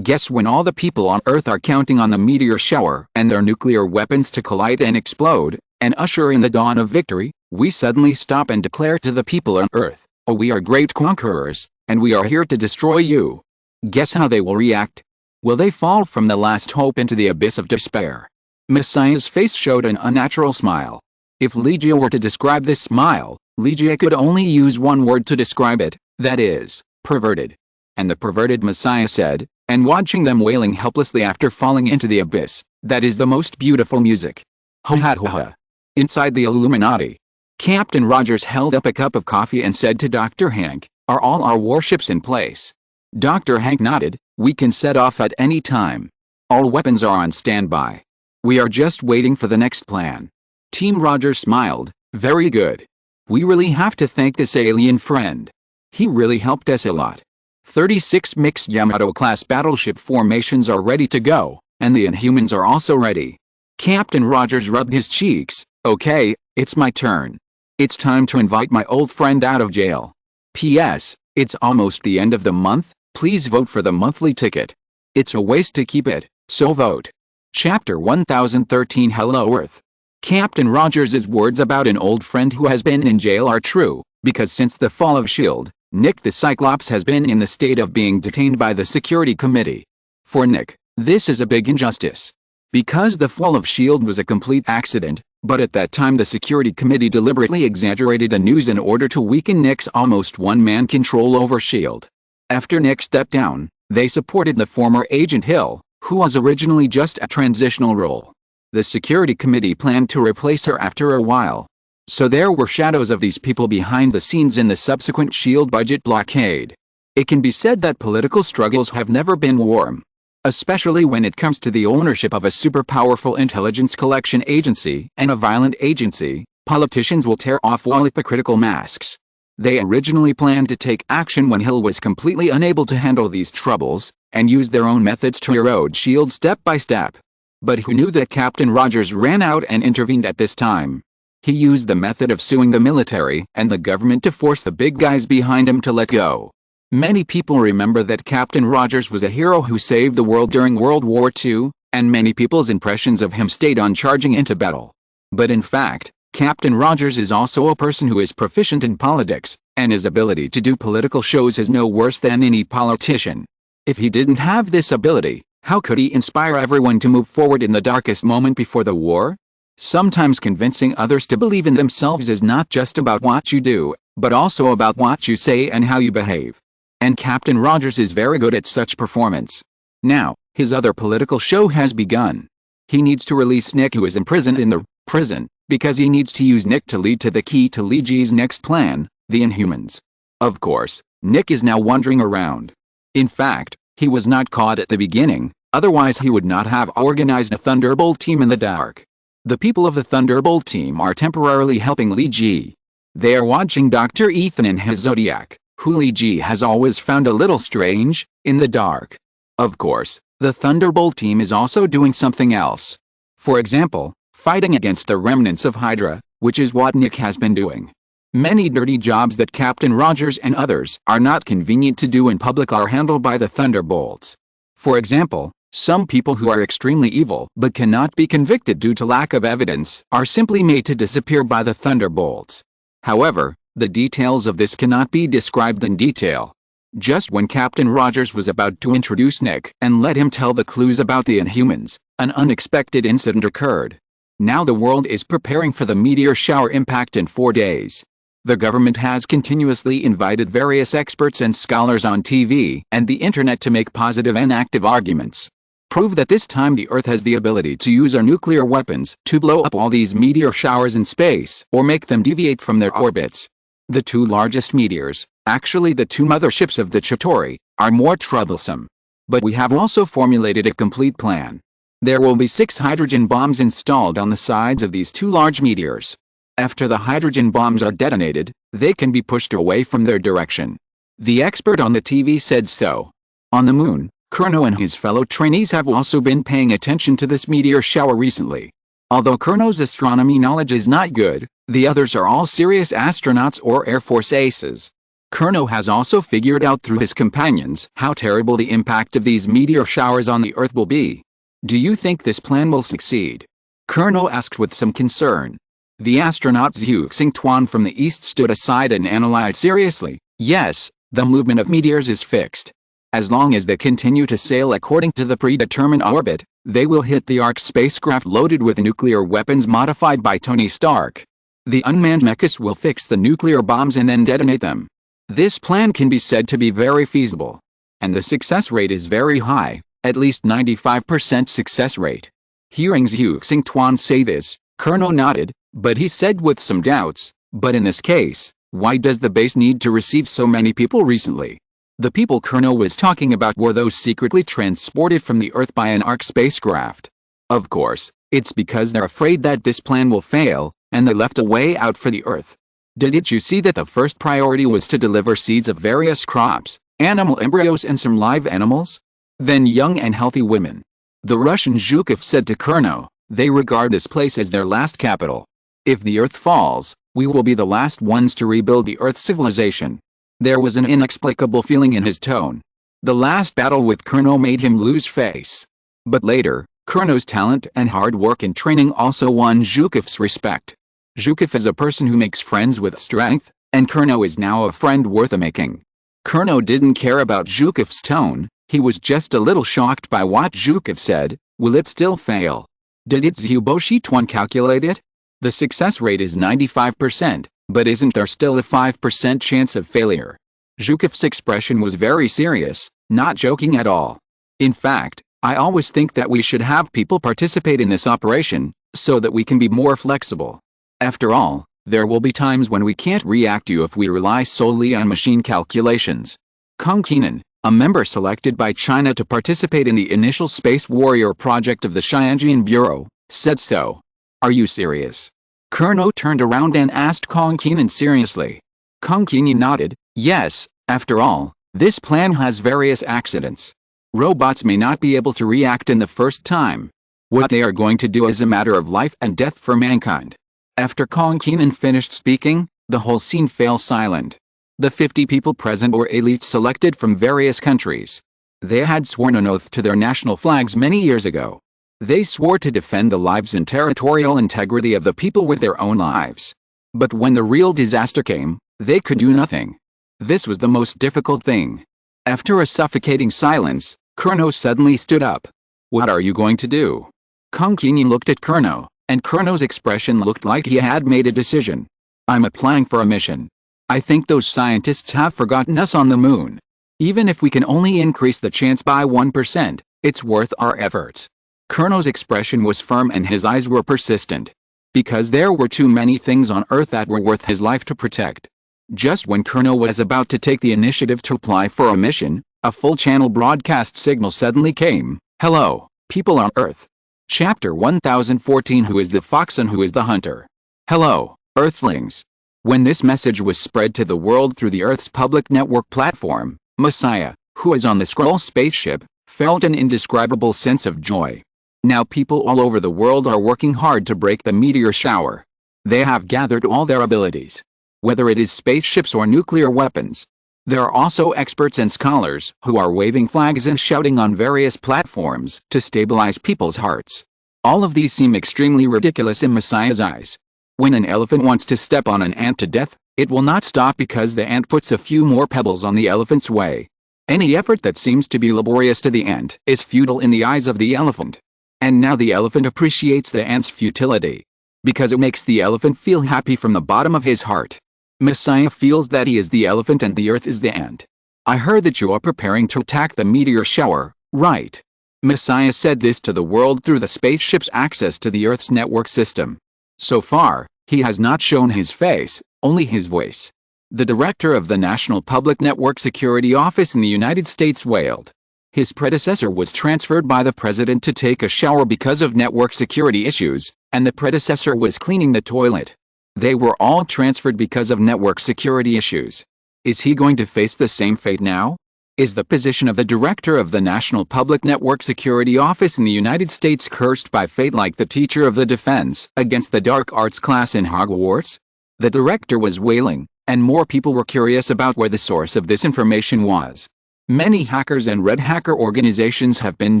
Guess when all the people on Earth are counting on the meteor shower and their nuclear weapons to collide and explode, and usher in the dawn of victory, we suddenly stop and declare to the people on Earth, oh, we are great conquerors, and we are here to destroy you. Guess how they will react? Will they fall from the last hope into the abyss of despair? Messiah's face showed an unnatural smile. If Ligia were to describe this smile, Ligia could only use one word to describe it, that is, perverted. And the perverted Messiah said, and watching them wailing helplessly after falling into the abyss, that is the most beautiful music. Ho ha ho ha. Inside the Illuminati, Captain Rogers held up a cup of coffee and said to Dr. Hank, are all our warships in place? Dr. Hank nodded, we can set off at any time. All weapons are on standby. We are just waiting for the next plan. Team Rogers smiled, very good. We really have to thank this alien friend. He really helped us a lot. 36 mixed Yamato-class battleship formations are ready to go, and the Inhumans are also ready. Captain Rogers rubbed his cheeks, okay, it's my turn. It's time to invite my old friend out of jail. P.S. It's almost the end of the month, please vote for the monthly ticket. It's a waste to keep it, so vote. Chapter 1013 Hello Earth. Captain Rogers' words about an old friend who has been in jail are true, because since the fall of S.H.I.E.L.D., Nick the Cyclops has been in the state of being detained by the Security Committee. For Nick, this is a big injustice. Because the fall of S.H.I.E.L.D. was a complete accident, but at that time the Security Committee deliberately exaggerated the news in order to weaken Nick's almost one-man control over S.H.I.E.L.D. After Nick stepped down, they supported the former Agent Hill, who was originally just a transitional role. The Security Committee planned to replace her after a while. So there were shadows of these people behind the scenes in the subsequent S.H.I.E.L.D. budget blockade. It can be said that political struggles have never been warm. Especially when it comes to the ownership of a super-powerful intelligence collection agency and a violent agency, politicians will tear off all hypocritical masks. They originally planned to take action when Hill was completely unable to handle these troubles, and use their own methods to erode S.H.I.E.L.D. step by step. but who knew that Captain Rogers ran out and intervened at this time. He used the method of suing the military and the government to force the big guys behind him to let go. Many people remember that Captain Rogers was a hero who saved the world during World War II, and many people's impressions of him stayed on charging into battle. But in fact, Captain Rogers is also a person who is proficient in politics, and his ability to do political shows is no worse than any politician. If he didn't have this ability, how could he inspire everyone to move forward in the darkest moment before the war? Sometimes convincing others to believe in themselves is not just about what you do, but also about what you say and how you behave. And Captain Rogers is very good at such performance. Now, his other political show has begun. He needs to release Nick, who is imprisoned in the prison, because he needs to use Nick to lead to the key to Li Ji's next plan, the Inhumans. Of course, Nick is now wandering around. In fact, he was not caught at the beginning, otherwise he would not have organized a Thunderbolt team in the dark. The people of the Thunderbolt team are temporarily helping Li Ji. They are watching Dr. Ethan and his Zodiac, who Li Ji has always found a little strange, in the dark. Of course, the Thunderbolt team is also doing something else. For example, fighting against the remnants of Hydra, which is what Nick has been doing. Many dirty jobs that Captain Rogers and others are not convenient to do in public are handled by the Thunderbolts. For example, some people who are extremely evil but cannot be convicted due to lack of evidence are simply made to disappear by the Thunderbolts. However, the details of this cannot be described in detail. Just when Captain Rogers was about to introduce Nick and let him tell the clues about the Inhumans, an unexpected incident occurred. Now the world is preparing for the meteor shower impact in 4 days. The government has continuously invited various experts and scholars on TV and the internet to make positive and active arguments. Prove that this time the Earth has the ability to use our nuclear weapons to blow up all these meteor showers in space or make them deviate from their orbits. The 2 largest meteors, actually the 2 motherships of the Chitauri, are more troublesome. But we have also formulated a complete plan. There will be 6 hydrogen bombs installed on the sides of these 2 large meteors. After the hydrogen bombs are detonated, they can be pushed away from their direction. The expert on the TV said so. On the moon, Kurno and his fellow trainees have also been paying attention to this meteor shower recently. Although Kurno's astronomy knowledge is not good, the others are all serious astronauts or Air Force aces. Kurno has also figured out through his companions how terrible the impact of these meteor showers on the Earth will be. Do you think this plan will succeed? Kurno asked with some concern. The astronaut Zhu Xingtuan from the east stood aside and analyzed seriously. Yes, the movement of meteors is fixed. As long as they continue to sail according to the predetermined orbit, they will hit the Ark spacecraft loaded with nuclear weapons modified by Tony Stark. The unmanned mechas will fix the nuclear bombs and then detonate them. This plan can be said to be very feasible. And the success rate is very high, at least 95% success rate. Hearing Zhu Xingtuan say this, Kurno nodded, but he said with some doubts, but in this case, why does the base need to receive so many people recently? The people Kurno was talking about were those secretly transported from the Earth by an Ark spacecraft. Of course, it's because they're afraid that this plan will fail, and they left a way out for the Earth. Didn't you see that the first priority was to deliver seeds of various crops, animal embryos and some live animals? Then young and healthy women. The Russian Zhukov said to Kurno, they regard this place as their last capital. If the Earth falls, we will be the last ones to rebuild the Earth civilization. There was an inexplicable feeling in his tone. The last battle with Kurno made him lose face. But later, Kurno's talent and hard work and training also won Zhukov's respect. Zhukov is a person who makes friends with strength, and Kurno is now a friend worth a making. Kurno didn't care about Zhukov's tone, he was just a little shocked by what Zhukov said. Will it still fail? Did it Zhuboshituan calculate it? The success rate is 95%. But isn't there still a 5% chance of failure? Zhukov's expression was very serious, not joking at all. In fact, I always think that we should have people participate in this operation, so that we can be more flexible. After all, there will be times when we can't react to if we rely solely on machine calculations. Kong Kenan, a member selected by China to participate in the initial Space Warrior project of the Xianjian Bureau, said so. Are you serious? Kurno turned around and asked Kong Kenan seriously. Kong Kenan nodded, yes, after all, this plan has various accidents. Robots may not be able to react in the first time. What they are going to do is a matter of life and death for mankind. After Kong Kenan finished speaking, the whole scene fell silent. The 50 people present were elites selected from various countries. They had sworn an oath to their national flags many years ago. They swore to defend the lives and territorial integrity of the people with their own lives. But when the real disaster came, they could do nothing. This was the most difficult thing. After a suffocating silence, Kurno suddenly stood up. "What are you going to do?" Kong Kenan looked at Kurno, and Kurno's expression looked like he had made a decision. "I'm applying for a mission. I think those scientists have forgotten us on the moon. Even if we can only increase the chance by 1%, it's worth our efforts." Kurno's expression was firm and his eyes were persistent. Because there were too many things on Earth that were worth his life to protect. Just when Kurno was about to take the initiative to apply for a mission, a full-channel broadcast signal suddenly came. "Hello, people on Earth. Chapter 1014 Who is the fox and who is the hunter? Hello, Earthlings." When this message was spread to the world through the Earth's public network platform, Messiah, who was on the Skrull spaceship, felt an indescribable sense of joy. Now people all over the world are working hard to break the meteor shower. They have gathered all their abilities. Whether it is spaceships or nuclear weapons. There are also experts and scholars who are waving flags and shouting on various platforms to stabilize people's hearts. All of these seem extremely ridiculous in Messiah's eyes. When an elephant wants to step on an ant to death, it will not stop because the ant puts a few more pebbles on the elephant's way. Any effort that seems to be laborious to the ant is futile in the eyes of the elephant. And now the elephant appreciates the ant's futility. Because it makes the elephant feel happy from the bottom of his heart. Messiah feels that he is the elephant and the earth is the ant. "I heard that you are preparing to attack the meteor shower, right?" Messiah said this to the world through the spaceship's access to the Earth's network system. So far, he has not shown his face, only his voice. The director of the National Public Network Security Office in the United States wailed. His predecessor was transferred by the president to take a shower because of network security issues, and the predecessor was cleaning the toilet. They were all transferred because of network security issues. Is he going to face the same fate now? Is the position of the director of the National Public Network Security Office in the United States cursed by fate like the teacher of the defense against the dark arts class in Hogwarts? The director was wailing, and more people were curious about where the source of this information was. Many hackers and red hacker organizations have been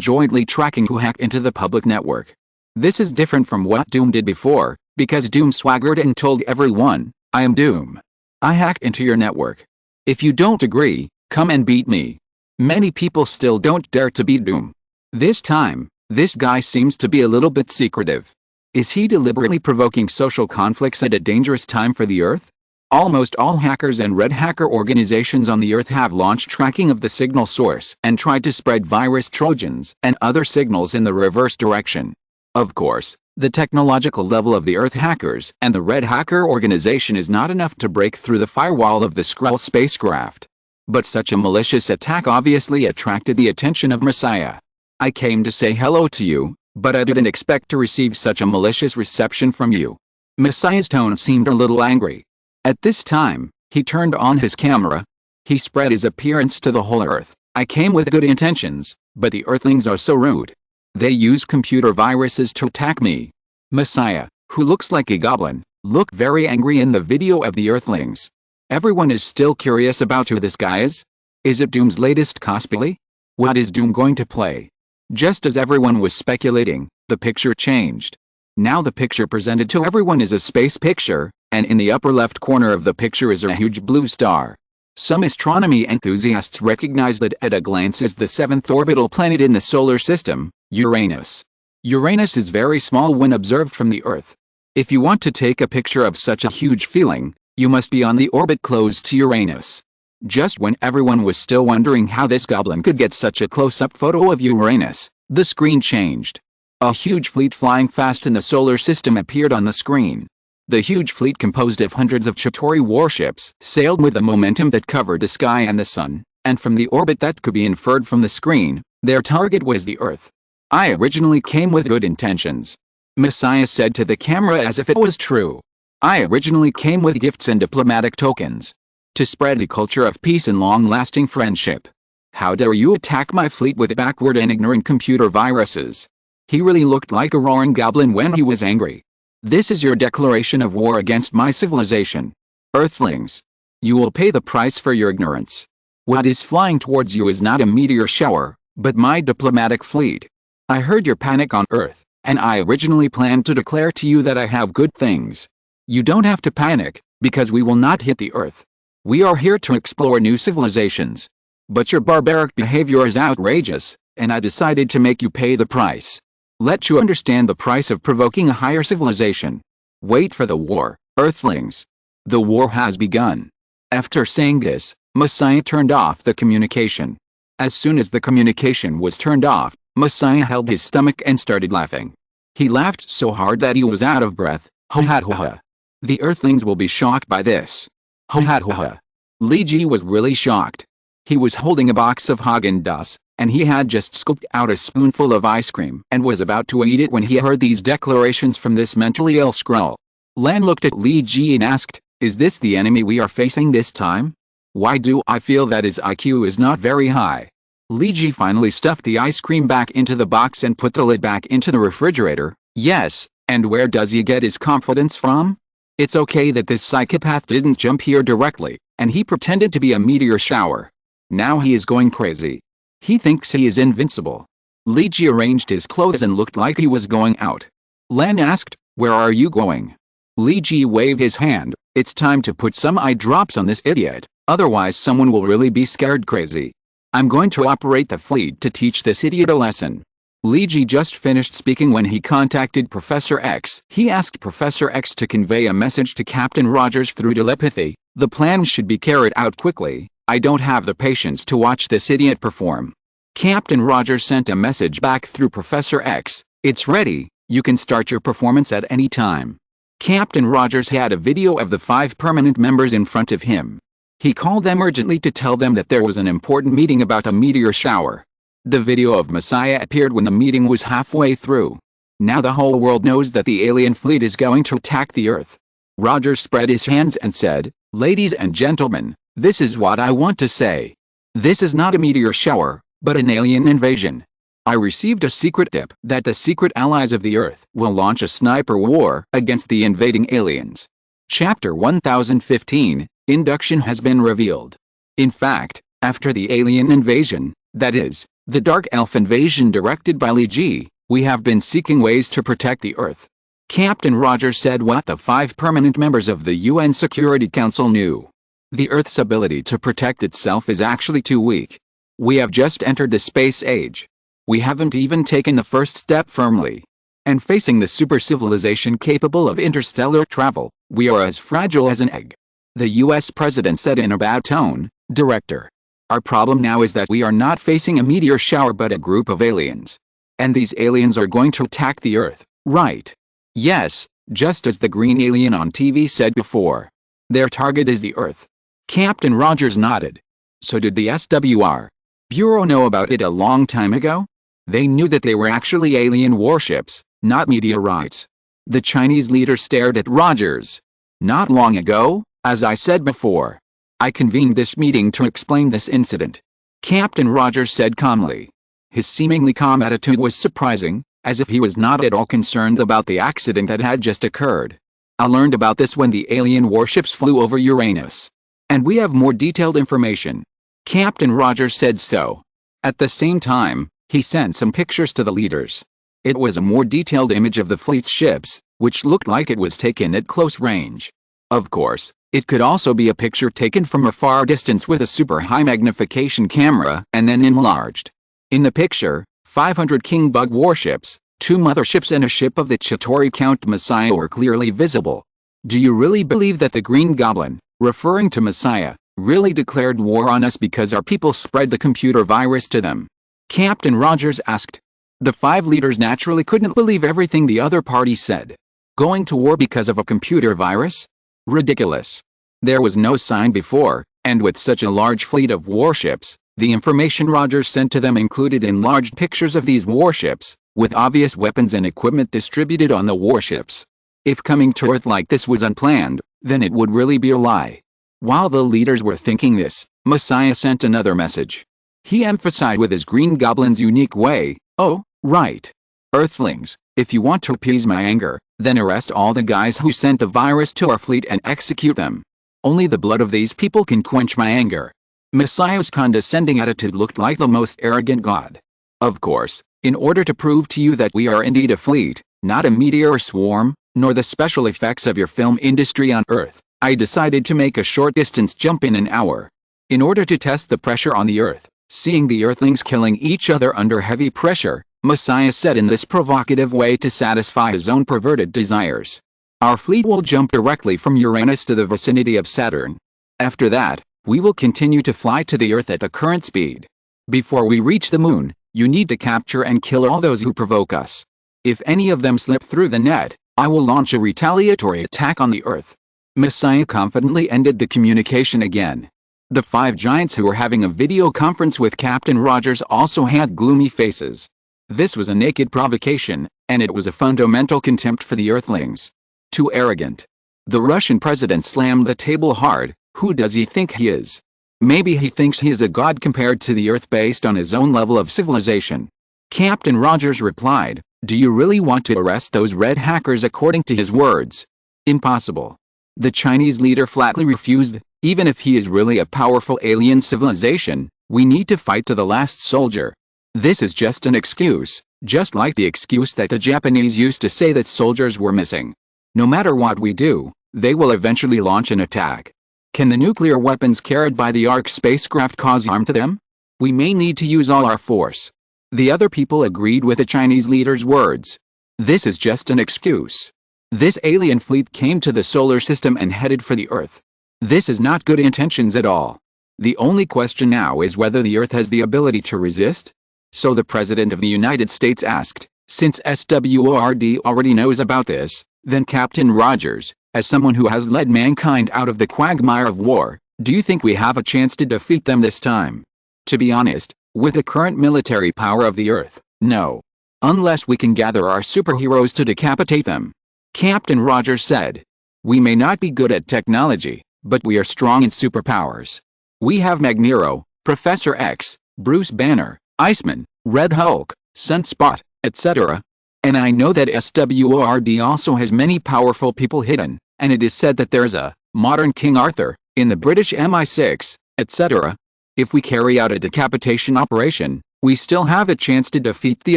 jointly tracking who hacked into the public network. This is different from what Doom did before, because Doom swaggered and told everyone, "I am Doom. I hacked into your network. If you don't agree, come and beat me." Many people still don't dare to beat Doom. This time, this guy seems to be a little bit secretive. Is he deliberately provoking social conflicts at a dangerous time for the Earth? Almost all hackers and red hacker organizations on the Earth have launched tracking of the signal source and tried to spread virus trojans and other signals in the reverse direction. Of course, the technological level of the Earth hackers and the Red Hacker organization is not enough to break through the firewall of the Skrull spacecraft. But such a malicious attack obviously attracted the attention of Messiah. "I came to say hello to you, but I didn't expect to receive such a malicious reception from you." Messiah's tone seemed a little angry. At this time, he turned on his camera. He spread his appearance to the whole Earth. "I came with good intentions, but the Earthlings are so rude. They use computer viruses to attack me." Messiah, who looks like a goblin, looked very angry in the video of the Earthlings. Everyone is still curious about who this guy is. Is it Doom's latest cosplay? What is Doom going to play? Just as everyone was speculating, the picture changed. Now the picture presented to everyone is a space picture, and in the upper left corner of the picture is a huge blue star. Some astronomy enthusiasts recognized it at a glance as the seventh orbital planet in the solar system, Uranus. Uranus is very small when observed from the Earth. If you want to take a picture of such a huge feeling, you must be on the orbit close to Uranus. Just when everyone was still wondering how this goblin could get such a close-up photo of Uranus, the screen changed. A huge fleet flying fast in the solar system appeared on the screen. The huge fleet, composed of hundreds of Chitauri warships, sailed with a momentum that covered the sky and the sun, and from the orbit that could be inferred from the screen, their target was the Earth. "I originally came with good intentions," Messiah said to the camera as if it was true. "I originally came with gifts and diplomatic tokens. To spread the culture of peace and long-lasting friendship. How dare you attack my fleet with backward and ignorant computer viruses? He really looked like a roaring goblin when he was angry. This is your declaration of war against my civilization. Earthlings. You will pay the price for your ignorance. What is flying towards you is not a meteor shower, but my diplomatic fleet. I heard your panic on Earth, and I originally planned to declare to you that I have good things. You don't have to panic, because we will not hit the Earth. We are here to explore new civilizations. But your barbaric behavior is outrageous, and I decided to make you pay the price. Let you understand the price of provoking a higher civilization. Wait for the war, Earthlings. The war has begun. After saying this, Messiah turned off the communication. As soon as the communication was turned off, Messiah held his stomach and started laughing. He laughed so hard that he was out of breath. Ho ha ho ha. The Earthlings will be shocked by this. Ho ha ho ha. Li Ji was really shocked. He was holding a box of Häagen-Dazs, and he had just scooped out a spoonful of ice cream and was about to eat it when he heard these declarations from this mentally ill scroll. Lan looked at Li Ji and asked, "Is this the enemy we are facing this time? Why do I feel that his IQ is not very high?" Li Ji finally stuffed the ice cream back into the box and put the lid back into the refrigerator. Yes, and where does he get his confidence from? It's okay that this psychopath didn't jump here directly, and he pretended to be a meteor shower. Now he is going crazy. He thinks he is invincible. Li Ji arranged his clothes and looked like he was going out. Lan asked, "Where are you going?" Li Ji waved his hand. "It's time to put some eye drops on this idiot, otherwise someone will really be scared crazy. I'm going to operate the fleet to teach this idiot a lesson." Li Ji just finished speaking when he contacted Professor X. He asked Professor X to convey a message to Captain Rogers through telepathy. The plan should be carried out quickly. I don't have the patience to watch this idiot perform. Captain Rogers sent a message back through Professor X. "It's ready, you can start your performance at any time." Captain Rogers had a video of the 5 permanent members in front of him. He called them urgently to tell them that there was an important meeting about a meteor shower. The video of Messiah appeared when the meeting was halfway through. Now the whole world knows that the alien fleet is going to attack the Earth. Rogers spread his hands and said, "Ladies and gentlemen, this is what I want to say. This is not a meteor shower, but an alien invasion. I received a secret tip that the secret allies of the Earth will launch a sniper war against the invading aliens." Chapter 1015, Induction has been revealed. In fact, after the alien invasion, that is, the Dark Elf invasion directed by Li Ji, we have been seeking ways to protect the Earth. Captain Rogers said what the 5 permanent members of the UN Security Council knew. The Earth's ability to protect itself is actually too weak. We have just entered the space age. We haven't even taken the first step firmly. And facing the super civilization capable of interstellar travel, we are as fragile as an egg. The US President said in a bad tone, "Director, our problem now is that we are not facing a meteor shower but a group of aliens. And these aliens are going to attack the Earth, right?" "Yes, just as the green alien on TV said before. Their target is the Earth." Captain Rogers nodded. "So did the SWR Bureau know about it a long time ago?" "They knew that they were actually alien warships, not meteorites." The Chinese leader stared at Rogers. "Not long ago, as I said before. I convened this meeting to explain this incident." Captain Rogers said calmly. His seemingly calm attitude was surprising, as if he was not at all concerned about the accident that had just occurred. "I learned about this when the alien warships flew over Uranus. And we have more detailed information." Captain Rogers said so. At the same time, he sent some pictures to the leaders. It was a more detailed image of the fleet's ships, which looked like it was taken at close range. Of course, it could also be a picture taken from a far distance with a super high magnification camera and then enlarged. In the picture, 500 King Bug warships, 2 motherships and a ship of the Chitauri Count Messiah were clearly visible. "Do you really believe that the Green Goblin, referring to Messiah, really declared war on us because our people spread the computer virus to them?" Captain Rogers asked. The 5 leaders naturally couldn't believe everything the other party said. Going to war because of a computer virus? Ridiculous. There was no sign before, and with such a large fleet of warships, the information Rogers sent to them included enlarged pictures of these warships, with obvious weapons and equipment distributed on the warships. If coming to Earth like this was unplanned, then it would really be a lie. While the leaders were thinking this, Messiah sent another message. He emphasized with his Green Goblin's unique way, "Oh, right. Earthlings, if you want to appease my anger, then arrest all the guys who sent the virus to our fleet and execute them. Only the blood of these people can quench my anger. Messiah's condescending attitude looked like the most arrogant god. Of course, in order to prove to you that we are indeed a fleet, not a meteor swarm, nor the special effects of your film industry on Earth, I decided to make a short distance jump in an hour. In order to test the pressure on the Earth, seeing the Earthlings killing each other under heavy pressure, Messiah said in this provocative way to satisfy his own perverted desires. Our fleet will jump directly from Uranus to the vicinity of Saturn. After that, we will continue to fly to the Earth at the current speed. Before we reach the moon, you need to capture and kill all those who provoke us. If any of them slip through the net, I will launch a retaliatory attack on the Earth. Messiah confidently ended the communication again. The 5 giants who were having a video conference with Captain Rogers also had gloomy faces. This was a naked provocation, and it was a fundamental contempt for the Earthlings. Too arrogant. The Russian president slammed the table hard. Who does he think he is? Maybe he thinks he is a god compared to the Earth based on his own level of civilization. Captain Rogers replied, "Do you really want to arrest those red hackers?" According to his words. Impossible. The Chinese leader flatly refused. Even if he is really a powerful alien civilization, we need to fight to the last soldier. This is just an excuse, just like the excuse that the Japanese used to say that soldiers were missing. No matter what we do, they will eventually launch an attack. Can the nuclear weapons carried by the Ark spacecraft cause harm to them? We may need to use all our force. The other people agreed with the Chinese leader's words. This is just an excuse. This alien fleet came to the solar system and headed for the Earth. This is not good intentions at all. The only question now is whether the Earth has the ability to resist? So the President of the United States asked, since SWORD already knows about this, then Captain Rogers, as someone who has led mankind out of the quagmire of war, do you think we have a chance to defeat them this time? To be honest, with the current military power of the Earth, no. Unless we can gather our superheroes to decapitate them. Captain Rogers said. We may not be good at technology, but we are strong in superpowers. We have Magneto, Professor X, Bruce Banner, Iceman, Red Hulk, Sunspot, etc. And I know that SWORD also has many powerful people hidden, and it is said that there's a modern King Arthur in the British MI6, etc. If we carry out a decapitation operation, we still have a chance to defeat the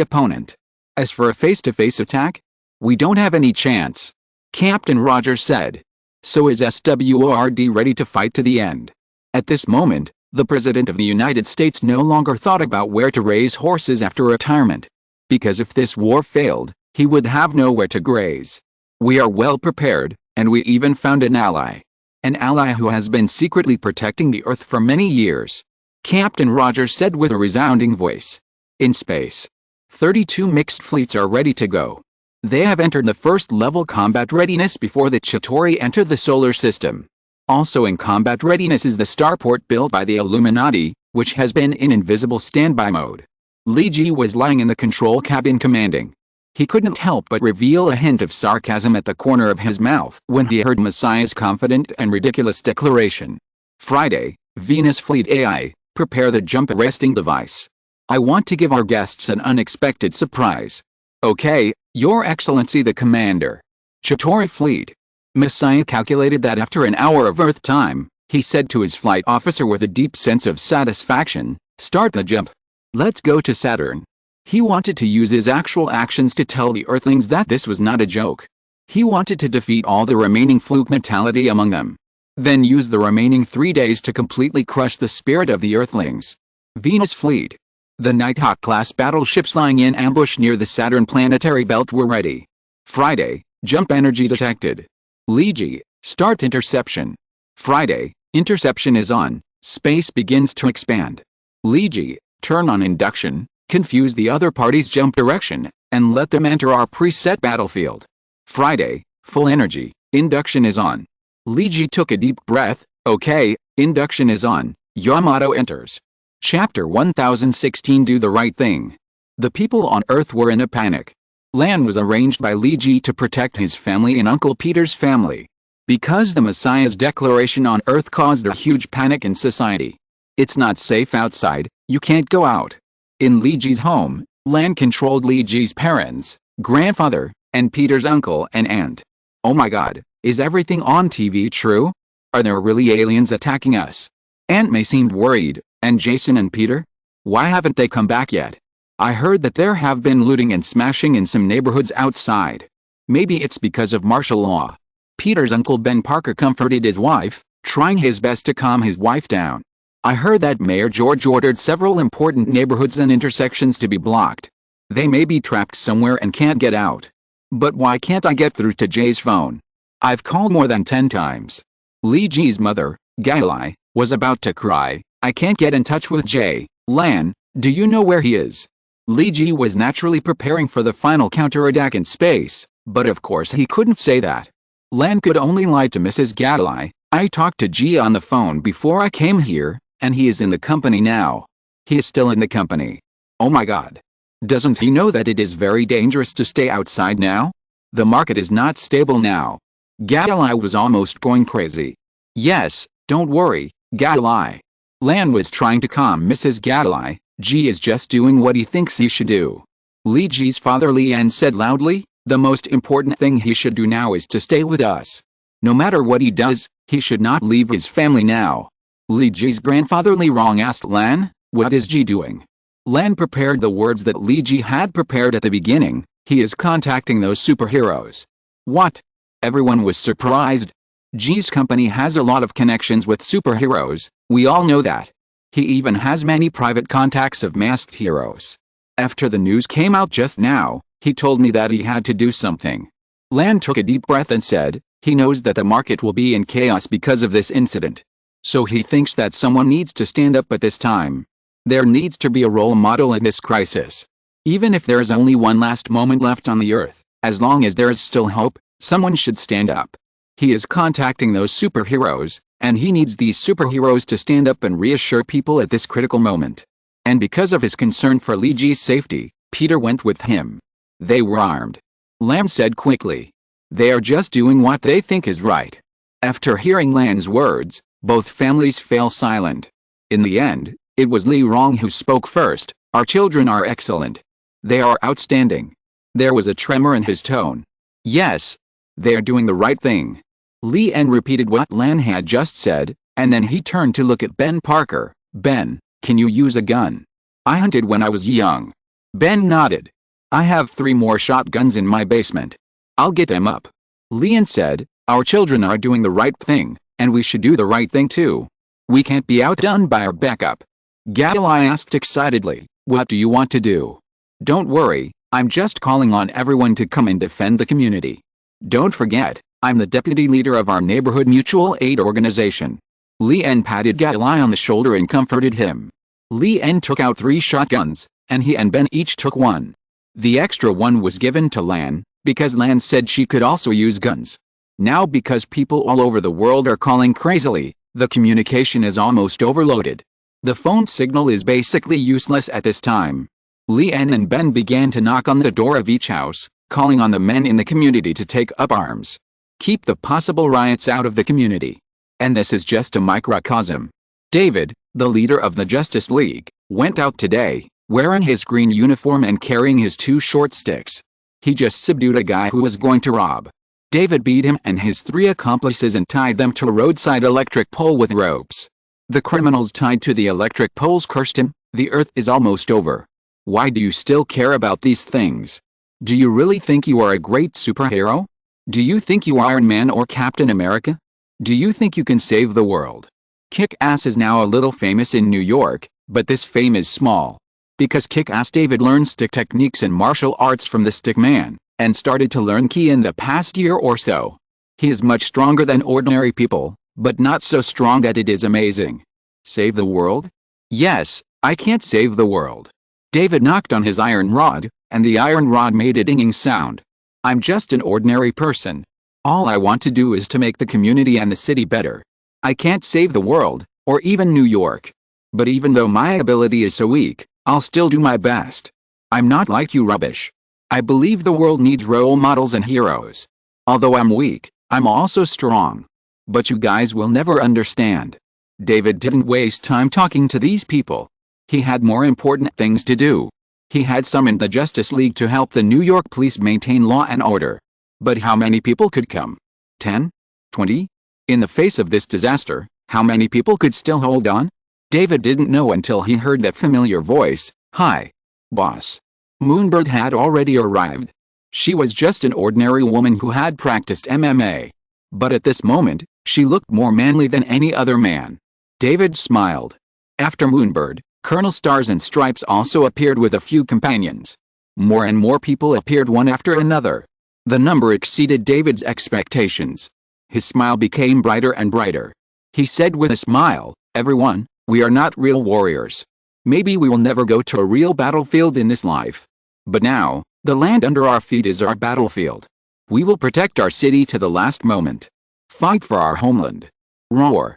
opponent. As for a face-to-face attack, we don't have any chance. Captain Rogers said. So is SWORD ready to fight to the end? At this moment, the President of the United States no longer thought about where to raise horses after retirement. Because if this war failed, he would have nowhere to graze. We are well prepared, and we even found an ally. An ally who has been secretly protecting the Earth for many years. Captain Rogers said with a resounding voice. In space, 32 mixed fleets are ready to go. They have entered the first-level combat readiness before the Chitauri entered the solar system. Also in combat readiness is the starport built by the Illuminati, which has been in invisible standby mode. Li Ji was lying in the control cabin commanding. He couldn't help but reveal a hint of sarcasm at the corner of his mouth when he heard Messiah's confident and ridiculous declaration. Friday, Venus Fleet AI, prepare the jump arresting device. I want to give our guests an unexpected surprise. Okay, Your Excellency the Commander. Chitauri Fleet. Messiah calculated that after an hour of Earth time, he said to his flight officer with a deep sense of satisfaction, start the jump. Let's go to Saturn. He wanted to use his actual actions to tell the Earthlings that this was not a joke. He wanted to defeat all the remaining fluke mentality among them. Then use the remaining 3 days to completely crush the spirit of the Earthlings. Venus Fleet. The Nighthawk-class battleships lying in ambush near the Saturn planetary belt were ready. Friday, jump energy detected. Li Ji, start interception. Friday, interception is on, space begins to expand. Li Ji, turn on induction, confuse the other party's jump direction, and let them enter our preset battlefield. Friday, full energy, induction is on. Li Ji took a deep breath, okay, induction is on, Yamato enters. Chapter 1016 Do the Right Thing. The people on Earth were in a panic. Land was arranged by Li Ji to protect his family and Uncle Peter's family. Because the Messiah's declaration on Earth caused a huge panic in society. It's not safe outside, you can't go out. In Li Ji's home, Lan controlled Li Ji's parents, grandfather, and Peter's uncle and aunt. Oh my god, is everything on TV true? Are there really aliens attacking us? Aunt May seemed worried, and Jason and Peter? Why haven't they come back yet? I heard that there have been looting and smashing in some neighborhoods outside. Maybe it's because of martial law. Peter's uncle Ben Parker comforted his wife, trying his best to calm his wife down. I heard that Mayor George ordered several important neighborhoods and intersections to be blocked. They may be trapped somewhere and can't get out. But why can't I get through to Jay's phone? I've called more than 10 times. Li Ji's mother, Galai, was about to cry. I can't get in touch with Jay. Lan, do you know where he is? Li Ji was naturally preparing for the final counterattack in space, but of course he couldn't say that. Lan could only lie to Mrs. Galai. I talked to Ji on the phone before I came here, and he is in the company now. He is still in the company. Oh my god. Doesn't he know that it is very dangerous to stay outside now? The market is not stable now. Galai was almost going crazy. Yes, don't worry, Galai. Lan was trying to calm Mrs. Galai. Ji is just doing what he thinks he should do. Li Ji's father Lian said loudly, the most important thing he should do now is to stay with us. No matter what he does, he should not leave his family now. Li Ji's grandfather Li Rong asked Lan, what is Ji doing? Lan prepared the words that Li Ji had prepared at the beginning. He is contacting those superheroes. What? Everyone was surprised. Ji's company has a lot of connections with superheroes, we all know that. He even has many private contacts of masked heroes. After the news came out just now, he told me that he had to do something. Lan took a deep breath and said, he knows that the market will be in chaos because of this incident. So he thinks that someone needs to stand up at this time. There needs to be a role model in this crisis. Even if there is only one last moment left on the earth, as long as there is still hope, someone should stand up. He is contacting those superheroes, and he needs these superheroes to stand up and reassure people at this critical moment. And because of his concern for Li Ji's safety, Peter went with him. They were armed. Lan said quickly. They are just doing what they think is right. After hearing Lan's words, both families fell silent. In the end, it was Li Rong who spoke first. Our children are excellent. They are outstanding. There was a tremor in his tone. Yes. They are doing the right thing. Li En repeated what Lan had just said, and then he turned to look at Ben Parker. Ben, can you use a gun? I hunted when I was young. Ben nodded. I have 3 more shotguns in my basement. I'll get them up. Li En said, our children are doing the right thing, and we should do the right thing too. We can't be outdone by our backup. Galai asked excitedly, what do you want to do? Don't worry, I'm just calling on everyone to come and defend the community. Don't forget, I'm the deputy leader of our neighborhood mutual aid organization. Li En patted Galai on the shoulder and comforted him. Li En took out 3 shotguns, and he and Ben each took 1. The extra one was given to Lan, because Lan said she could also use guns. Now because people all over the world are calling crazily, the communication is almost overloaded. The phone signal is basically useless at this time. Li En and Ben began to knock on the door of each house, calling on the men in the community to take up arms. Keep the possible riots out of the community. And this is just a microcosm. David, the leader of the Justice League, went out today, wearing his green uniform and carrying his 2 short sticks. He just subdued a guy who was going to rob. David beat him and his 3 accomplices and tied them to a roadside electric pole with ropes. The criminals tied to the electric poles cursed him, the earth is almost over. Why do you still care about these things? Do you really think you are a great superhero? Do you think you are Iron Man or Captain America? Do you think you can save the world? Kick-Ass is now a little famous in New York, but this fame is small. Because Kick-Ass David learned stick techniques and martial arts from the Stick Man, and started to learn Ki in the past year or so. He is much stronger than ordinary people, but not so strong that it is amazing. Save the world? Yes, I can't save the world. David knocked on his iron rod, and the iron rod made a dinging sound. I'm just an ordinary person. All I want to do is to make the community and the city better. I can't save the world, or even New York. But even though my ability is so weak, I'll still do my best. I'm not like you rubbish. I believe the world needs role models and heroes. Although I'm weak, I'm also strong. But you guys will never understand. David didn't waste time talking to these people. He had more important things to do. He had summoned the Justice League to help the New York police maintain law and order. But how many people could come? 10? 20? In the face of this disaster, how many people could still hold on? David didn't know until he heard that familiar voice. "Hi, boss." Moonbird had already arrived. She was just an ordinary woman who had practiced MMA. But at this moment, she looked more manly than any other man. David smiled. After Moonbird, Colonel Stars and Stripes also appeared with a few companions. More and more people appeared one after another. The number exceeded David's expectations. His smile became brighter and brighter. He said with a smile, "Everyone, we are not real warriors. Maybe we will never go to a real battlefield in this life. But now, the land under our feet is our battlefield. We will protect our city to the last moment. Fight for our homeland. Roar.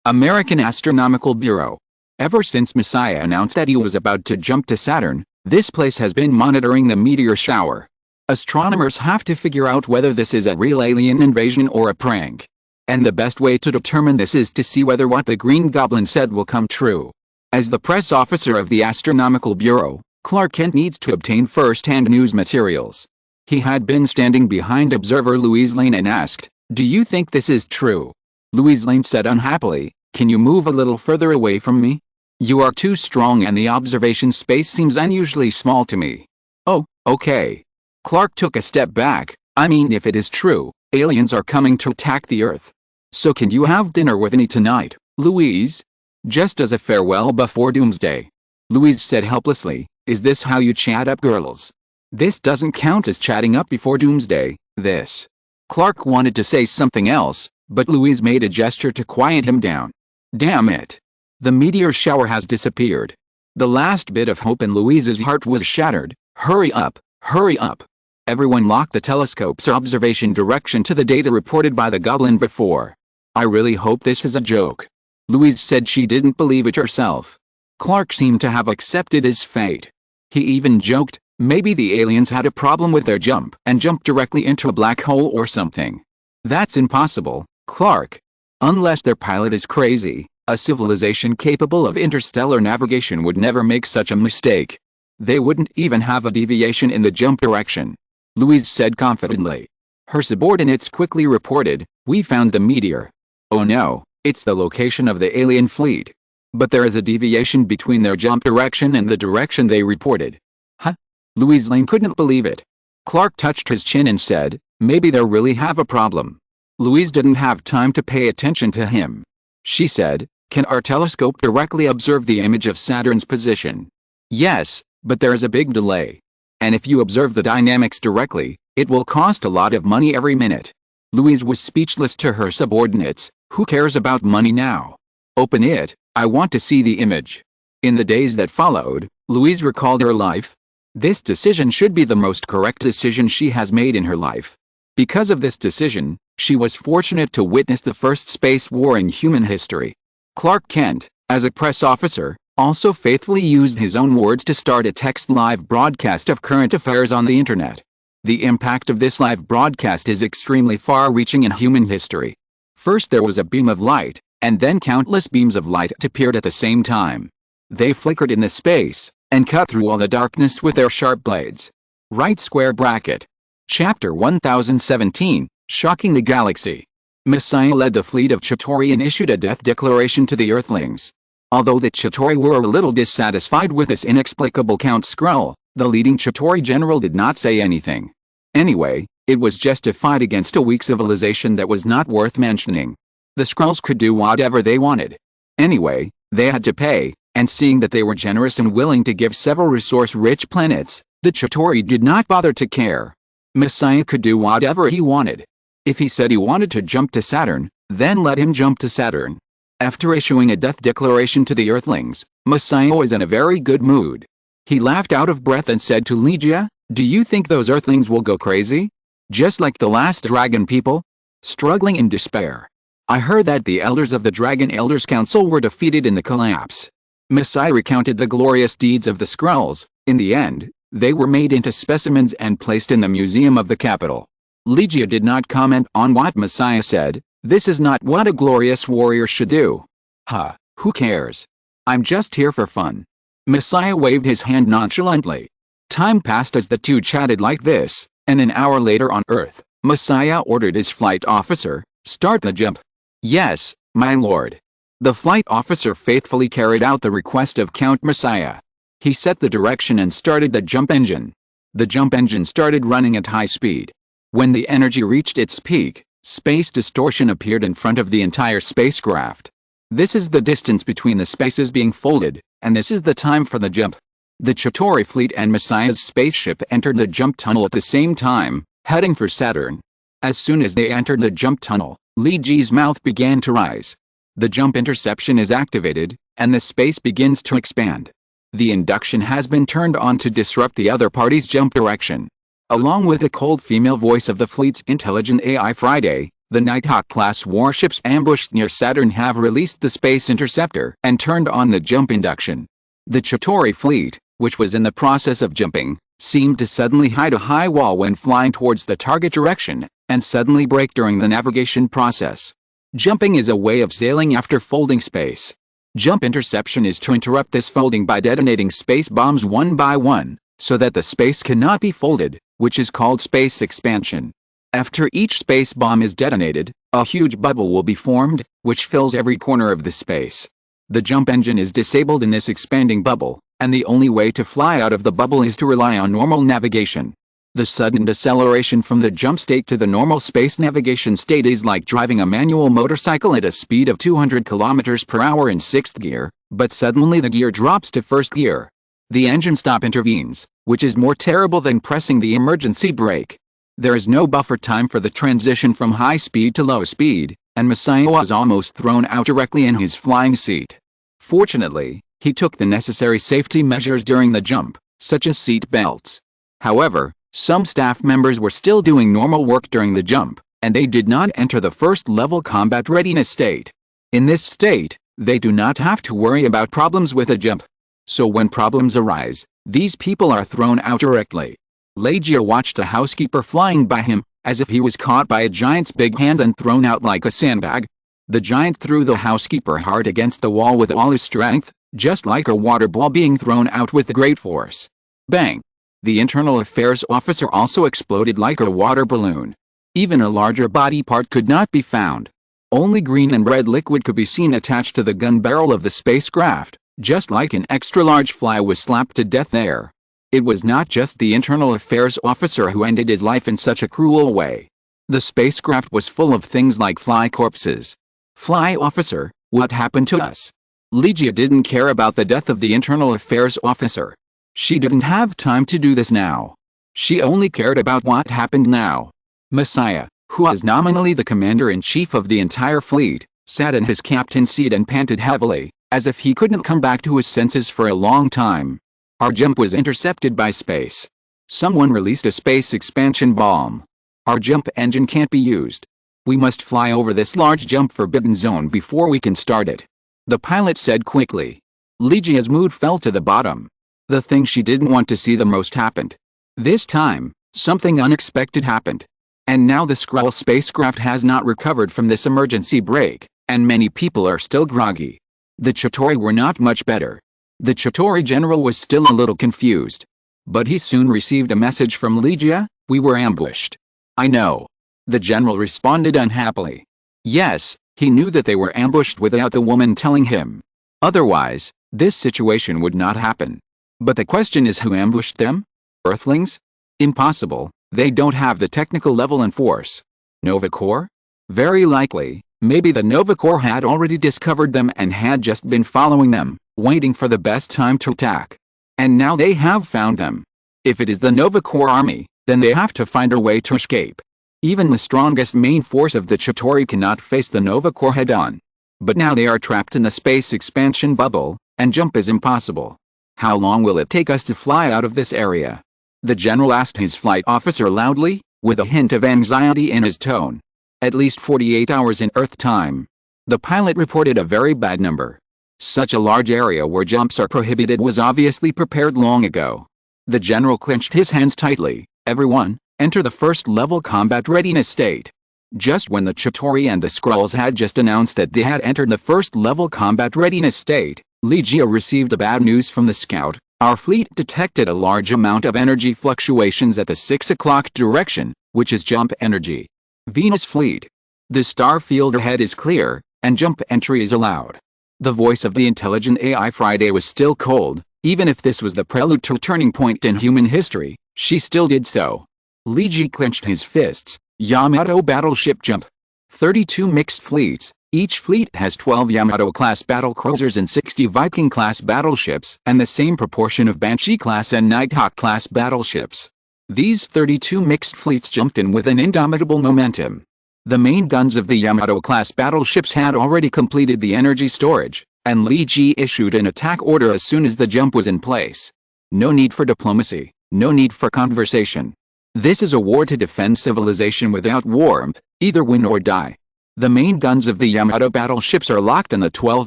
American Astronomical Bureau. Ever since Messiah announced that he was about to jump to Saturn, this place has been monitoring the meteor shower. Astronomers have to figure out whether this is a real alien invasion or a prank. And the best way to determine this is to see whether what the Green Goblin said will come true. As the press officer of the Astronomical Bureau, Clark Kent needs to obtain first-hand news materials. He had been standing behind observer Louise Lane and asked, "Do you think this is true?" Louise Lane said unhappily, "Can you move a little further away from me? You are too strong and the observation space seems unusually small to me." "Oh, okay." Clark took a step back. "I mean, if it is true, aliens are coming to attack the Earth. So can you have dinner with me tonight, Louise? Just as a farewell before doomsday." Louise said helplessly, "Is this how you chat up girls? This doesn't count as chatting up before doomsday, this." Clark wanted to say something else, but Louise made a gesture to quiet him down. Damn it. The meteor shower has disappeared. The last bit of hope in Louise's heart was shattered. Hurry up, hurry up. Everyone locked the telescope's observation direction to the data reported by the Goblin before. "I really hope this is a joke." Louise said she didn't believe it herself. Clark seemed to have accepted his fate. He even joked, maybe the aliens had a problem with their jump and jumped directly into a black hole or something. "That's impossible, Clark. Unless their pilot is crazy, a civilization capable of interstellar navigation would never make such a mistake. They wouldn't even have a deviation in the jump direction," Louise said confidently. Her subordinates quickly reported, "We found the meteor." "Oh no, it's the location of the alien fleet. But there is a deviation between their jump direction and the direction they reported." "Huh?" Louise Lane couldn't believe it. Clark touched his chin and said, "Maybe they really have a problem." Louise didn't have time to pay attention to him. She said, "Can our telescope directly observe the image of Saturn's position?" "Yes, but there is a big delay. And if you observe the dynamics directly, it will cost a lot of money every minute." Louise was speechless to her subordinates. Who cares about money now? "Open it, I want to see the image." In the days that followed, Louise recalled her life. This decision should be the most correct decision she has made in her life. Because of this decision, she was fortunate to witness the first space war in human history. Clark Kent, as a press officer, also faithfully used his own words to start a text live broadcast of current affairs on the internet. The impact of this live broadcast is extremely far-reaching in human history. First there was a beam of light, and then countless beams of light appeared at the same time. They flickered in the space, and cut through all the darkness with their sharp blades. Right square bracket. Chapter 1017, Shocking the Galaxy. Messiah led the fleet of Chitauri and issued a death declaration to the Earthlings. Although the Chitauri were a little dissatisfied with this inexplicable Count Skrull, the leading Chitauri general did not say anything. Anyway, it was just a fight against a weak civilization that was not worth mentioning. The Skrulls could do whatever they wanted. Anyway, they had to pay, and seeing that they were generous and willing to give several resource-rich planets, the Chitauri did not bother to care. Messiah could do whatever he wanted. If he said he wanted to jump to Saturn, then let him jump to Saturn. After issuing a death declaration to the Earthlings, Messiah was in a very good mood. He laughed out of breath and said to Legia, "Do you think those Earthlings will go crazy? Just like the last dragon people?" Struggling in despair. "I heard that the elders of the Dragon Elders Council were defeated in the collapse." Messiah recounted the glorious deeds of the Skrulls. In the end, they were made into specimens and placed in the museum of the capital. Legia did not comment on what Messiah said. "This is not what a glorious warrior should do." "Huh, who cares? I'm just here for fun." Messiah waved his hand nonchalantly. Time passed as the two chatted like this, and an hour later on Earth, Messiah ordered his flight officer, "Start the jump." "Yes, my lord." The flight officer faithfully carried out the request of Count Messiah. He set the direction and started the jump engine. The jump engine started running at high speed. When the energy reached its peak, space distortion appeared in front of the entire spacecraft. This is the distance between the spaces being folded, and this is the time for the jump. The Chitauri fleet and Messiah's spaceship entered the jump tunnel at the same time, heading for Saturn. As soon as they entered the jump tunnel, Li Ji's mouth began to rise. The jump interception is activated, and the space begins to expand. The induction has been turned on to disrupt the other party's jump direction. Along with the cold female voice of the fleet's intelligent AI Friday, the Nighthawk-class warships ambushed near Saturn have released the space interceptor and turned on the jump induction. The Chitauri fleet, which was in the process of jumping, seemed to suddenly hide a high wall when flying towards the target direction, and suddenly break during the navigation process. Jumping is a way of sailing after folding space. Jump interception is to interrupt this folding by detonating space bombs one by one, so that the space cannot be folded, which is called space expansion. After each space bomb is detonated, a huge bubble will be formed, which fills every corner of the space. The jump engine is disabled in this expanding bubble, and the only way to fly out of the bubble is to rely on normal navigation. The sudden deceleration from the jump state to the normal space navigation state is like driving a manual motorcycle at a speed of 200 km per hour in 6th gear, but suddenly the gear drops to 1st gear. The engine stop intervenes, which is more terrible than pressing the emergency brake. There is no buffer time for the transition from high speed to low speed, and Messiah was almost thrown out directly in his flying seat. Fortunately, he took the necessary safety measures during the jump, such as seat belts. However, some staff members were still doing normal work during the jump, and they did not enter the first-level combat readiness state. In this state, they do not have to worry about problems with a jump. So when problems arise, these people are thrown out directly. Legia watched a housekeeper flying by him, as if he was caught by a giant's big hand and thrown out like a sandbag. The giant threw the housekeeper hard against the wall with all his strength, just like a water ball being thrown out with great force. Bang! The internal affairs officer also exploded like a water balloon. Even a larger body part could not be found. Only green and red liquid could be seen attached to the gun barrel of the spacecraft, just like an extra-large fly was slapped to death there. It was not just the internal affairs officer who ended his life in such a cruel way. The spacecraft was full of things like fly corpses. Fly officer, what happened to us? Legia didn't care about the death of the internal affairs officer. She didn't have time to do this now. She only cared about what happened now. Messiah, who was nominally the commander-in-chief of the entire fleet, sat in his captain's seat and panted heavily, as if he couldn't come back to his senses for a long time. Our jump was intercepted by space. Someone released a space expansion bomb. Our jump engine can't be used. We must fly over this large jump forbidden zone before we can start it. The pilot said quickly. Legia's mood fell to the bottom. The thing she didn't want to see the most happened. This time, something unexpected happened. And now the Skrull spacecraft has not recovered from this emergency brake, and many people are still groggy. The Chitauri were not much better. The Chitauri general was still a little confused. But he soon received a message from Legia. We were ambushed. I know. The general responded unhappily. Yes, he knew that they were ambushed without the woman telling him. Otherwise, this situation would not happen. But the question is, who ambushed them? Earthlings? Impossible, they don't have the technical level and force. Nova Corps? Very likely, maybe the Nova Corps had already discovered them and had just been following them, waiting for the best time to attack. And now they have found them. If it is the Nova Corps army, then they have to find a way to escape. Even the strongest main force of the Chitauri cannot face the Nova Corps head-on. But now they are trapped in the space expansion bubble, and jump is impossible. How long will it take us to fly out of this area? The general asked his flight officer loudly, with a hint of anxiety in his tone. At least 48 hours in Earth time. The pilot reported a very bad number. Such a large area where jumps are prohibited was obviously prepared long ago. The general clenched his hands tightly. Everyone, enter the first-level combat readiness state. Just when the Chitauri and the Skrulls had just announced that they had entered the first-level combat readiness state, Legia received the bad news from the scout. Our fleet detected a large amount of energy fluctuations at the 6 o'clock direction, which is jump energy. Venus fleet. The star field ahead is clear, and jump entry is allowed. The voice of the intelligent AI Friday was still cold. Even if this was the prelude to a turning point in human history, she still did so. Legia clenched his fists. Yamato battleship jump. 32 mixed fleets. Each fleet has 12 Yamato-class battlecruisers and 60 Viking-class battleships, and the same proportion of Banshee-class and Nighthawk-class battleships. These 32 mixed fleets jumped in with an indomitable momentum. The main guns of the Yamato-class battleships had already completed the energy storage, and Legia issued an attack order as soon as the jump was in place. No need for diplomacy, no need for conversation. This is a war to defend civilization without warmth, either win or die. The main guns of the Yamato battleships are locked in the 12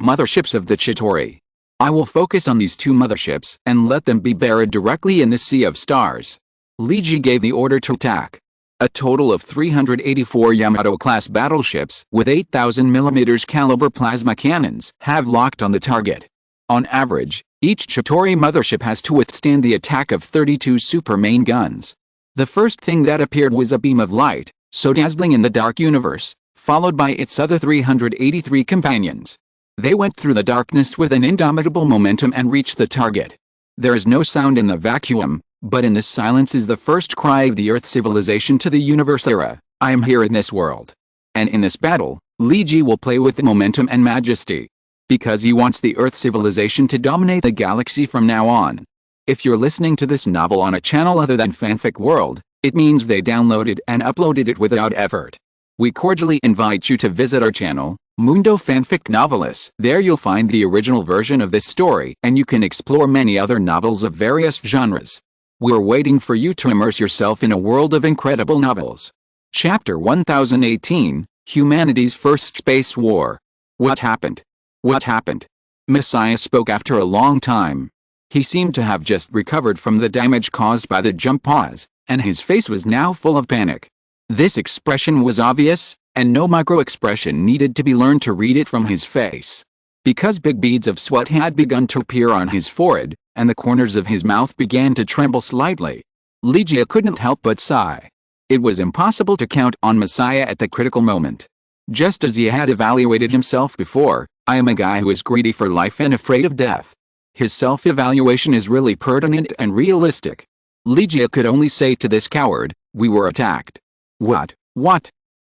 motherships of the Chitauri. I will focus on these 2 motherships and let them be buried directly in the sea of stars. Legia gave the order to attack. A total of 384 Yamato-class battleships with 8,000 mm caliber plasma cannons have locked on the target. On average, each Chitauri mothership has to withstand the attack of 32 super main guns. The first thing that appeared was a beam of light, so dazzling in the dark universe, followed by its other 383 companions. They went through the darkness with an indomitable momentum and reached the target. There is no sound in the vacuum, but in the silence is the first cry of the Earth civilization to the universe era. I am here in this world. And in this battle, Legia will play with the momentum and majesty. Because he wants the Earth civilization to dominate the galaxy from now on. If you're listening to this novel on a channel other than Fanfic World, it means they downloaded and uploaded it without effort. We cordially invite you to visit our channel, Mundo Fanfic Novelists. There you'll find the original version of this story, and you can explore many other novels of various genres. We're waiting for you to immerse yourself in a world of incredible novels. Chapter 1018, Humanity's First Space War. What happened? What happened? Messiah spoke after a long time. He seemed to have just recovered from the damage caused by the jump pause, and his face was now full of panic. This expression was obvious, and no micro-expression needed to be learned to read it from his face. Because big beads of sweat had begun to appear on his forehead, and the corners of his mouth began to tremble slightly, Legia couldn't help but sigh. It was impossible to count on Messiah at the critical moment. Just as he had evaluated himself before, I am a guy who is greedy for life and afraid of death. His self-evaluation is really pertinent and realistic. Legia could only say to this coward, "We were attacked." What?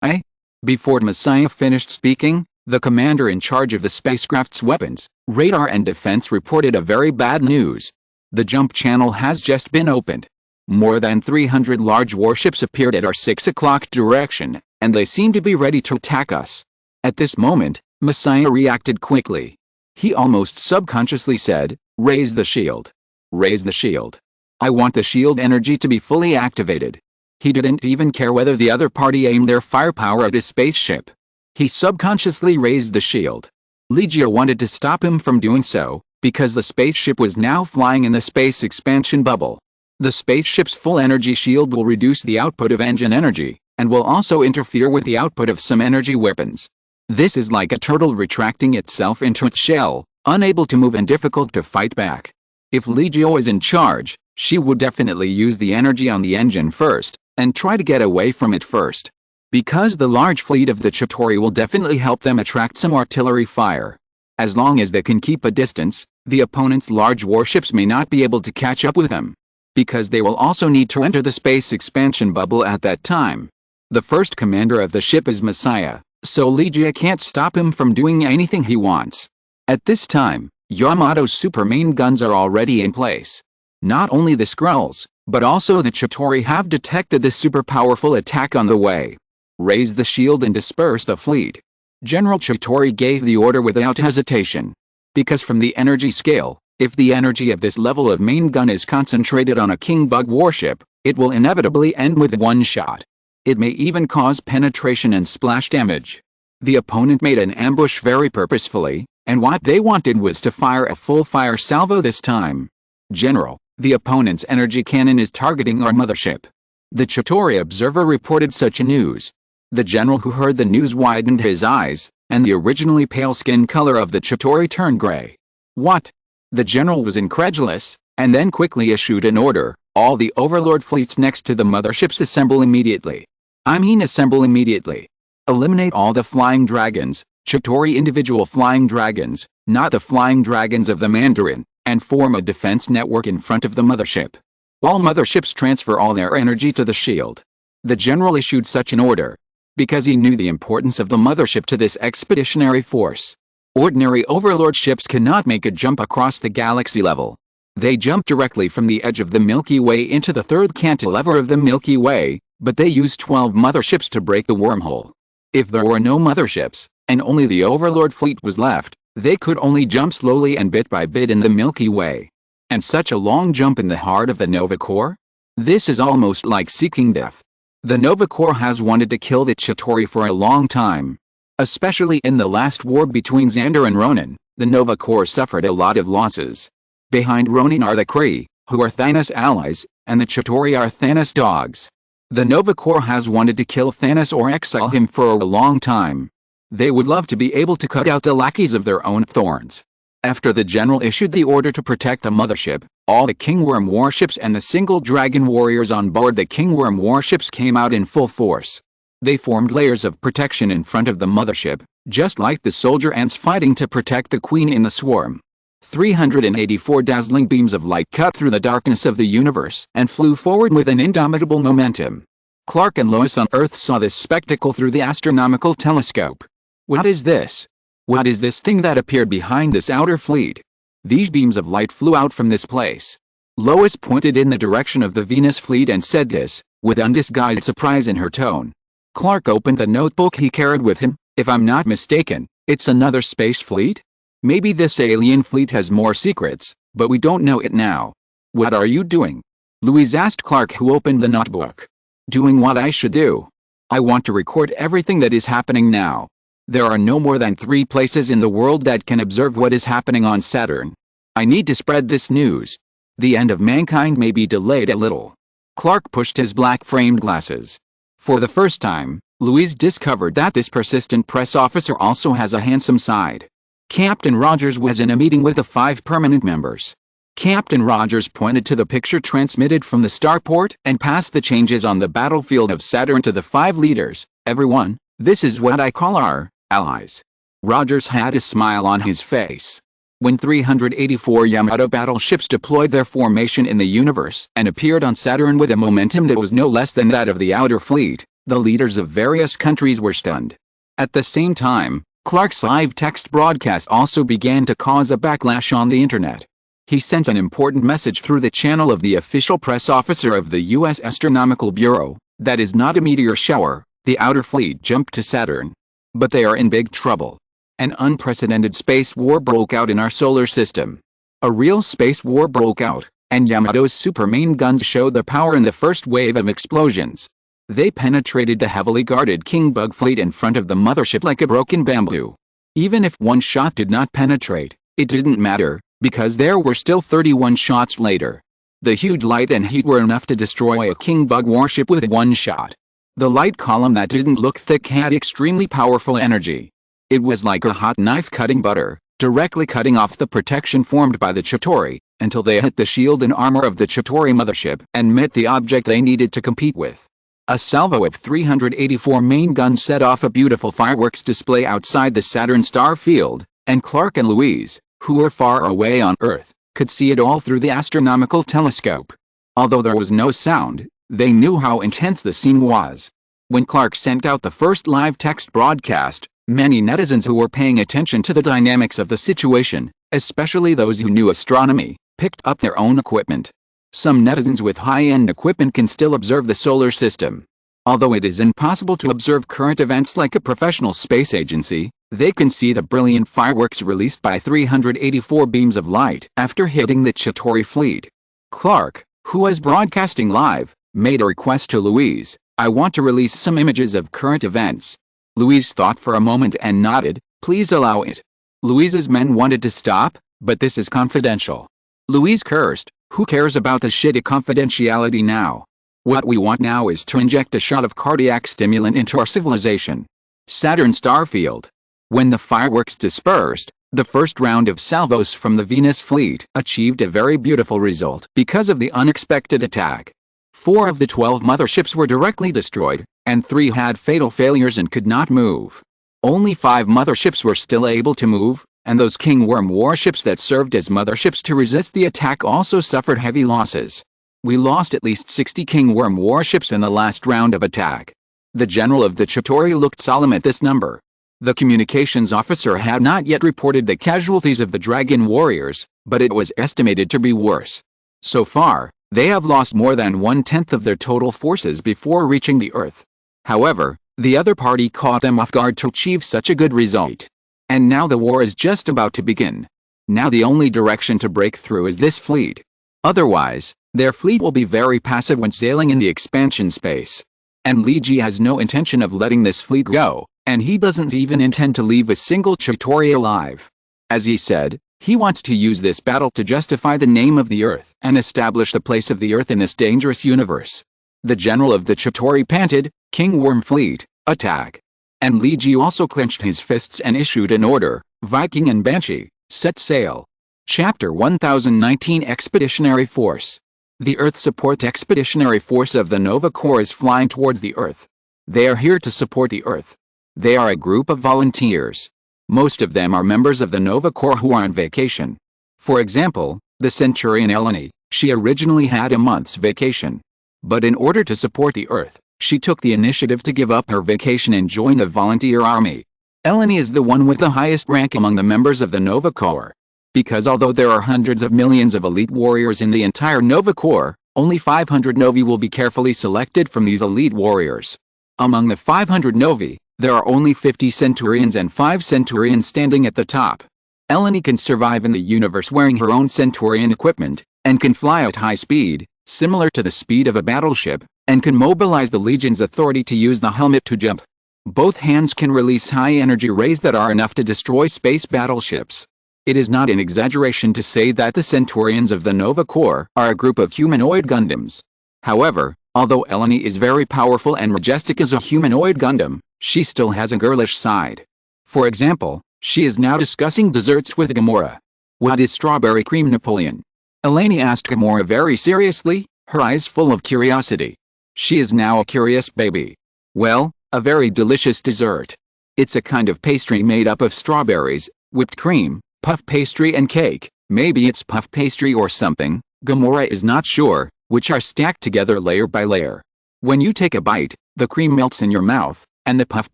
Eh? Before Messiah finished speaking, the commander in charge of the spacecraft's weapons, radar and defense reported a very bad news. The jump channel has just been opened. More than 300 large warships appeared at our 6 o'clock direction, and they seem to be ready to attack us. At this moment, Messiah reacted quickly. He almost subconsciously said, "Raise the shield. Raise the shield. I want the shield energy to be fully activated." He didn't even care whether the other party aimed their firepower at his spaceship. He subconsciously raised the shield. Legia wanted to stop him from doing so, because the spaceship was now flying in the space expansion bubble. The spaceship's full energy shield will reduce the output of engine energy, and will also interfere with the output of some energy weapons. This is like a turtle retracting itself into its shell, unable to move and difficult to fight back. If Legia is in charge, she would definitely use the energy on the engine first, and try to get away from it first. Because the large fleet of the Chitauri will definitely help them attract some artillery fire. As long as they can keep a distance, the opponent's large warships may not be able to catch up with them. Because they will also need to enter the space expansion bubble at that time. The first commander of the ship is Messiah, so Legia can't stop him from doing anything he wants. At this time, Yamato's super main guns are already in place. Not only the Skrulls, but also the Chitauri have detected the super powerful attack on the way. Raise the shield and disperse the fleet. General Chitauri gave the order without hesitation. Because from the energy scale, if the energy of this level of main gun is concentrated on a King Bug warship, it will inevitably end with one shot. It may even cause penetration and splash damage. The opponent made an ambush very purposefully, and what they wanted was to fire a full fire salvo this time. General, the opponent's energy cannon is targeting our mothership. The Chitauri observer reported such news. The general who heard the news widened his eyes, and the originally pale skin color of the Chitauri turned gray. What? The general was incredulous, and then quickly issued an order: all the Overlord fleets next to the motherships assemble immediately. I mean assemble immediately. Eliminate all the flying dragons, Chitauri individual flying dragons, not the flying dragons of the Mandarin, and form a defense network in front of the mothership. All motherships transfer all their energy to the shield. The general issued such an order because he knew the importance of the mothership to this expeditionary force. Ordinary Overlord ships cannot make a jump across the galaxy level. They jump directly from the edge of the Milky Way into the third cantilever of the Milky Way, but they use 12 motherships to break the wormhole. If there were no motherships, and only the Overlord fleet was left, they could only jump slowly and bit by bit in the Milky Way. And such a long jump in the heart of the Nova Corps? This is almost like seeking death. The Nova Corps has wanted to kill the Chitauri for a long time. Especially in the last war between Xander and Ronan, the Nova Corps suffered a lot of losses. Behind Ronan are the Kree, who are Thanos' allies, and the Chitauri are Thanos' dogs. The Nova Corps has wanted to kill Thanos or exile him for a long time. They would love to be able to cut out the lackeys of their own thorns. After the general issued the order to protect the mothership, all the Kingworm warships and the single dragon warriors on board the Kingworm warships came out in full force. They formed layers of protection in front of the mothership, just like the soldier ants fighting to protect the queen in the swarm. 384 dazzling beams of light cut through the darkness of the universe and flew forward with an indomitable momentum. Clark and Lois on Earth saw this spectacle through the astronomical telescope. What is this? What is this thing that appeared behind this outer fleet? These beams of light flew out from this place. Lois pointed in the direction of the Venus fleet and said this, with undisguised surprise in her tone. Clark opened the notebook he carried with him. If I'm not mistaken, it's another space fleet? Maybe this alien fleet has more secrets, but we don't know it now. What are you doing? Louise asked Clark, who opened the notebook. Doing what I should do. I want to record everything that is happening now. There are no more than 3 places in the world that can observe what is happening on Saturn. I need to spread this news. The end of mankind may be delayed a little. Clark pushed his black-framed glasses. For the first time, Louise discovered that this persistent press officer also has a handsome side. Captain Rogers was in a meeting with the 5 permanent members. Captain Rogers pointed to the picture transmitted from the starport and passed the changes on the battlefield of Saturn to the 5 leaders. Everyone, this is what I call our allies. Rogers had a smile on his face. When 384 Yamato battleships deployed their formation in the universe and appeared on Saturn with a momentum that was no less than that of the outer fleet, the leaders of various countries were stunned. At the same time, Clark's live text broadcast also began to cause a backlash on the internet. He sent an important message through the channel of the official press officer of the U.S. Astronomical Bureau: that is not a meteor shower, the outer fleet jumped to Saturn. But they are in big trouble. An unprecedented space war broke out in our solar system. A real space war broke out, and Yamato's super main guns showed their power in the first wave of explosions. They penetrated the heavily guarded Kingbug fleet in front of the mothership like a broken bamboo. Even if one shot did not penetrate, it didn't matter, because there were still 31 shots later. The huge light and heat were enough to destroy a Kingbug warship with one shot. The light column that didn't look thick had extremely powerful energy. It was like a hot knife cutting butter, directly cutting off the protection formed by the Chitauri, until they hit the shield and armor of the Chitauri mothership and met the object they needed to compete with. A salvo of 384 main guns set off a beautiful fireworks display outside the Saturn star field, and Clark and Louise, who were far away on Earth, could see it all through the astronomical telescope. Although there was no sound, they knew how intense the scene was. When Clark sent out the first live text broadcast, many netizens who were paying attention to the dynamics of the situation, especially those who knew astronomy, picked up their own equipment. Some netizens with high-end equipment can still observe the solar system. Although it is impossible to observe current events like a professional space agency, they can see the brilliant fireworks released by 384 beams of light after hitting the Chitauri fleet. Clark, who was broadcasting live, made a request to Louise: I want to release some images of current events. Louise thought for a moment and nodded. Please allow it. Louise's men wanted to stop, but this is confidential. Louise cursed. Who cares about the shitty confidentiality now? What we want now is to inject a shot of cardiac stimulant into our civilization. Saturn Starfield. When the fireworks dispersed, The first round of salvos from the Venus fleet achieved a very beautiful result because of the unexpected attack. 4 of the 12 motherships were directly destroyed, and 3 had fatal failures and could not move. Only 5 motherships were still able to move, and those King Worm warships that served as motherships to resist the attack also suffered heavy losses. We lost at least 60 King Worm warships in the last round of attack. The general of the Chitauri looked solemn at this number. The communications officer had not yet reported the casualties of the Dragon Warriors, but it was estimated to be worse. So far, they have lost more than 1/10 of their total forces before reaching the Earth. However, the other party caught them off guard to achieve such a good result. And now the war is just about to begin. Now the only direction to break through is this fleet. Otherwise, their fleet will be very passive when sailing in the expansion space. And Li Ji has no intention of letting this fleet go, and he doesn't even intend to leave a single Chitauri alive. As he said, he wants to use this battle to justify the name of the Earth and establish the place of the Earth in this dangerous universe. The general of the Chitauri panted, "King Worm fleet, attack." And Li Ji also clenched his fists and issued an order, "Viking and Banshee, set sail." Chapter 1019 Expeditionary Force. The Earth Support Expeditionary Force of the Nova Corps is flying towards the Earth. They are here to support the Earth. They are a group of volunteers. Most of them are members of the Nova Corps who are on vacation. For example, the Centurion Eleni, she originally had a month's vacation. But in order to support the Earth, she took the initiative to give up her vacation and join the volunteer army. Eleni is the one with the highest rank among the members of the Nova Corps. Because although there are hundreds of millions of elite warriors in the entire Nova Corps, only 500 Novi will be carefully selected from these elite warriors. Among the 500 Novi, there are only 50 Centurions and 5 Centurions standing at the top. Eleni can survive in the universe wearing her own Centurion equipment, and can fly at high speed, similar to the speed of a battleship, and can mobilize the Legion's authority to use the helmet to jump. Both hands can release high-energy rays that are enough to destroy space battleships. It is not an exaggeration to say that the Centurions of the Nova Corps are a group of humanoid Gundams. However, although Eleni is very powerful and majestic as a humanoid Gundam, she still has a girlish side. For example, she is now discussing desserts with Gamora. "What is strawberry cream, Napoleon?" Eleni asked Gamora very seriously, her eyes full of curiosity. She is now a curious baby. "Well, a very delicious dessert. It's a kind of pastry made up of strawberries, whipped cream, puff pastry and cake. Maybe it's puff pastry or something," Gamora is not sure, "which are stacked together layer by layer. When you take a bite, the cream melts in your mouth, and the puff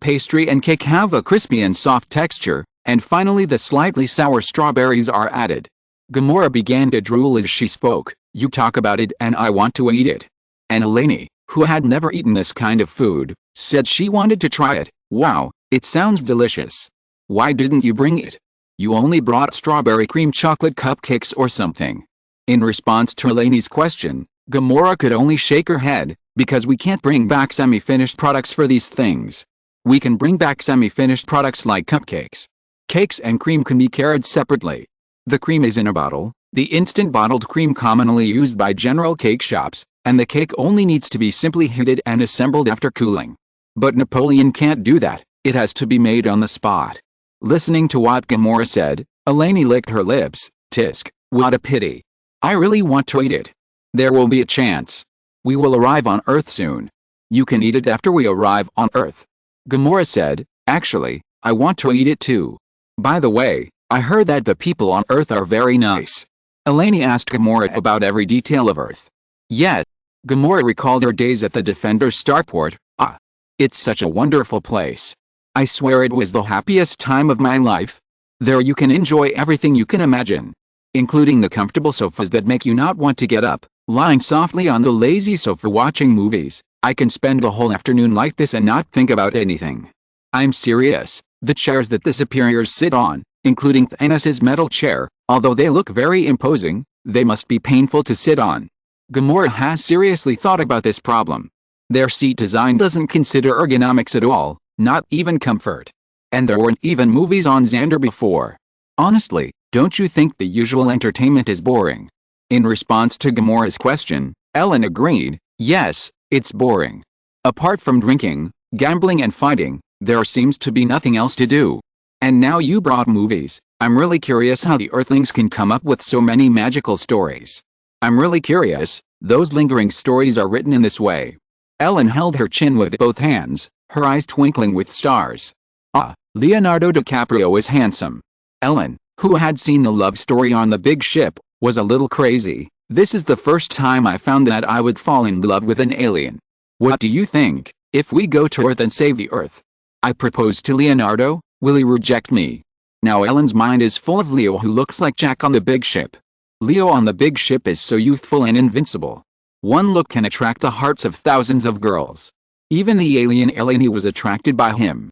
pastry and cake have a crispy and soft texture, and finally the slightly sour strawberries are added." Gamora began to drool as she spoke. "You talk about it and I want to eat it." And Eleni, who had never eaten this kind of food, said she wanted to try it. "Wow, it sounds delicious. Why didn't you bring it? You only brought strawberry cream chocolate cupcakes or something." In response to Eleni's question, Gamora could only shake her head, "Because we can't bring back semi-finished products for these things. We can bring back semi-finished products like cupcakes. Cakes and cream can be carried separately. The cream is in a bottle, the instant bottled cream commonly used by general cake shops, and the cake only needs to be simply heated and assembled after cooling. But Napoleon can't do that, it has to be made on the spot." Listening to what Gamora said, Eleni licked her lips. "Tisk, what a pity. I really want to eat it. There will be a chance. We will arrive on Earth soon. You can eat it after we arrive on Earth." Gamora said, "Actually, I want to eat it too. By the way, I heard that the people on Earth are very nice." Eleni asked Gamora about every detail of Earth. Yes. Gamora recalled her days at the Defender's starport. "Ah. It's such a wonderful place. I swear it was the happiest time of my life. There you can enjoy everything you can imagine, including the comfortable sofas that make you not want to get up, lying softly on the lazy sofa watching movies. I can spend the whole afternoon like this and not think about anything. I'm serious. The chairs that the superiors sit on, including Thanos' metal chair, although they look very imposing, they must be painful to sit on." Gamora has seriously thought about this problem. Their seat design doesn't consider ergonomics at all, not even comfort. And there weren't even movies on Xander before. Honestly, don't you think the usual entertainment is boring? In response to Gamora's question, Ellen agreed, "Yes, it's boring. Apart from drinking, gambling and fighting, there seems to be nothing else to do." And now you brought movies. I'm really curious how the Earthlings can come up with so many magical stories. I'm really curious. Those lingering stories are written in this way. Ellen held her chin with both hands, her eyes twinkling with stars. Ah, Leonardo DiCaprio is handsome. Ellen, who had seen the love story on the big ship, was a little crazy. This is the first time I found that I would fall in love with an alien. What do you think, if we go to Earth and save the Earth? I proposed to Leonardo. Will he reject me? Now Ellen's mind is full of Leo, who looks like Jack on the big ship. Leo on the big ship is so youthful and invincible. One look can attract the hearts of thousands of girls. Even the alien Eleni was attracted by him.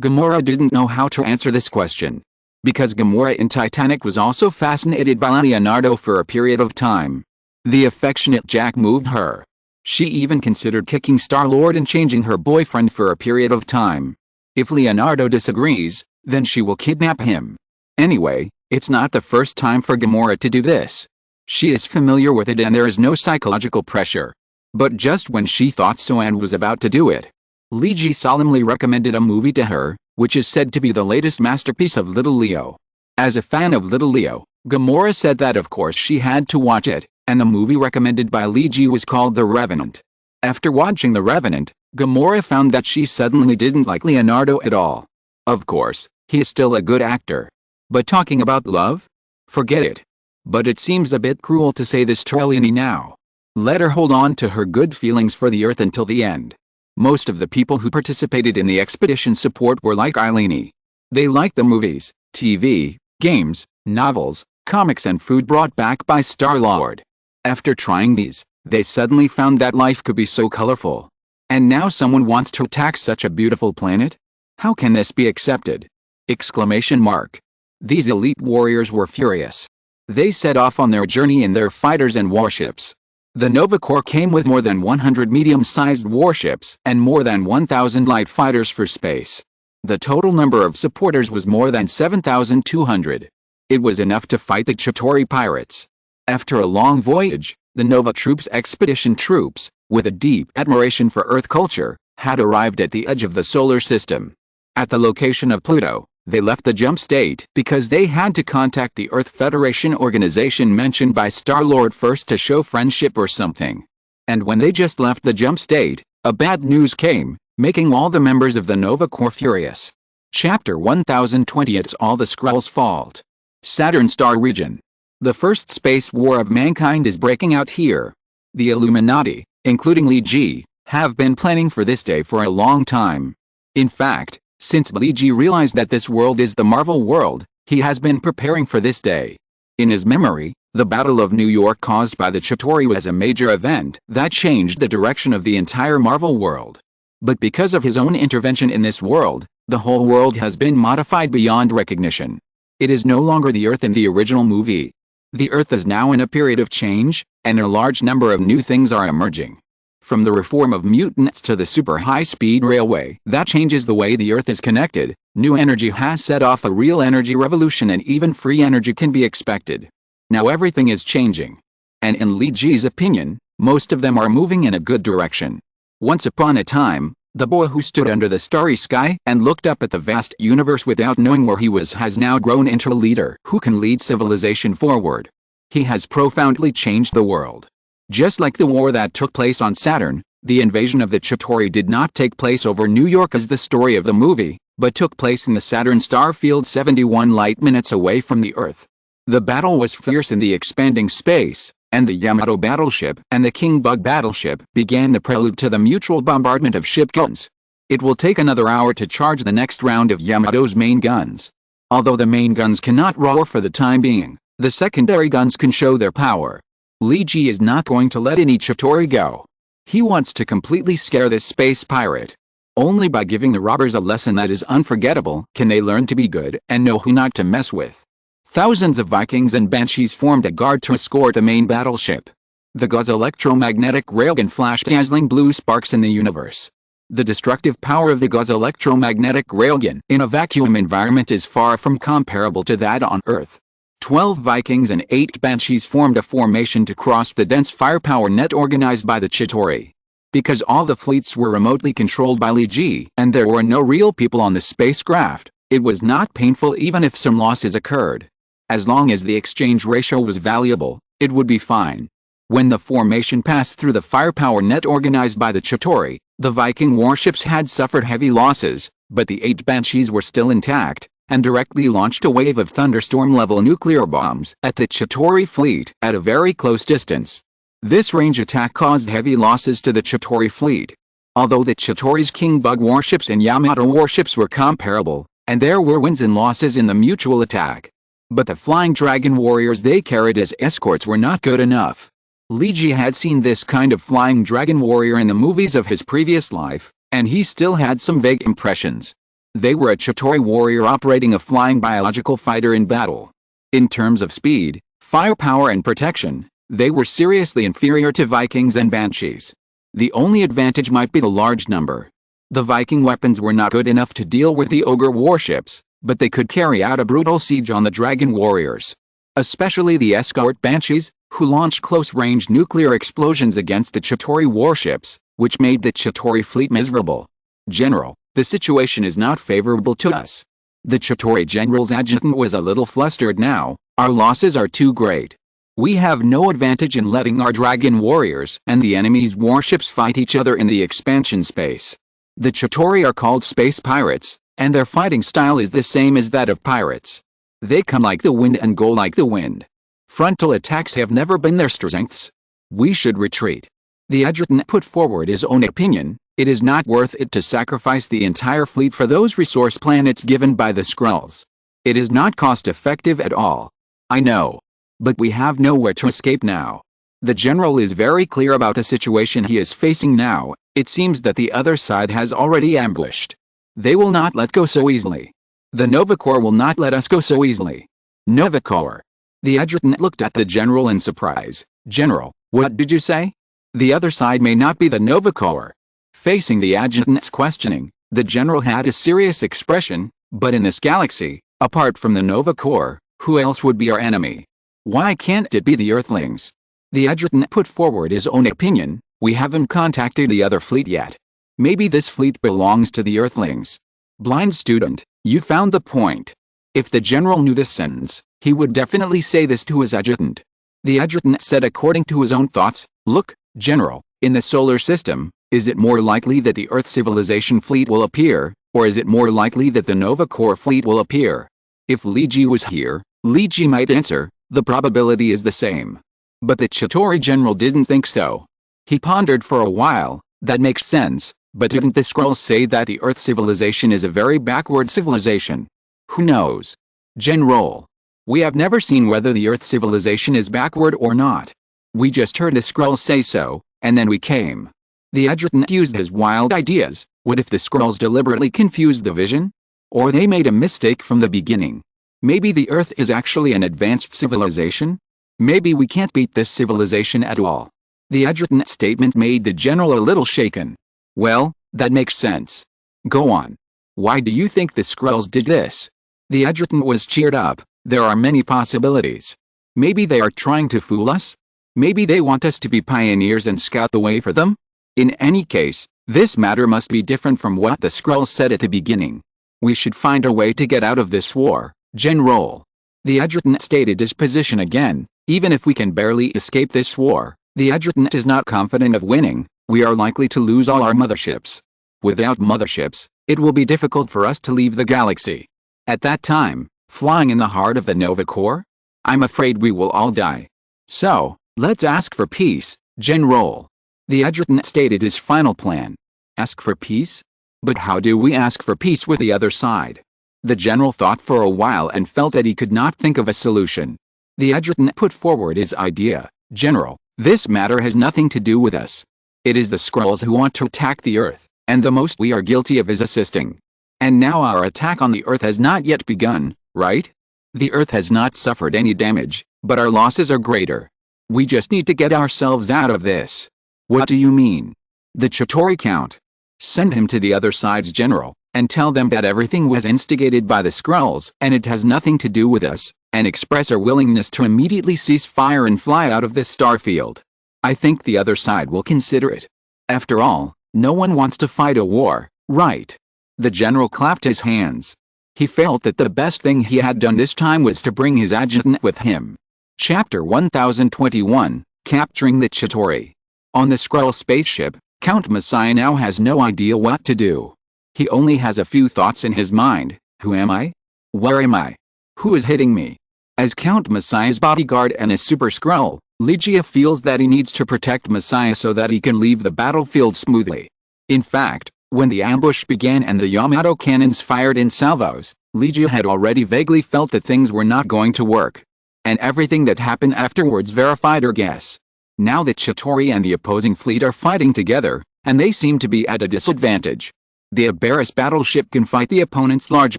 Gamora didn't know how to answer this question. Because Gamora in Titanic was also fascinated by Leonardo for a period of time. The affectionate Jack moved her. She even considered kicking Star-Lord and changing her boyfriend for a period of time. If Leonardo disagrees, then she will kidnap him. Anyway, it's not the first time for Gamora to do this. She is familiar with it and there is no psychological pressure. But just when she thought so and was about to do it, Lee solemnly recommended a movie to her, which is said to be the latest masterpiece of Little Leo. As a fan of Little Leo, Gamora said that of course she had to watch it, and the movie recommended by Lee was called The Revenant. After watching The Revenant, Gamora found that she suddenly didn't like Leonardo at all. Of course, he is still a good actor. But talking about love? Forget it. But it seems a bit cruel to say this to Eleni now. Let her hold on to her good feelings for the Earth until the end. Most of the people who participated in the expedition support were like Eleni. They liked the movies, TV, games, novels, comics and food brought back by Star-Lord. After trying these, they suddenly found that life could be so colorful. And now someone wants to attack such a beautiful planet? How can this be accepted? Exclamation mark. These elite warriors were furious. They set off on their journey in their fighters and warships. The Nova Corps came with more than 100 medium-sized warships and more than 1,000 light fighters for space. The total number of supporters was more than 7,200. It was enough to fight the Chitauri pirates. After a long voyage, the Nova troops expedition troops, with a deep admiration for Earth culture, had arrived at the edge of the solar system. At the location of Pluto, they left the jump state because they had to contact the Earth Federation organization mentioned by Star-Lord first to show friendship or something. And when they just left the jump state, a bad news came, making all the members of the Nova Corps furious. Chapter 1020. It's all the Skrulls' fault. Saturn Star Region. The first space war of mankind is breaking out here. The Illuminati, including Lee, have been planning for this day for a long time. In fact, since Lee realized that this world is the Marvel world, he has been preparing for this day. In his memory, the Battle of New York caused by the Chitauri was a major event that changed the direction of the entire Marvel world. But because of his own intervention in this world, the whole world has been modified beyond recognition. It is no longer the Earth in the original movie. The Earth is now in a period of change, and a large number of new things are emerging. From the reform of mutants to the super high-speed railway that changes the way the Earth is connected, new energy has set off a real energy revolution and even free energy can be expected. Now everything is changing. And in Lee's opinion, most of them are moving in a good direction. Once upon a time, the boy who stood under the starry sky and looked up at the vast universe without knowing where he was has now grown into a leader who can lead civilization forward. He has profoundly changed the world. Just like the war that took place on Saturn, the invasion of the Chitauri did not take place over New York as the story of the movie, but took place in the Saturn star field 71 light-minutes away from the Earth. The battle was fierce in the expanding space, and the Yamato battleship and the King Bug battleship began the prelude to the mutual bombardment of ship guns. It will take another hour to charge the next round of Yamato's main guns. Although the main guns cannot roar for the time being, the secondary guns can show their power. Lee is not going to let any Chitauri go. He wants to completely scare this space pirate. Only by giving the robbers a lesson that is unforgettable can they learn to be good and know who not to mess with. Thousands of Vikings and Banshees formed a guard to escort the main battleship. The Gauss electromagnetic railgun flashed dazzling blue sparks in the universe. The destructive power of the Gauss electromagnetic railgun in a vacuum environment is far from comparable to that on Earth. 12 Vikings and 8 Banshees formed a formation to cross the dense firepower net organized by the Chitauri. Because all the fleets were remotely controlled by Lee and there were no real people on the spacecraft, It was not painful even if some losses occurred. As long as the exchange ratio was valuable, it would be fine. When the formation passed through the firepower net organized by the Chitauri, the Viking warships had suffered heavy losses, but the 8 Banshees were still intact, and directly launched a wave of thunderstorm-level nuclear bombs at the Chitauri fleet at a very close distance. This range attack caused heavy losses to the Chitauri fleet. Although the Chitauri's King Bug warships and Yamato warships were comparable, and there were wins and losses in the mutual attack. But the flying dragon warriors they carried as escorts were not good enough. Liji had seen this kind of flying dragon warrior in the movies of his previous life, and he still had some vague impressions. They were a Chitauri warrior operating a flying biological fighter in battle. In terms of speed, firepower and protection, they were seriously inferior to Vikings and Banshees. The only advantage might be the large number. The Viking weapons were not good enough to deal with the ogre warships, but they could carry out a brutal siege on the dragon warriors. Especially the escort Banshees, who launched close-range nuclear explosions against the Chitauri warships, which made the Chitauri fleet miserable. General, the situation is not favorable to us. The Chitauri general's adjutant was a little flustered now. Our losses are too great. We have no advantage in letting our dragon warriors and the enemy's warships fight each other in the expansion space. The Chitauri are called space pirates, and their fighting style is the same as that of pirates. They come like the wind and go like the wind. Frontal attacks have never been their strengths. We should retreat. The adjutant put forward his own opinion. It is not worth it to sacrifice the entire fleet for those resource planets given by the Skrulls. It is not cost-effective at all. I know. But we have nowhere to escape now. The general is very clear about the situation he is facing now. It seems that the other side has already ambushed. They will not let go so easily. The Nova Corps will not let us go so easily. Nova Corps. The adjutant looked at the general in surprise. General, what did you say? The other side may not be the Nova Corps. Facing the adjutant's questioning, the general had a serious expression. But in this galaxy, apart from the Nova Corps, who else would be our enemy? Why can't it be the Earthlings? The adjutant put forward his own opinion. We haven't contacted the other fleet yet. Maybe this fleet belongs to the Earthlings. Blind student, you found the point. If the general knew this sentence, he would definitely say this to his adjutant. The adjutant said according to his own thoughts, look, General, in the solar system, is it more likely that the Earth civilization fleet will appear, or is it more likely that the Nova Corps fleet will appear? If Liji was here, Liji might answer, the probability is the same. But the Chitauri general didn't think so. He pondered for a while. That makes sense, but didn't the Skrulls say that the Earth civilization is a very backward civilization? Who knows? General. We have never seen whether the Earth civilization is backward or not. We just heard the Skrulls say so, and then we came. The adjutant used his wild ideas. What if the Skrulls deliberately confused the vision? Or they made a mistake from the beginning? Maybe the Earth is actually an advanced civilization? Maybe we can't beat this civilization at all. The adjutant's statement made the general a little shaken. Well, that makes sense. Go on. Why do you think the Skrulls did this? The adjutant was cheered up. There are many possibilities. Maybe they are trying to fool us? Maybe they want us to be pioneers and scout the way for them? In any case, this matter must be different from what the Skrulls said at the beginning. We should find a way to get out of this war, General. The adjutant stated his position again. Even if we can barely escape this war, the adjutant is not confident of winning. We are likely to lose all our motherships. Without motherships, it will be difficult for us to leave the galaxy. At that time, flying in the heart of the Nova Corps? I'm afraid we will all die. So, let's ask for peace, General. The adjutant stated his final plan. Ask for peace? But how do we ask for peace with the other side? The general thought for a while and felt that he could not think of a solution. The adjutant put forward his idea. General, this matter has nothing to do with us. It is the Skrulls who want to attack the Earth, and the most we are guilty of is assisting. And now our attack on the Earth has not yet begun, right? The Earth has not suffered any damage, but our losses are greater. We just need to get ourselves out of this. What do you mean? The Chitauri Count. Send him to the other side's general, and tell them that everything was instigated by the Skrulls and it has nothing to do with us, and express our willingness to immediately cease fire and fly out of this starfield. I think the other side will consider it. After all, no one wants to fight a war, right? The general clapped his hands. He felt that the best thing he had done this time was to bring his adjutant with him. Chapter 1021, Capturing the Chitauri. On the Skrull spaceship, Count Messiah now has no idea what to do. He only has a few thoughts in his mind. Who am I? Where am I? Who is hitting me? As Count Messiah's bodyguard and a super Skrull, Legia feels that he needs to protect Messiah so that he can leave the battlefield smoothly. In fact, when the ambush began and the Yamato cannons fired in salvos, Legia had already vaguely felt that things were not going to work. And everything that happened afterwards verified her guess. Now the Chitauri and the opposing fleet are fighting together, and they seem to be at a disadvantage. The Aberus battleship can fight the opponent's large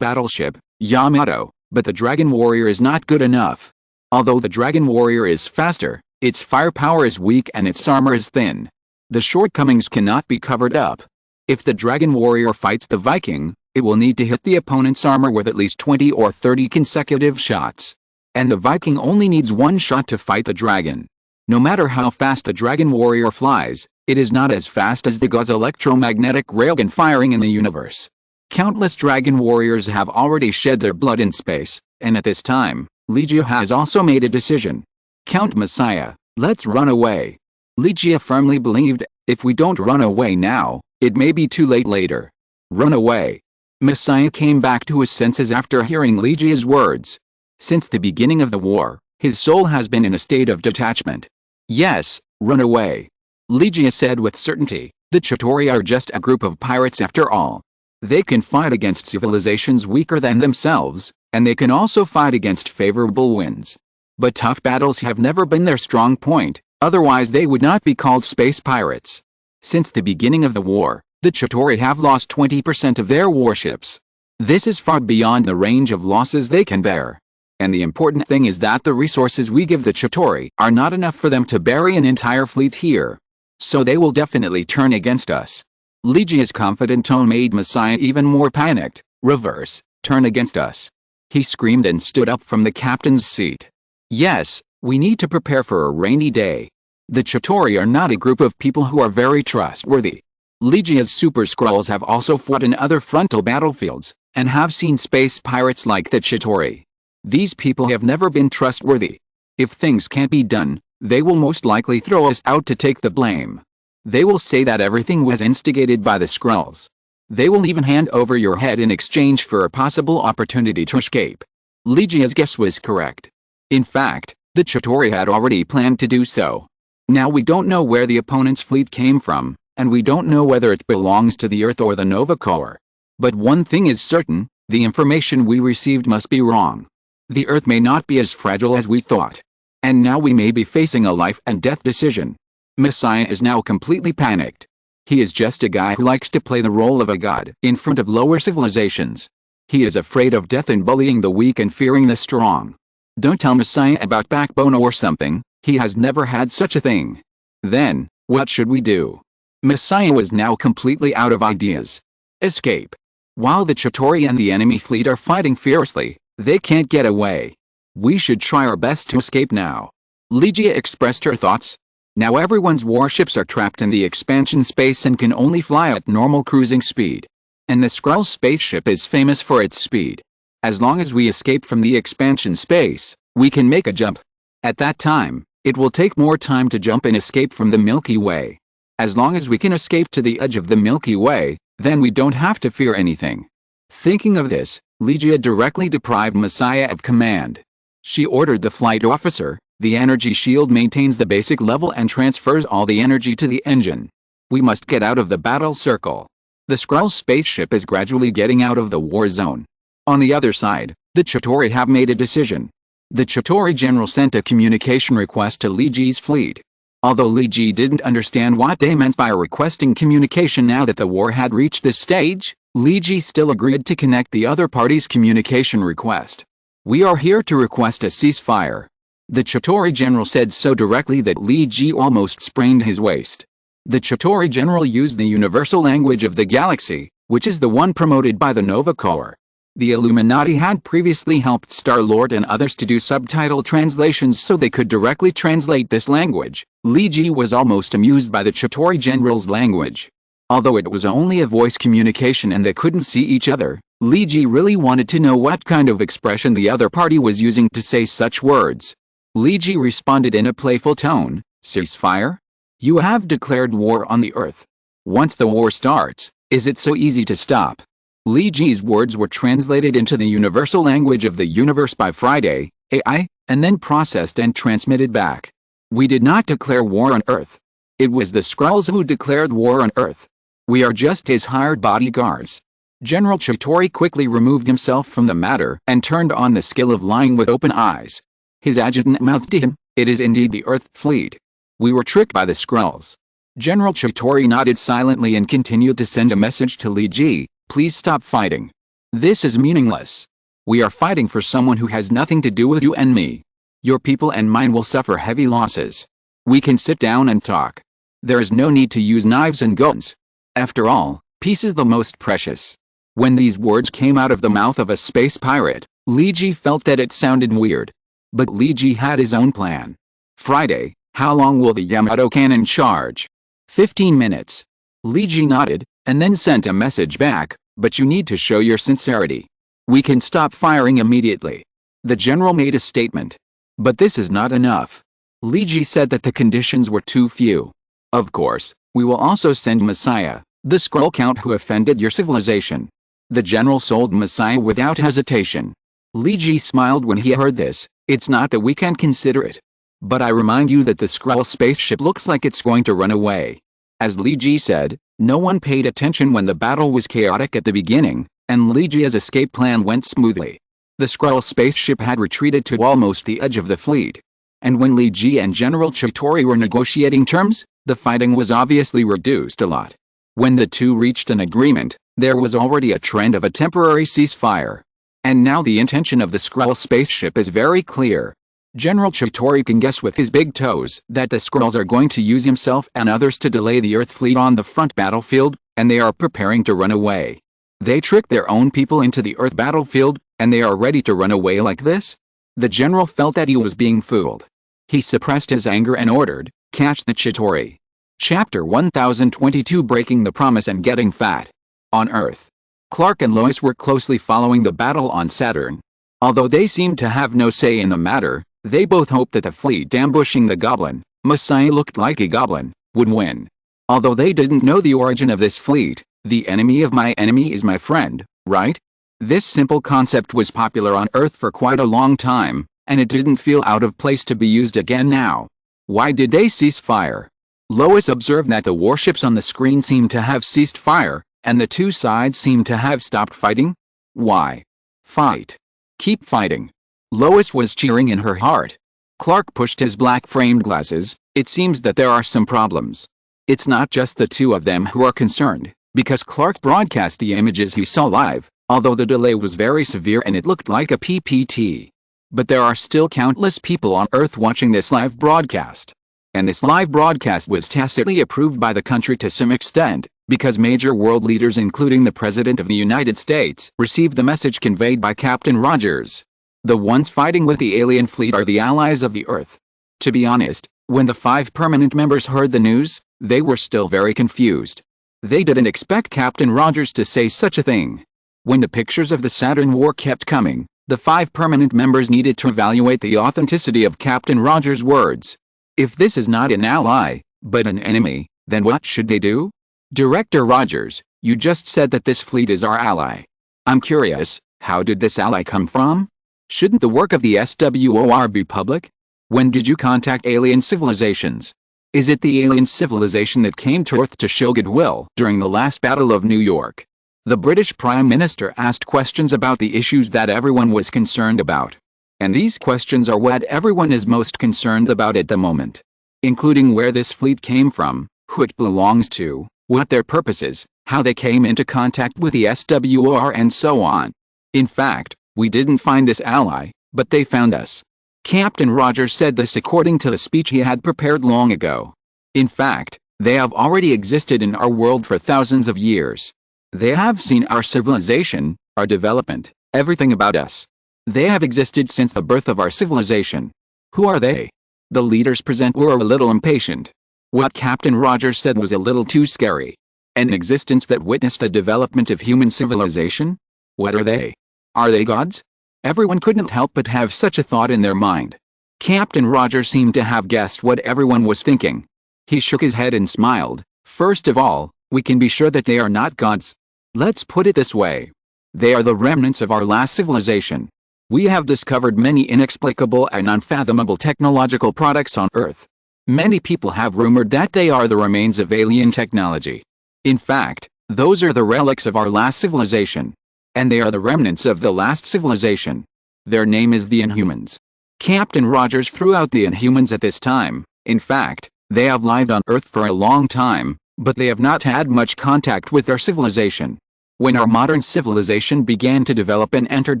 battleship, Yamato, but the Dragon Warrior is not good enough. Although the Dragon Warrior is faster, its firepower is weak and its armor is thin. The shortcomings cannot be covered up. If the Dragon Warrior fights the Viking, it will need to hit the opponent's armor with at least 20 or 30 consecutive shots. And the Viking only needs one shot to fight the dragon. No matter how fast the Dragon Warrior flies, it is not as fast as the Gauss electromagnetic railgun firing in the universe. Countless Dragon Warriors have already shed their blood in space, and at this time, Legia has also made a decision. Count Messiah, let's run away. Legia firmly believed, if we don't run away now, it may be too late later. Run away. Messiah came back to his senses after hearing Legia's words. Since the beginning of the war, his soul has been in a state of detachment. Yes, run away. Legia said with certainty, the Chitauri are just a group of pirates after all. They can fight against civilizations weaker than themselves, and they can also fight against favorable winds. But tough battles have never been their strong point, otherwise they would not be called space pirates. Since the beginning of the war, the Chitauri have lost 20% of their warships. This is far beyond the range of losses they can bear. And the important thing is that the resources we give the Chitauri are not enough for them to bury an entire fleet here. So they will definitely turn against us. Legia's confident tone made Messiah even more panicked. Reverse, turn against us. He screamed and stood up from the captain's seat. Yes, we need to prepare for a rainy day. The Chitauri are not a group of people who are very trustworthy. Legia's super Skrulls have also fought in other frontal battlefields, and have seen space pirates like the Chitauri. These people have never been trustworthy. If things can't be done, they will most likely throw us out to take the blame. They will say that everything was instigated by the Skrulls. They will even hand over your head in exchange for a possible opportunity to escape. Legia's guess was correct. In fact, the Chitauri had already planned to do so. Now we don't know where the opponent's fleet came from, and we don't know whether it belongs to the Earth or the Nova Corps. But one thing is certain, the information we received must be wrong. The Earth may not be as fragile as we thought. And now we may be facing a life and death decision. Messiah is now completely panicked. He is just a guy who likes to play the role of a god in front of lower civilizations. He is afraid of death and bullying the weak and fearing the strong. Don't tell Messiah about backbone or something, he has never had such a thing. Then, what should we do? Messiah was now completely out of ideas. Escape. While the Chitauri and the enemy fleet are fighting fiercely, they can't get away. We should try our best to escape now. Legia expressed her thoughts. Now everyone's warships are trapped in the expansion space and can only fly at normal cruising speed. And the Skrull spaceship is famous for its speed. As long as we escape from the expansion space, we can make a jump. At that time, it will take more time to jump and escape from the Milky Way. As long as we can escape to the edge of the Milky Way, then we don't have to fear anything. Thinking of this, Legia directly deprived Messiah of command. She ordered the flight officer, the energy shield maintains the basic level and transfers all the energy to the engine. We must get out of the battle circle. The Skrull spaceship is gradually getting out of the war zone. On the other side, the Chitauri have made a decision. The Chitauri general sent a communication request to Legi's fleet. Although Legi didn't understand what they meant by requesting communication now that the war had reached this stage, Legi still agreed to connect the other party's communication request. We are here to request a ceasefire. The Chitauri general said so directly that Legi almost sprained his waist. The Chitauri general used the universal language of the galaxy, which is the one promoted by the Nova Corps. The Illuminati had previously helped Star-Lord and others to do subtitle translations so they could directly translate this language. Legi was almost amused by the Chitauri general's language. Although it was only a voice communication and they couldn't see each other, Li Ji really wanted to know what kind of expression the other party was using to say such words. Li Ji responded in a playful tone, "Ceasefire? You have declared war on the earth. Once the war starts, is it so easy to stop?" Li Ji's words were translated into the universal language of the universe by Friday, AI, and then processed and transmitted back. "We did not declare war on earth. It was the Skrulls who declared war on earth. We are just his hired bodyguards." General Chitauri quickly removed himself from the matter and turned on the skill of lying with open eyes. His adjutant mouthed to him, "It is indeed the Earth fleet. We were tricked by the Skrulls." General Chitauri nodded silently and continued to send a message to Li Ji, "Please stop fighting. This is meaningless. We are fighting for someone who has nothing to do with you and me. Your people and mine will suffer heavy losses. We can sit down and talk. There is no need to use knives and guns. After all, peace is the most precious." When these words came out of the mouth of a space pirate, Li Ji felt that it sounded weird. But Li Ji had his own plan. "Friday, how long will the Yamato cannon charge?" 15 minutes. Li Ji nodded, and then sent a message back, "But you need to show your sincerity. We can stop firing immediately." The general made a statement. "But this is not enough." Li Ji said that the conditions were too few. "Of course, we will also send Messiah, the Skrull Count who offended your civilization." The general sold Messiah without hesitation. Li Ji smiled when he heard this. "It's not that we can't consider it. But I remind you that the Skrull spaceship looks like it's going to run away." As Li Ji said, no one paid attention when the battle was chaotic at the beginning, and Li Ji's escape plan went smoothly. The Skrull spaceship had retreated to almost the edge of the fleet. And when Li Ji and General Chitauri were negotiating terms, the fighting was obviously reduced a lot. When the two reached an agreement, there was already a trend of a temporary ceasefire. And now the intention of the Skrull spaceship is very clear. General Chitauri can guess with his big toes that the Skrulls are going to use himself and others to delay the Earth fleet on the front battlefield, and they are preparing to run away. They tricked their own people into the Earth battlefield, and they are ready to run away like this? The general felt that he was being fooled. He suppressed his anger and ordered, "Catch the Chitauri." Chapter 1022 Breaking the Promise and Getting Fat. On Earth, Clark and Lois were closely following the battle on Saturn. Although they seemed to have no say in the matter, they both hoped that the fleet ambushing the goblin, Messiah looked like a goblin, would win. Although they didn't know the origin of this fleet, the enemy of my enemy is my friend, right? This simple concept was popular on Earth for quite a long time, and it didn't feel out of place to be used again now. Why did they cease fire? Lois observed that the warships on the screen seemed to have ceased fire, and the two sides seemed to have stopped fighting. Why? Fight. Keep fighting. Lois was cheering in her heart. Clark pushed his black-framed glasses. "It seems that there are some problems. It's not just the two of them who are concerned, because Clark broadcast the images he saw live, although the delay was very severe and it looked like a PPT. But there are still countless people on Earth watching this live broadcast. And this live broadcast was tacitly approved by the country to some extent, because major world leaders including the President of the United States received the message conveyed by Captain Rogers. The ones fighting with the alien fleet are the allies of the Earth." To be honest, when the 5 permanent members heard the news, they were still very confused. They didn't expect Captain Rogers to say such a thing. When the pictures of the Saturn War kept coming, the 5 permanent members needed to evaluate the authenticity of Captain Rogers' words. If this is not an ally, but an enemy, then what should they do? "Director Rogers, you just said that this fleet is our ally. I'm curious, how did this ally come from? Shouldn't the work of the SWOR be public? When did you contact alien civilizations? Is it the alien civilization that came to Earth to show goodwill during the last Battle of New York?" The British Prime Minister asked questions about the issues that everyone was concerned about. And these questions are what everyone is most concerned about at the moment. Including where this fleet came from, who it belongs to, what their purpose is, how they came into contact with the SWOR and so on. In fact, we didn't find this ally, but they found us. Captain Rogers said this according to the speech he had prepared long ago. In fact, they have already existed in our world for thousands of years. They have seen our civilization, our development, everything about us. They have existed since the birth of our civilization. Who are they? The leaders present were a little impatient. What Captain Rogers said was a little too scary. An existence that witnessed the development of human civilization? What are they? Are they gods? Everyone couldn't help but have such a thought in their mind. Captain Rogers seemed to have guessed what everyone was thinking. He shook his head and smiled. First of all, we can be sure that they are not gods. Let's put it this way. They are the remnants of our last civilization. We have discovered many inexplicable and unfathomable technological products on Earth. Many people have rumored that they are the remains of alien technology. In fact, those are the relics of our last civilization. And they are the remnants of the last civilization. Their name is the Inhumans. Captain Rogers threw out the Inhumans at this time. In fact, they have lived on Earth for a long time, but they have not had much contact with our civilization. When our modern civilization began to develop and entered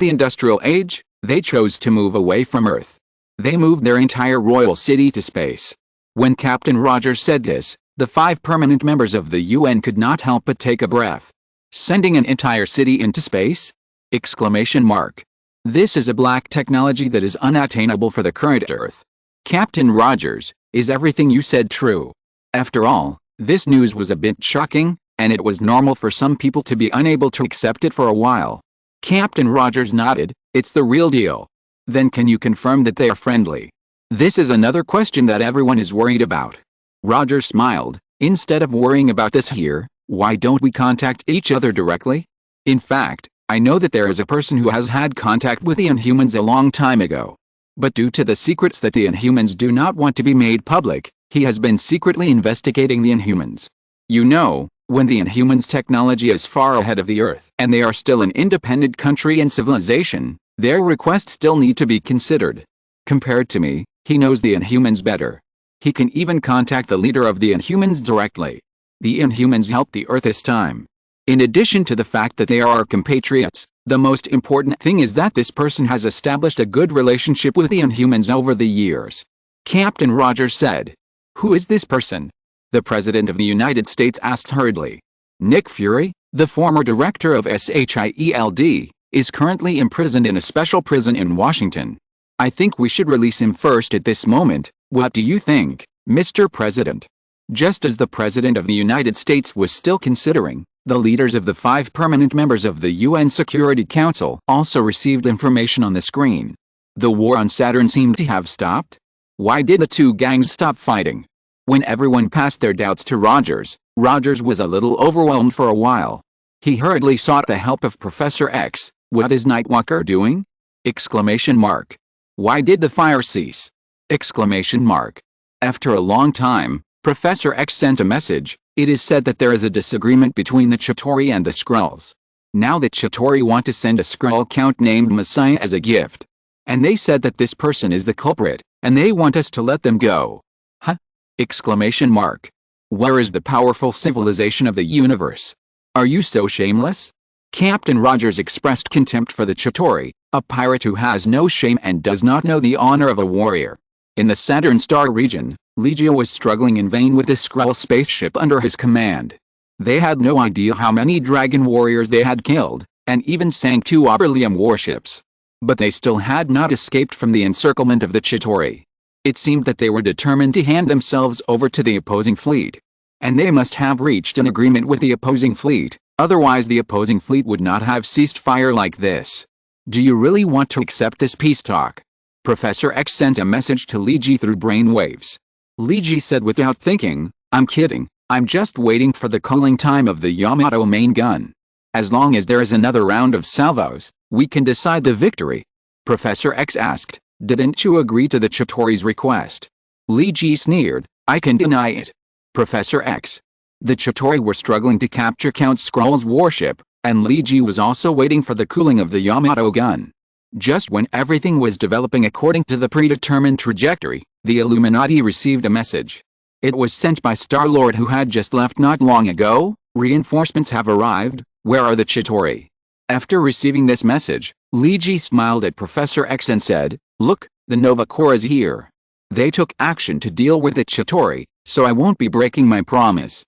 the industrial age, they chose to move away from Earth. They moved their entire royal city to space. When Captain Rogers said this, the 5 permanent members of the UN could not help but take a breath. Sending an entire city into space? Exclamation mark. This is a black technology that is unattainable for the current Earth. Captain Rogers, is everything you said true? After all, this news was a bit shocking, and it was normal for some people to be unable to accept it for a while. Captain Rogers nodded. It's the real deal. Then can you confirm that they are friendly? This is another question that everyone is worried about. Rogers smiled. Instead of worrying about this here, why don't we contact each other directly? In fact, I know that there is a person who has had contact with the Inhumans a long time ago. But due to the secrets that the Inhumans do not want to be made public, he has been secretly investigating the Inhumans. You know, when the Inhumans' technology is far ahead of the Earth and they are still an independent country and civilization, their requests still need to be considered. Compared to me, he knows the Inhumans better. He can even contact the leader of the Inhumans directly. The Inhumans helped the Earth this time. In addition to the fact that they are our compatriots, the most important thing is that this person has established a good relationship with the Inhumans over the years. Captain Rogers said. Who is this person? The President of the United States asked hurriedly. Nick Fury, the former director of SHIELD, is currently imprisoned in a special prison in Washington. I think we should release him first at this moment. What do you think, Mr. President? Just as the President of the United States was still considering, the leaders of the 5 permanent members of the UN Security Council also received information on the screen. The war on Saturn seemed to have stopped. Why did the two gangs stop fighting? When everyone passed their doubts to Rogers, Rogers was a little overwhelmed for a while. He hurriedly sought the help of Professor X. What is Nightwalker doing? Exclamation mark. Why did the fire cease? Exclamation mark. After a long time, Professor X sent a message. It is said that there is a disagreement between the Chitauri and the Skrulls. Now the Chitauri want to send a Skrull count named Messiah as a gift. And they said that this person is the culprit, and they want us to let them go. Huh? Exclamation mark. Where is the powerful civilization of the universe? Are you so shameless? Captain Rogers expressed contempt for the Chitauri, a pirate who has no shame and does not know the honor of a warrior. In the Saturn star region, Legio was struggling in vain with the Skrull spaceship under his command. They had no idea how many dragon warriors they had killed, and even sank 2 Beryllium warships. But they still had not escaped from the encirclement of the Chitauri. It seemed that they were determined to hand themselves over to the opposing fleet. And they must have reached an agreement with the opposing fleet, otherwise the opposing fleet would not have ceased fire like this. Do you really want to accept this peace talk? Professor X sent a message to Leiji through brainwaves. Leiji said without thinking, I'm kidding, I'm just waiting for the cooling time of the Yamato main gun. As long as there is another round of salvos, we can decide the victory. Professor X asked, didn't you agree to the Chitauri's request? Leiji sneered, I can deny it. Professor X. The Chitauri were struggling to capture Count Skrull's warship, and Leiji was also waiting for the cooling of the Yamato gun. Just when everything was developing according to the predetermined trajectory, the Illuminati received a message. It was sent by Star-Lord, who had just left not long ago. Reinforcements have arrived. Where are the Chitauri? After receiving this message, Leiji smiled at Professor X and said, look, the Nova Corps is here. They took action to deal with the Chitauri, so I won't be breaking my promise.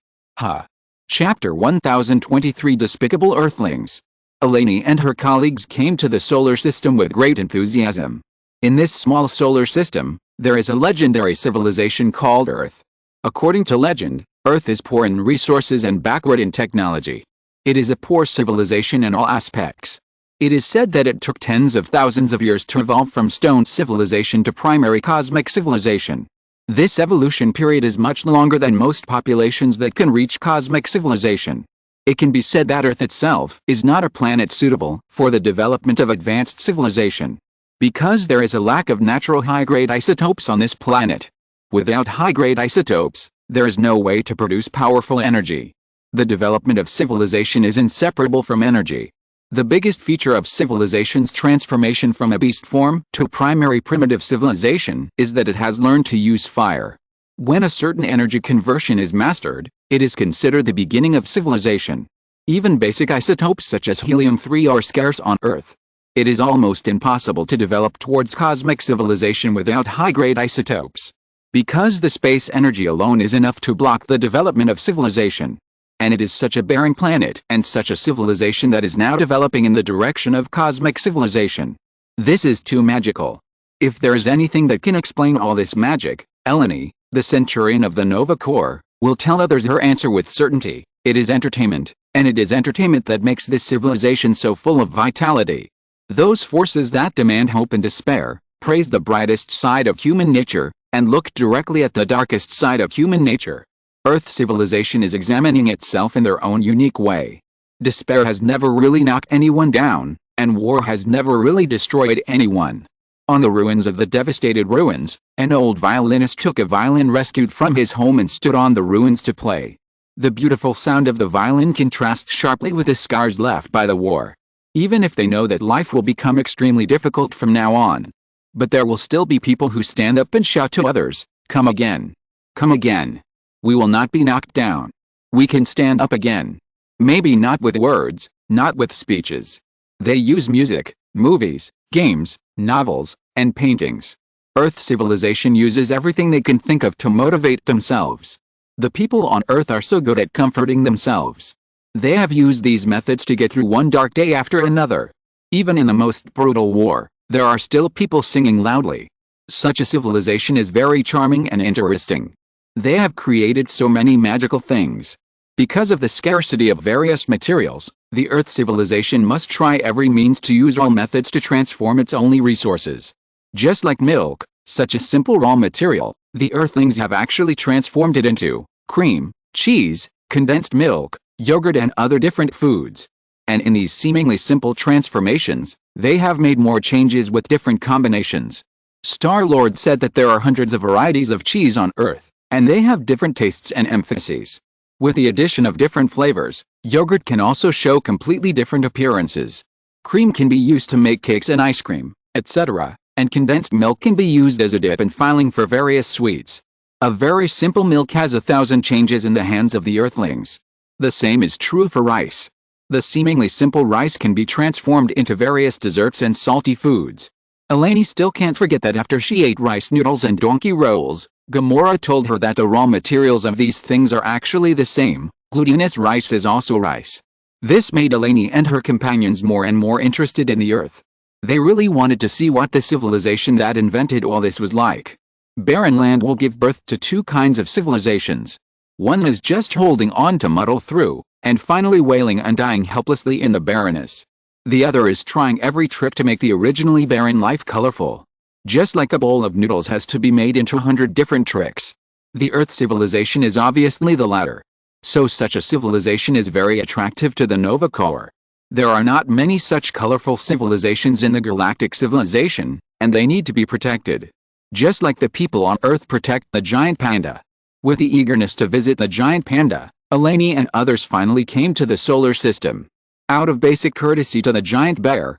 Chapter 1023 Despicable Earthlings. Eleni and her colleagues came to the solar system with great enthusiasm. In this small solar system, there is a legendary civilization called Earth. According to legend, Earth is poor in resources and backward in technology. It is a poor civilization in all aspects. It is said that it took tens of thousands of years to evolve from stone civilization to primary cosmic civilization. This evolution period is much longer than most populations that can reach cosmic civilization. It can be said that Earth itself is not a planet suitable for the development of advanced civilization, because there is a lack of natural high-grade isotopes on this planet. Without high-grade isotopes, there is no way to produce powerful energy. The development of civilization is inseparable from energy. The biggest feature of civilization's transformation from a beast form to primary primitive civilization is that it has learned to use fire. When a certain energy conversion is mastered, it is considered the beginning of civilization. Even basic isotopes such as helium-3 are scarce on Earth. It is almost impossible to develop towards cosmic civilization without high-grade isotopes, because the space energy alone is enough to block the development of civilization. And it is such a barren planet and such a civilization that is now developing in the direction of cosmic civilization. This is too magical. If there is anything that can explain all this magic, Eleni, the Centurion of the Nova Corps, will tell others her answer with certainty. It is entertainment, and it is entertainment that makes this civilization so full of vitality. Those forces that demand hope and despair, praise the brightest side of human nature, and look directly at the darkest side of human nature. Earth civilization is examining itself in their own unique way. Despair has never really knocked anyone down, and war has never really destroyed anyone. On the ruins of the devastated ruins, an old violinist took a violin rescued from his home and stood on the ruins to play. The beautiful sound of the violin contrasts sharply with the scars left by the war. Even if they know that life will become extremely difficult from now on. But there will still be people who stand up and shout to others, "Come again. Come again. We will not be knocked down. We can stand up again." Maybe not with words, not with speeches. They use music, movies, games, novels, and paintings. Earth civilization uses everything they can think of to motivate themselves. The people on Earth are so good at comforting themselves. They have used these methods to get through one dark day after another. Even in the most brutal war, there are still people singing loudly. Such a civilization is very charming and interesting. They have created so many magical things. Because of the scarcity of various materials, the Earth civilization must try every means to use all methods to transform its only resources. Just like milk, such a simple raw material, the Earthlings have actually transformed it into cream, cheese, condensed milk, yogurt and other different foods. And in these seemingly simple transformations, they have made more changes with different combinations. Star-Lord said that there are hundreds of varieties of cheese on Earth, and they have different tastes and emphases. With the addition of different flavors, yogurt can also show completely different appearances. Cream can be used to make cakes and ice cream, etc., and condensed milk can be used as a dip and filling for various sweets. A very simple milk has 1,000 changes in the hands of the Earthlings. The same is true for rice. The seemingly simple rice can be transformed into various desserts and salty foods. Eleni still can't forget that after she ate rice noodles and donkey rolls, Gamora told her that the raw materials of these things are actually the same. Glutinous rice is also rice. This made Eleni and her companions more and more interested in the Earth. They really wanted to see what the civilization that invented all this was like. Barren land will give birth to two kinds of civilizations. One is just holding on to muddle through, and finally wailing and dying helplessly in the barrenness. The other is trying every trick to make the originally barren life colorful. Just like a bowl of noodles has to be made into 100 different tricks. The Earth civilization is obviously the latter. So such a civilization is very attractive to the Nova Corps. There are not many such colorful civilizations in the galactic civilization, and they need to be protected. Just like the people on Earth protect the giant panda. With the eagerness to visit the giant panda, Eleni and others finally came to the solar system. Out of basic courtesy to the giant bear,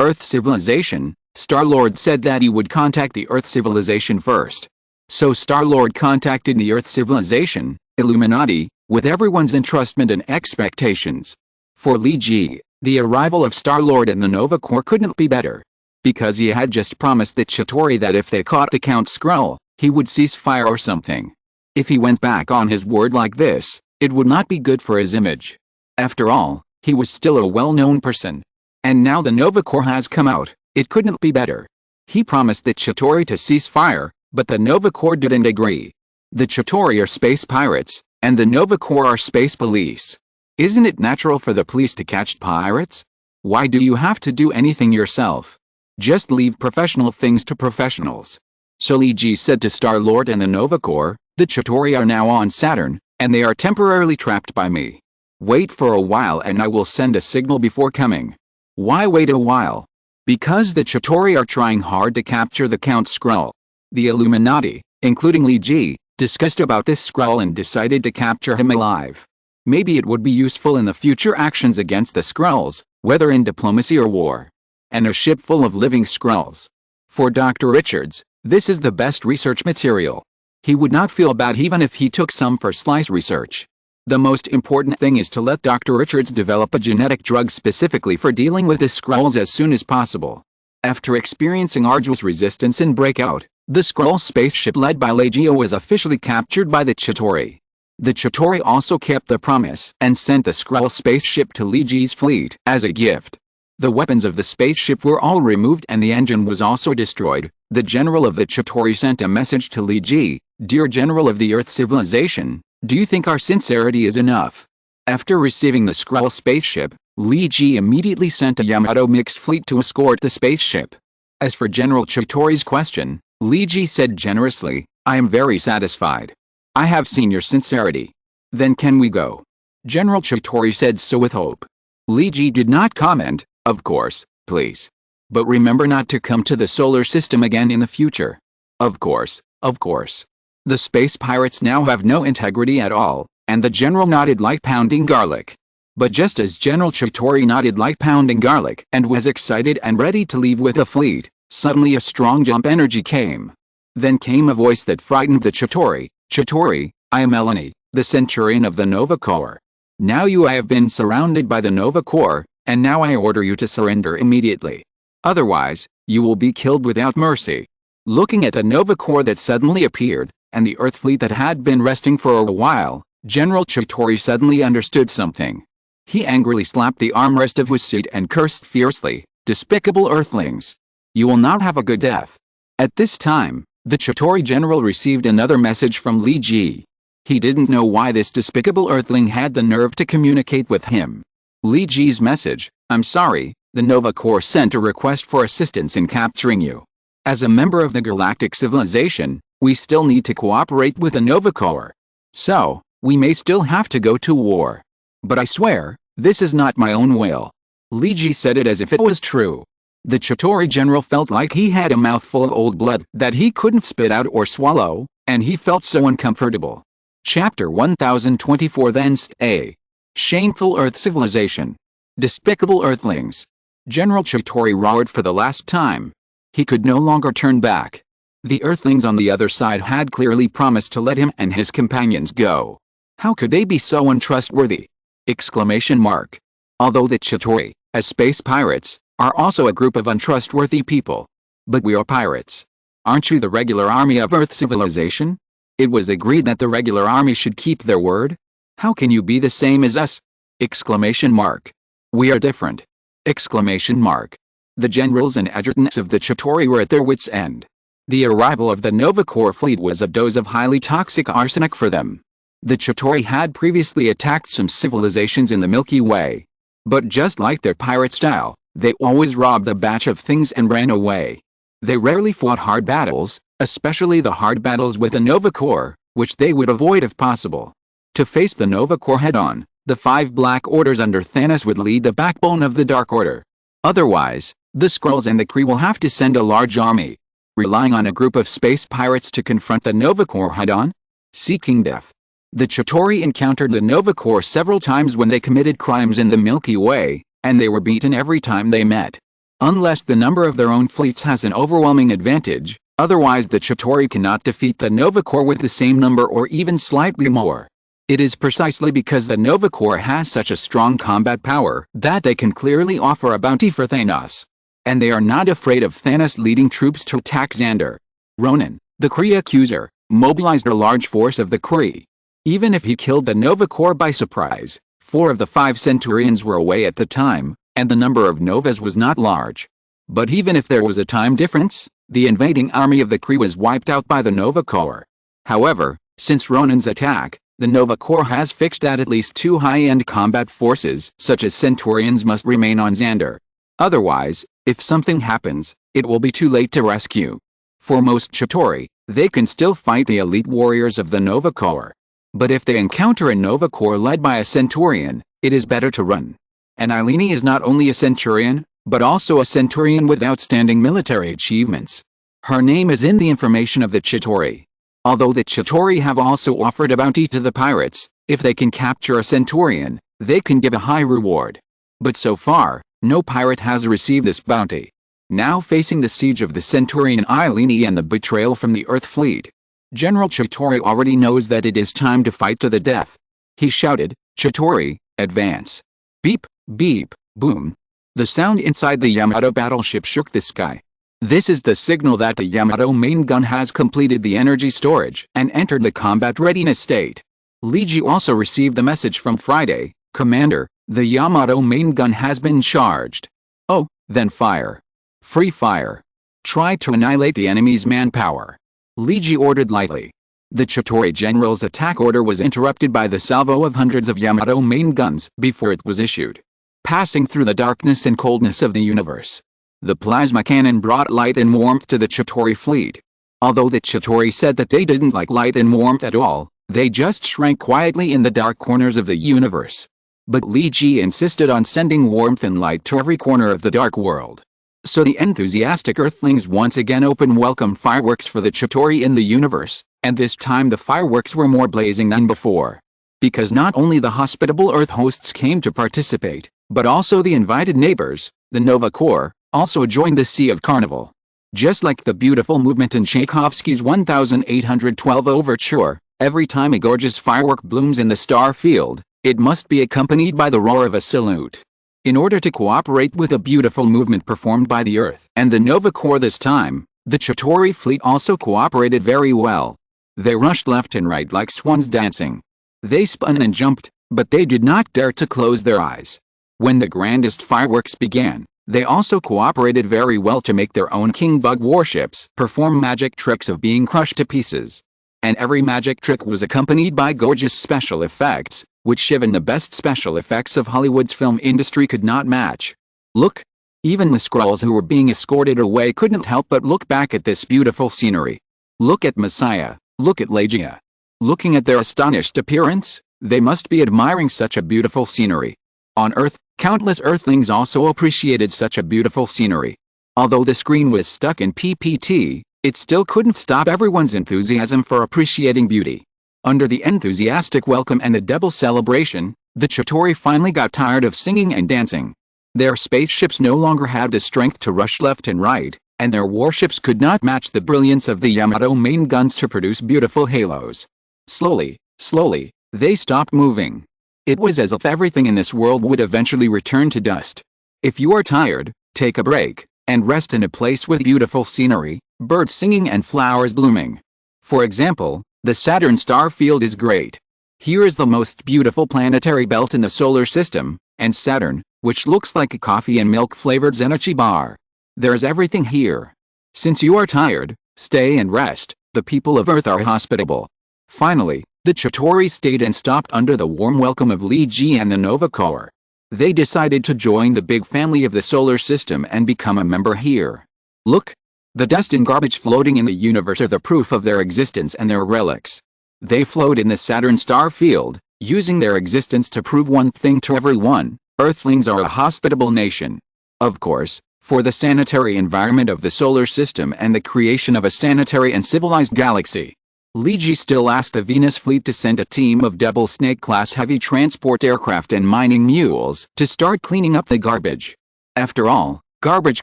Earth civilization, Star-Lord said that he would contact the Earth civilization first. So Star-Lord contacted the Earth civilization, Illuminati, with everyone's entrustment and expectations. For Li Ji, the arrival of Star-Lord and the Nova Corps couldn't be better. Because he had just promised the Chitauri that if they caught the Count Skrull, he would cease fire or something. If he went back on his word like this, it would not be good for his image. After all, he was still a well-known person. And now the Nova Corps has come out, it couldn't be better. He promised the Chitauri to cease fire, but the Nova Corps didn't agree. The Chitauri are space pirates, and the Nova Corps are space police. Isn't it natural for the police to catch pirates? Why do you have to do anything yourself? Just leave professional things to professionals. So Lee Ji said to Star-Lord and the Nova Corps, the Chitauri are now on Saturn, and they are temporarily trapped by me. Wait for a while and I will send a signal before coming. Why wait a while? Because the Chitauri are trying hard to capture the Count Skrull. The Illuminati, including Lee Ji, discussed about this Skrull and decided to capture him alive. Maybe it would be useful in the future actions against the Skrulls, whether in diplomacy or war. And a ship full of living Skrulls. For Dr. Richards, this is the best research material. He would not feel bad even if he took some for slice research. The most important thing is to let Dr. Richards develop a genetic drug specifically for dealing with the Skrulls as soon as possible. After experiencing arduous resistance and breakout, the Skrull spaceship led by Legio was officially captured by the Chitauri. The Chitauri also kept the promise and sent the Skrull spaceship to Lee Ji's fleet as a gift. The weapons of the spaceship were all removed and the engine was also destroyed. The general of the Chitauri sent a message to Lee Ji, "Dear General of the Earth civilization, do you think our sincerity is enough?" After receiving the Skrull spaceship, Lee Ji immediately sent a Yamato mixed fleet to escort the spaceship. As for General Chitauri's question, Lee Ji said generously, "I am very satisfied. I have seen your sincerity. Then can we go?" General Chitauri said so with hope. Lee Ji did not comment, "Of course, please. But remember not to come to the solar system again in the future." Of course, of course. The space pirates now have no integrity at all, and the general nodded like pounding garlic. But just as General Chitauri nodded like pounding garlic and was excited and ready to leave with the fleet, suddenly a strong jump energy came. Then came a voice that frightened the Chitauri. "Chitauri, I am Eleni, the Centurion of the Nova Corps. Now you have been surrounded by the Nova Corps, and now I order you to surrender immediately. Otherwise, you will be killed without mercy." Looking at the Nova Corps that suddenly appeared, and the Earth fleet that had been resting for a while, General Chitauri suddenly understood something. He angrily slapped the armrest of his seat and cursed fiercely, "Despicable Earthlings! You will not have a good death." At this time, the Chitauri general received another message from Lee Ji. He didn't know why this despicable Earthling had the nerve to communicate with him. Lee Ji's message: "I'm sorry, the Nova Corps sent a request for assistance in capturing you. As a member of the galactic civilization, we still need to cooperate with the Nova Corps. So, we may still have to go to war. But I swear, this is not my own will." Lee Ji said it as if it was true. The Chitauri general felt like he had a mouthful of old blood that he couldn't spit out or swallow, and he felt so uncomfortable. Chapter 1024 Then A. Shameful Earth civilization. Despicable Earthlings. General Chitauri roared for the last time. He could no longer turn back. The Earthlings on the other side had clearly promised to let him and his companions go. How could they be so untrustworthy? Exclamation mark. Although the Chitauri, as space pirates, are also a group of untrustworthy people. But we are pirates. Aren't you the regular army of Earth civilization? It was agreed that the regular army should keep their word. How can you be the same as us? Exclamation mark. We are different. Exclamation mark. The generals and adjutants of the Chitauri were at their wits' end. The arrival of the Nova Corps fleet was a dose of highly toxic arsenic for them. The Chitauri had previously attacked some civilizations in the Milky Way. But just like their pirate style, they always robbed a batch of things and ran away. They rarely fought hard battles, especially the hard battles with the Nova Corps, which they would avoid if possible. To face the Nova Corps head-on, the 5 Black Orders under Thanos would lead the backbone of the Dark Order. Otherwise, the Skrulls and the Kree will have to send a large army. Relying on a group of space pirates to confront the Nova Corps head-on? Seeking death. The Chitauri encountered the Nova Corps several times when they committed crimes in the Milky Way, and they were beaten every time they met. Unless the number of their own fleets has an overwhelming advantage, otherwise the Chitauri cannot defeat the Nova Corps with the same number or even slightly more. It is precisely because the Nova Corps has such a strong combat power that they can clearly offer a bounty for Thanos. And they are not afraid of Thanos leading troops to attack Xander. Ronan, the Kree accuser, mobilized a large force of the Kree. Even if he killed the Nova Corps by surprise, 4 of the 5 Centurions were away at the time, and the number of Novas was not large. But even if there was a time difference, the invading army of the Kree was wiped out by the Nova Corps. However, Since Ronan's attack, the Nova Corps has fixed that at least 2 high-end combat forces such as Centaurians must remain on Xander. Otherwise, if something happens, it will be too late to rescue. For most Chitauri, they can still fight the elite warriors of the Nova Corps. But if they encounter a Nova Corps led by a Centaurian, it is better to run. And Eileen is not only a Centurion, but also a Centurion with outstanding military achievements. Her name is in the information of the Chitauri. Although the Chitauri have also offered a bounty to the pirates, if they can capture a Centurion, they can give a high reward. But so far, no pirate has received this bounty. Now facing the siege of the Centurion Eileen and the betrayal from the Earth fleet, General Chitauri already knows that it is time to fight to the death. He shouted, "Chitauri, advance!" Beep, beep, boom. The sound inside the Yamato battleship shook the sky. This is the signal that the Yamato main gun has completed the energy storage and entered the combat readiness state. Leiji also received the message from Friday, "Commander, the Yamato main gun has been charged." "Oh, then fire. Free fire. Try to annihilate the enemy's manpower," Leiji ordered lightly. The Chitauri general's attack order was interrupted by the salvo of hundreds of Yamato main guns before it was issued. Passing through the darkness and coldness of the universe, the plasma cannon brought light and warmth to the Chitauri fleet. Although the Chitauri said that they didn't like light and warmth at all, they just shrank quietly in the dark corners of the universe. But Leiji insisted on sending warmth and light to every corner of the dark world. So the enthusiastic Earthlings once again opened welcome fireworks for the Chitauri in the universe, and this time the fireworks were more blazing than before. Because not only the hospitable Earth hosts came to participate, but also the invited neighbors, the Nova Corps, also joined the Sea of Carnival. Just like the beautiful movement in Tchaikovsky's 1812 overture, every time a gorgeous firework blooms in the star field, it must be accompanied by the roar of a salute. In order to cooperate with the beautiful movement performed by the Earth and the Nova Corps this time, the Chitauri fleet also cooperated very well. They rushed left and right like swans dancing. They spun and jumped, but they did not dare to close their eyes. When the grandest fireworks began, they also cooperated very well to make their own King Bug warships perform magic tricks of being crushed to pieces. And every magic trick was accompanied by gorgeous special effects, which even the best special effects of Hollywood's film industry could not match. Look! Even the Skrulls who were being escorted away couldn't help but look back at this beautiful scenery. Look at Messiah, look at Legia. Looking at their astonished appearance, they must be admiring such a beautiful scenery. On Earth, countless Earthlings also appreciated such a beautiful scenery. Although the screen was stuck in PPT, it still couldn't stop everyone's enthusiasm for appreciating beauty. Under the enthusiastic welcome and the double celebration, the Chitauri finally got tired of singing and dancing. Their spaceships no longer had the strength to rush left and right, and their warships could not match the brilliance of the Yamato main guns to produce beautiful halos. Slowly, slowly, they stopped moving. It was as if everything in this world would eventually return to dust. If you are tired, take a break, and rest in a place with beautiful scenery, birds singing and flowers blooming. For example, the Saturn star field is great. Here is the most beautiful planetary belt in the solar system, and Saturn, which looks like a coffee and milk flavored Zenichi bar. There's everything here. Since you are tired, stay and rest. The people of Earth are hospitable. Finally, the Chitauri stayed and stopped under the warm welcome of Leiji and the Nova Corps. They decided to join the big family of the solar system and become a member here. Look! The dust and garbage floating in the universe are the proof of their existence and their relics. They float in the Saturn star field, using their existence to prove one thing to everyone: Earthlings are a hospitable nation. Of course, for the sanitary environment of the solar system and the creation of a sanitary and civilized galaxy. Leiji still asked the Venus fleet to send a team of Double Snake-class heavy transport aircraft and mining mules to start cleaning up the garbage. After all, garbage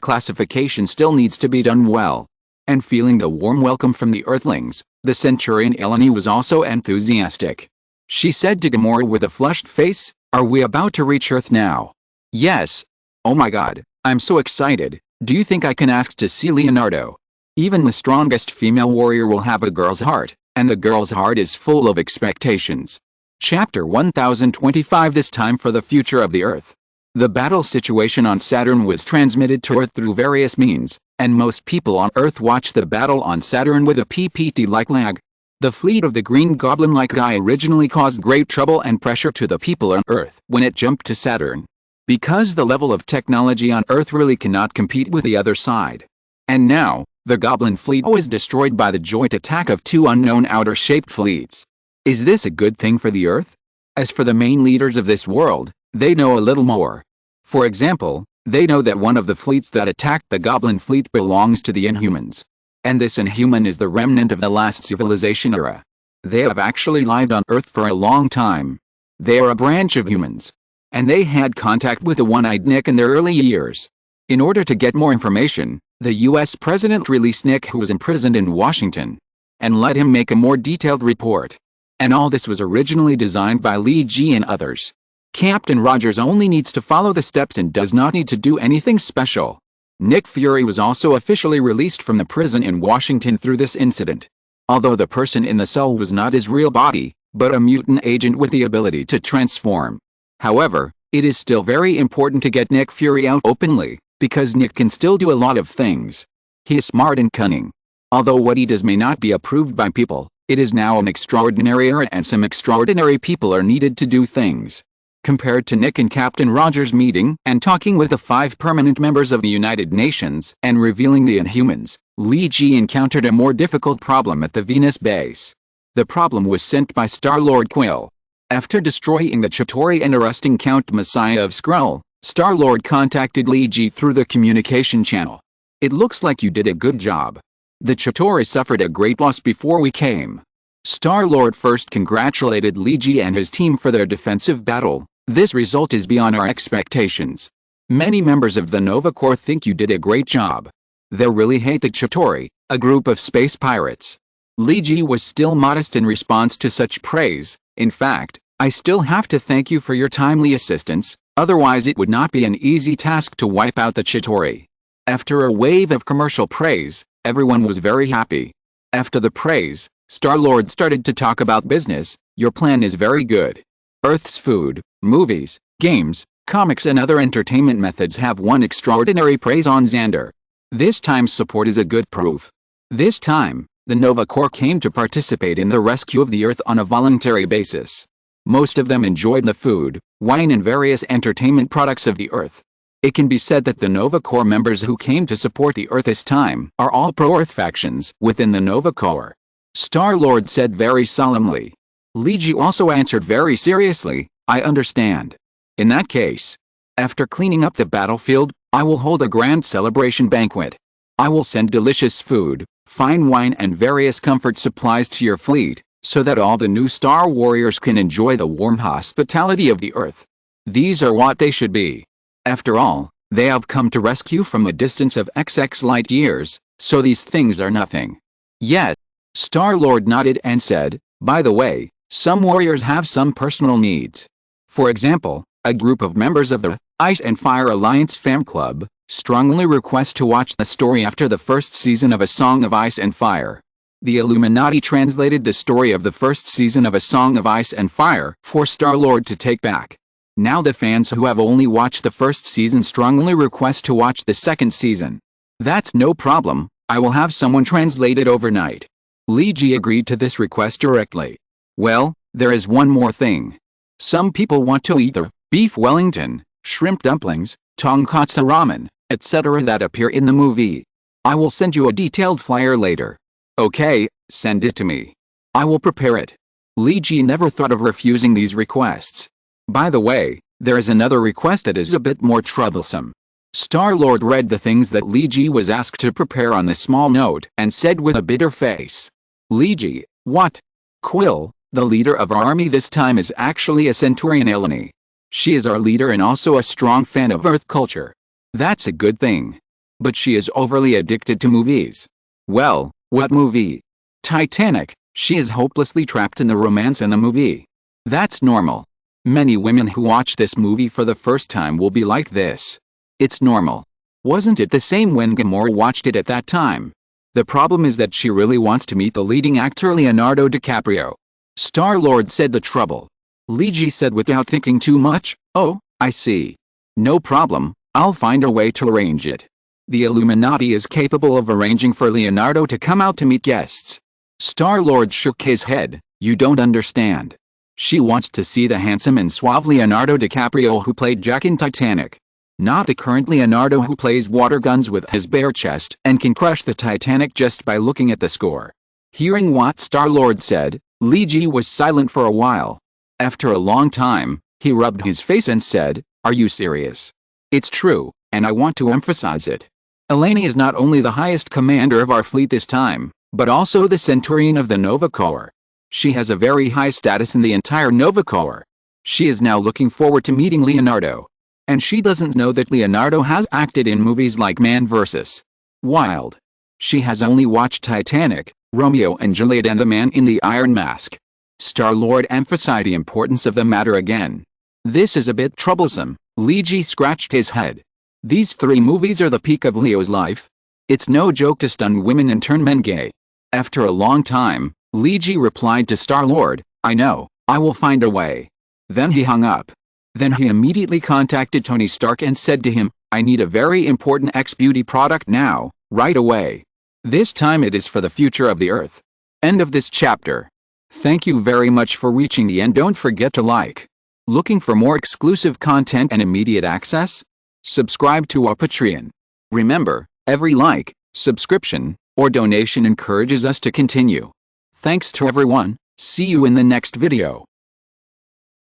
classification still needs to be done well. And feeling the warm welcome from the Earthlings, the Centurion Eleni was also enthusiastic. She said to Gamora with a flushed face, "Are we about to reach Earth now?" "Yes. Oh my god, I'm so excited. Do you think I can ask to see Leonardo?" Even the strongest female warrior will have a girl's heart, and the girl's heart is full of expectations. Chapter 1025. This time for the future of the Earth. The battle situation on Saturn was transmitted to Earth through various means, and most people on Earth watched the battle on Saturn with a PPT-like lag. The fleet of the green goblin-like guy originally caused great trouble and pressure to the people on Earth when it jumped to Saturn. Because the level of technology on Earth really cannot compete with the other side. And now, the goblin fleet was destroyed by the joint attack of two unknown outer-shaped fleets. Is this a good thing for the Earth? As for the main leaders of this world, they know a little more. For example, they know that one of the fleets that attacked the goblin fleet belongs to the Inhumans. And this Inhuman is the remnant of the last civilization era. They have actually lived on Earth for a long time. They are a branch of humans. And they had contact with the one-eyed Nick in their early years. In order to get more information, the US president released Nick, who was imprisoned in Washington, and let him make a more detailed report. And all this was originally designed by Lee G and others. Captain Rogers only needs to follow the steps and does not need to do anything special. Nick Fury was also officially released from the prison in Washington through this incident. Although the person in the cell was not his real body, but a mutant agent with the ability to transform. However, it is still very important to get Nick Fury out openly, because Nick can still do a lot of things. He is smart and cunning. Although what he does may not be approved by people, it is now an extraordinary era and some extraordinary people are needed to do things. Compared to Nick and Captain Rogers meeting and talking with the 5 permanent members of the United Nations and revealing the Inhumans, Lee G encountered a more difficult problem at the Venus base. The problem was sent by Star-Lord Quill. After destroying the Chitauri and arresting Count Messiah of Skrull, Star-Lord contacted Lee G through the communication channel. It looks like you did a good job. The Chitauri suffered a great loss before we came. Star-Lord first congratulated Lee G and his team for their defensive battle. This result is beyond our expectations. Many members of the Nova Corps think you did a great job. They really hate the Chitauri, a group of space pirates. Lee G was still modest in response to such praise. In fact, I still have to thank you for your timely assistance, otherwise it would not be an easy task to wipe out the Chitauri. After a wave of commercial praise, everyone was very happy. After the praise, Star-Lord started to talk about business. Your plan is very good. Earth's food, movies, games, comics and other entertainment methods have won extraordinary praise on Xander. This time's support is a good proof. This time, the Nova Corps came to participate in the rescue of the Earth on a voluntary basis. Most of them enjoyed the food, wine and various entertainment products of the Earth. It can be said that the Nova Corps members who came to support the Earth this time are all pro-Earth factions within the Nova Corps. Star-Lord said very solemnly. Lee G also answered very seriously, I understand. In that case, after cleaning up the battlefield, I will hold a grand celebration banquet. I will send delicious food, fine wine and various comfort supplies to your fleet, so that all the new Star Warriors can enjoy the warm hospitality of the Earth. These are what they should be. After all, they have come to rescue from a distance of XX light years, so these things are nothing. Yet, Star-Lord nodded and said, by the way, some warriors have some personal needs. For example, a group of members of the Ice and Fire Alliance fan club strongly request to watch the story after the first season of A Song of Ice and Fire. The Illuminati translated the story of the first season of A Song of Ice and Fire for Star-Lord to take back. Now the fans who have only watched the first season strongly request to watch the second season. That's no problem, I will have someone translate it overnight. Lee G agreed to this request directly. Well, there is one more thing. Some people want to eat the beef Wellington, shrimp dumplings, tonkatsu ramen, etc. that appear in the movie. I will send you a detailed flyer later. Okay, send it to me. I will prepare it. Lee G never thought of refusing these requests. By the way, there is another request that is a bit more troublesome. Star-Lord read the things that Lee G was asked to prepare on the small note and said with a bitter face. Lee G, what? Quill, the leader of our army this time is actually a Centurion Eleni. She is our leader and also a strong fan of Earth culture. That's a good thing. But she is overly addicted to movies. Well, what movie? Titanic. She is hopelessly trapped in the romance in the movie. That's normal. Many women who watch this movie for the first time will be like this. It's normal. Wasn't it the same when Gamora watched it at that time? The problem is that she really wants to meet the leading actor Leonardo DiCaprio. Star-Lord said the trouble. Lee G said without thinking too much, oh, I see. No problem, I'll find a way to arrange it. The Illuminati is capable of arranging for Leonardo to come out to meet guests. Star-Lord shook his head. You don't understand. She wants to see the handsome and suave Leonardo DiCaprio who played Jack in Titanic. Not the current Leonardo who plays water guns with his bare chest and can crush the Titanic just by looking at the score. Hearing what Star-Lord said, Lee Ji was silent for a while. After a long time, he rubbed his face and said, "Are you serious? It's true, and I want to emphasize it. Eleni is not only the highest commander of our fleet this time, but also the Centurion of the Nova Corps. She has a very high status in the entire Nova Corps. She is now looking forward to meeting Leonardo. And she doesn't know that Leonardo has acted in movies like Man vs. Wild. She has only watched Titanic, Romeo and Juliet and The Man in the Iron Mask." Star-Lord emphasized the importance of the matter again. "This is a bit troublesome." Lee Ji scratched his head. "These 3 movies are the peak of Leo's life. It's no joke to stun women and turn men gay." After a long time, Lee Ji replied to Star-Lord, "I know, I will find a way." Then he hung up. Then he immediately contacted Tony Stark and said to him, "I need a very important X-Beauty product now, right away. This time it is for the future of the Earth." End of this chapter. Thank you very much for reaching the end. Don't forget to like. Looking for more exclusive content and immediate access? Subscribe to our Patreon. Remember, every like, subscription, or donation encourages us to continue. Thanks to everyone. See you in the next video.